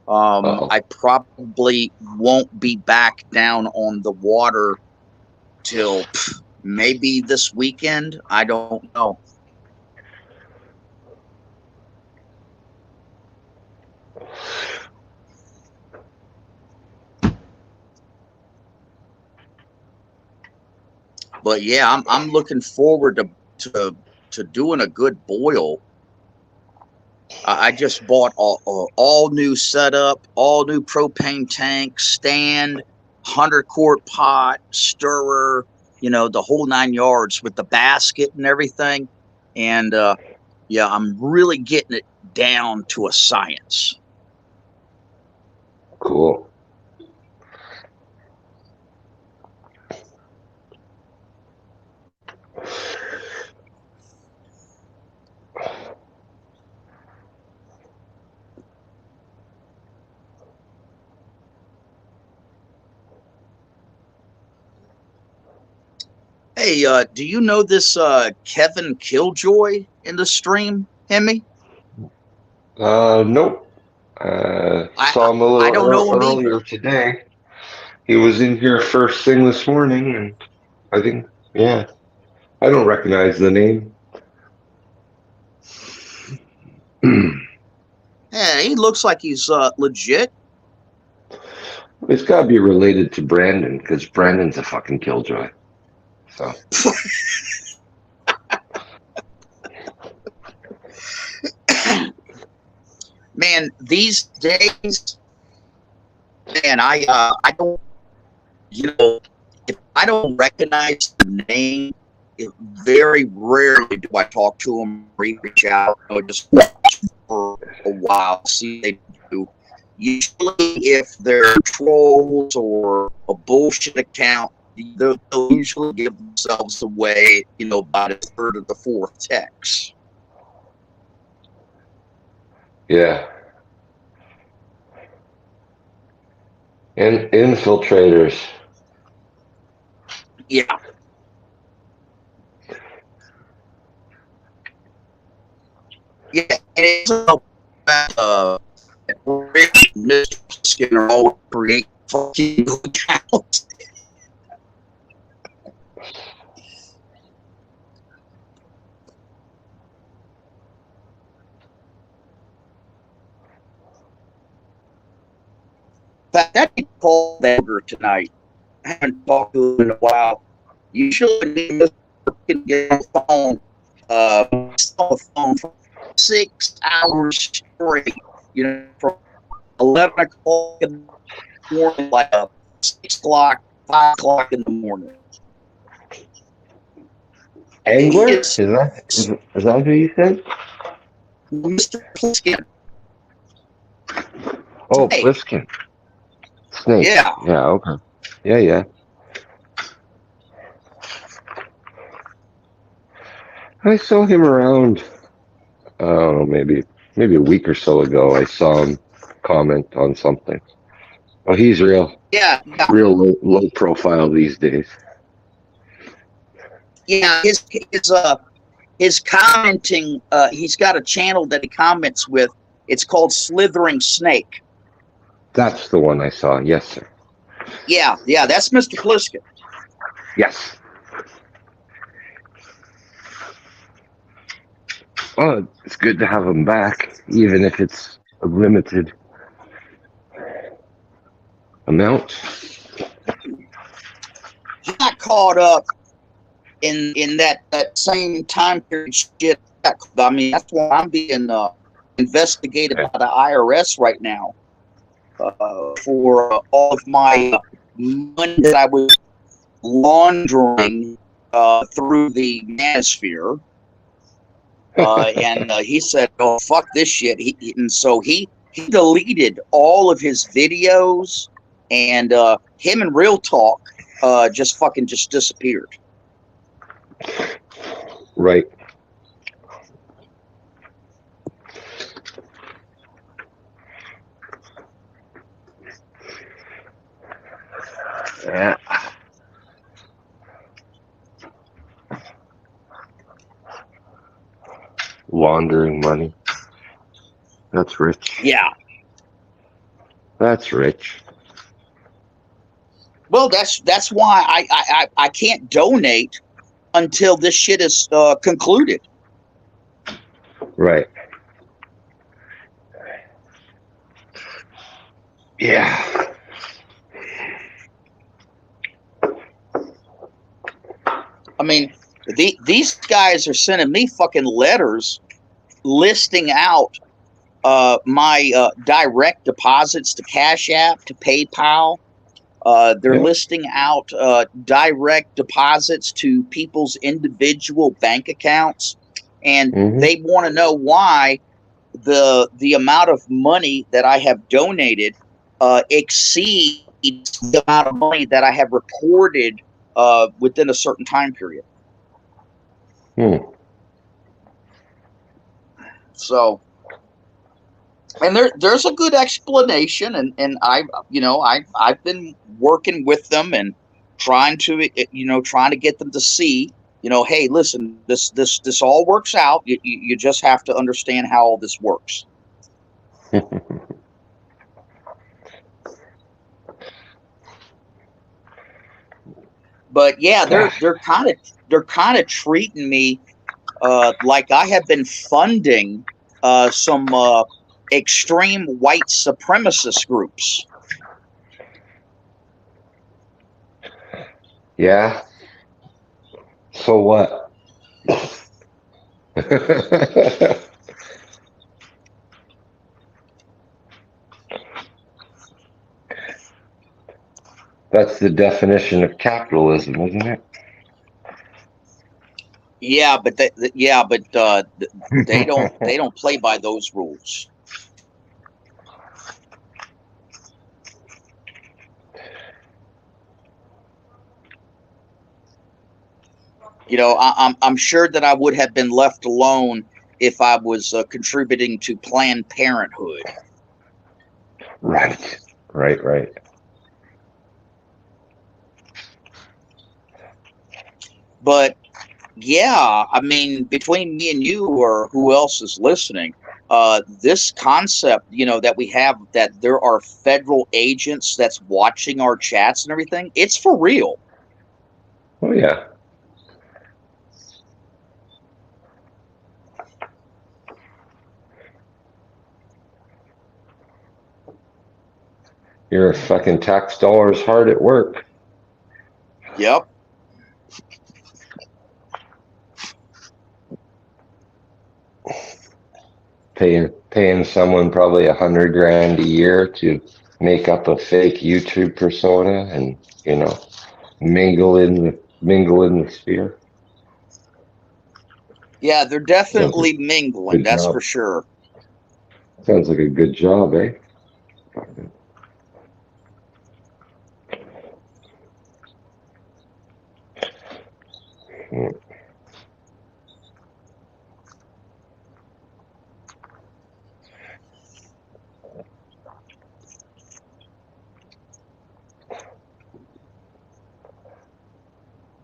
I probably won't be back down on the water till maybe this weekend. I don't know. But yeah, I'm looking forward to doing a good boil. I just bought all new setup, all new propane tank, stand, 100-quart pot, stirrer, the whole 9 yards with the basket and everything. And yeah, I'm really getting it down to a science. Cool. Hey, do you know this Kevin Killjoy in the stream, Hemi? Nope. Saw him a I don't know little him earlier either. today. He was in here first thing this morning, and I think, yeah, I don't recognize the name. Yeah, he looks like he's legit. It's got to be related to Brandon, because Brandon's a fucking killjoy. So Man, these days, man, I don't, if I don't recognize the name, very rarely do I talk to them, reach out, just watch for a while, see what they do. Usually, if they're trolls or a bullshit account, they'll usually give themselves away, by the third or the fourth text. yeah, and infiltrators. Yeah. Yeah, and it's Mr. Skinner always create fucking accounts. In fact, I did call Bagger tonight. I haven't talked to him in a while. You should get on the phone. On the phone for 6 hours straight. From 11 o'clock in the morning, like 6 o'clock, 5 o'clock in the morning. Angler? Is that who you said? Mr. Pliskin. Oh, Snake. Pliskin. Snake. Yeah. Yeah, okay. Yeah. I saw him around, I don't know, maybe a week or so ago. I saw him comment on something. Oh, he's real low profile these days. Yeah, his commenting, he's got a channel that he comments with. It's called Slithering Snake. That's the one I saw. Yes, sir. Yeah, that's Mr. Pliskin. Yes. Well, it's good to have him back, even if it's a limited amount. He got caught up in that same time period shit. I mean, that's why I'm being investigated by the IRS right now for all of my money that I was laundering through the manosphere. And he said, "Oh, fuck this shit." And so he deleted all of his videos, and him and Real Talk just disappeared. Right. Yeah. Laundering money. That's rich. Yeah. That's rich. Well, that's why I can't donate until this shit is concluded. Right. Yeah. I mean, these guys are sending me fucking letters listing out my direct deposits to Cash App, to PayPal. They're listing out direct deposits to people's individual bank accounts, and they want to know why the amount of money that I have donated exceeds the amount of money that I have reported within a certain time period. So, and there's a good explanation, and I've been working with them and trying to get them to see, hey, listen, this all works out. You just have to understand how all this works. But yeah, they're kind of treating me like I have been funding some extreme white supremacist groups. Yeah. So what? That's the definition of capitalism, isn't it? Yeah, but they don't play by those rules. You know, I'm sure that I would have been left alone if I was contributing to Planned Parenthood. Right, right. But yeah, I mean, between me and you or who else is listening, this concept, you know, that we have, that there are federal agents that's watching our chats and everything, it's for real. Oh yeah. Your fucking tax dollars hard at work. Yep. Paying someone probably $100,000 a year to make up a fake YouTube persona and, you know, mingle in the sphere. Yeah, they're Sounds like definitely a mingling, good that's job. for sure. Sounds like a good job, eh?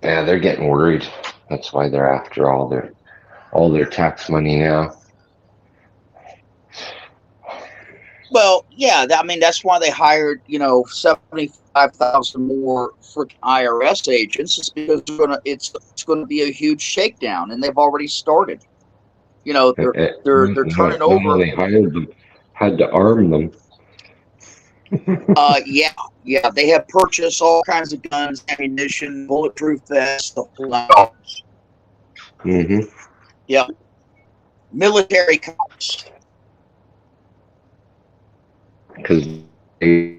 Yeah, they're getting worried. That's why they're after all their tax money now. Well, yeah, I mean, that's why they hired, you know, 75,000 more freaking IRS agents, is because it's gonna be a huge shakedown, and they've already started. You know, they're Not turning over. only hired them, had to arm them. Yeah, they have purchased all kinds of guns, ammunition, bulletproof vests, the whole nine yards. Mm-hmm. Yeah, military cops. Because they.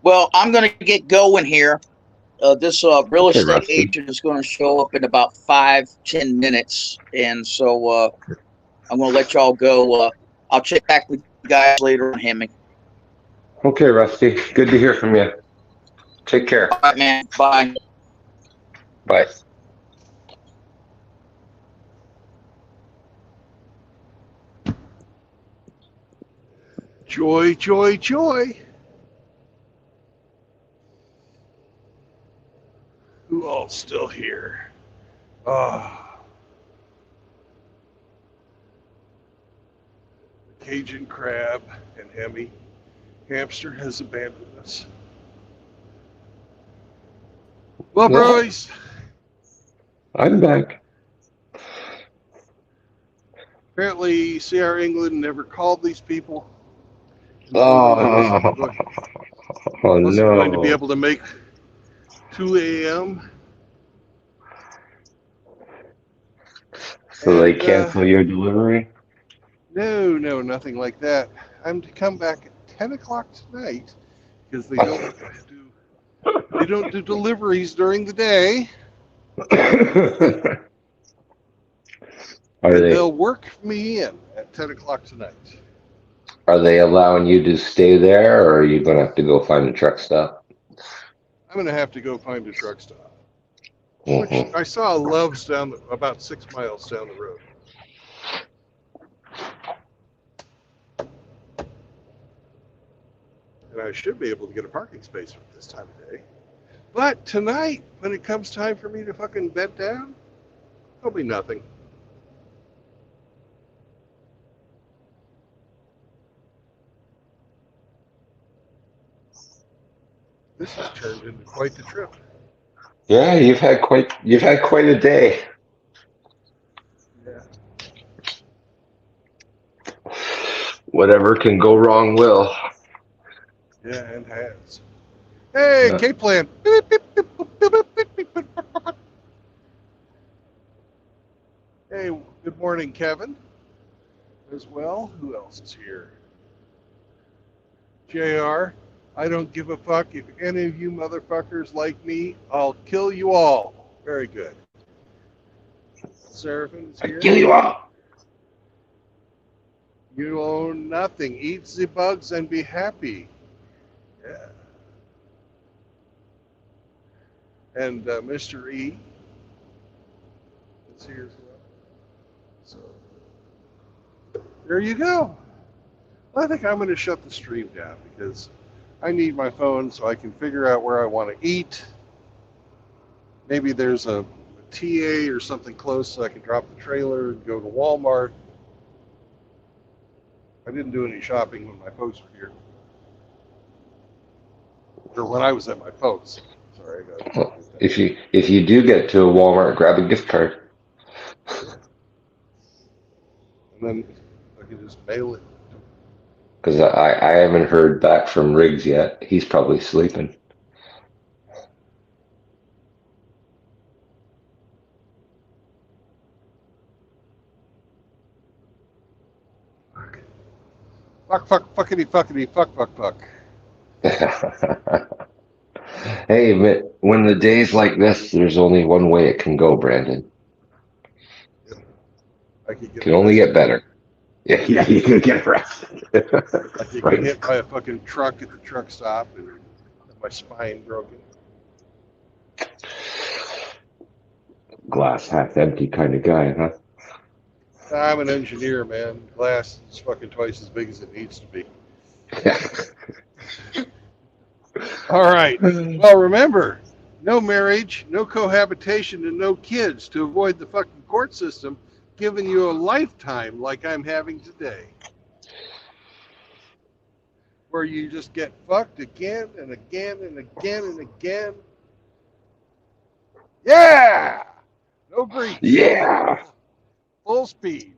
Well, I'm going to get going here. This real Okay, estate Rusty. agent is going to show up in about 5-10 minutes, and so I'm going to let y'all go. I'll check back with you guys later on, Hemi. Okay, Rusty. Good to hear from you. Take care. All right, man. Bye. Bye. Joy, joy, joy. Who all's still here? Ah, Cajun crab and Hemi. Hamster has abandoned us. Well, Yeah, boys, I'm back. apparently CR England never called these people. And I Oh, oh wasn't going to be no. able to make 2 a.m. So they And cancel your delivery? no, nothing like that. I'm to come back at 10 o'clock tonight because they don't do deliveries during the day, Are and they they'll work me in at 10 o'clock tonight. are they allowing you to stay there, or are you gonna have to go find a truck stop? I'm going to have to go find a truck stop, which Mm-hmm. I saw Love's about 6 miles down the road. And I should be able to get a parking space at this time of day. But tonight, when it comes time for me to fucking bed down, there'll be nothing. This has turned into quite the trip. Yeah, you've had quite a day. Yeah. Whatever can go wrong will. Yeah, and has. Hey, Yeah. K-Plan. Hey, good morning, Kevin. As well. Who else is here? JR. I don't give a fuck if any of you motherfuckers like me. I'll kill you all. Very good. Seraphin's I here. kill you all. You own nothing. Eat the bugs and be happy. Yeah. And Mr. E is here as well. So there you go. I think I'm going to shut the stream down because I need my phone so I can figure out where I want to eat. Maybe there's a TA or something close so I can drop the trailer and go to Walmart. I didn't do any shopping when my folks were here. Or when I was at my folks. Sorry, I got If you do get to a Walmart, grab a gift card. and then I can just mail it. Because I haven't heard back from Riggs yet. He's probably sleeping. Fuck, fuckity, fuckity, fuck, fuck, fuck. Hey, but when the day's like this, there's only one way it can go, Brandon. I could It get can only arrested. get better. Yeah, you can get arrested. I could Right. get hit by a fucking truck at the truck stop and have my spine broken. Glass half empty kind of guy, huh? I'm an engineer, man. Glass is fucking twice as big as it needs to be. All right. Well, remember, no marriage, no cohabitation, and no kids to avoid the fucking court system giving you a lifetime like I'm having today. Where you just get fucked again and again and again and again. Yeah! No grease. Yeah. Full speed.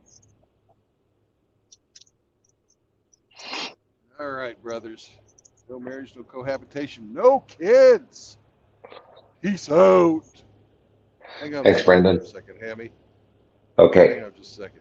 All right, brothers. No marriage, no cohabitation, no kids. Peace out. Hang on Thanks, the phone Brendan. for a second, Hammy. Okay. Hang on just a second.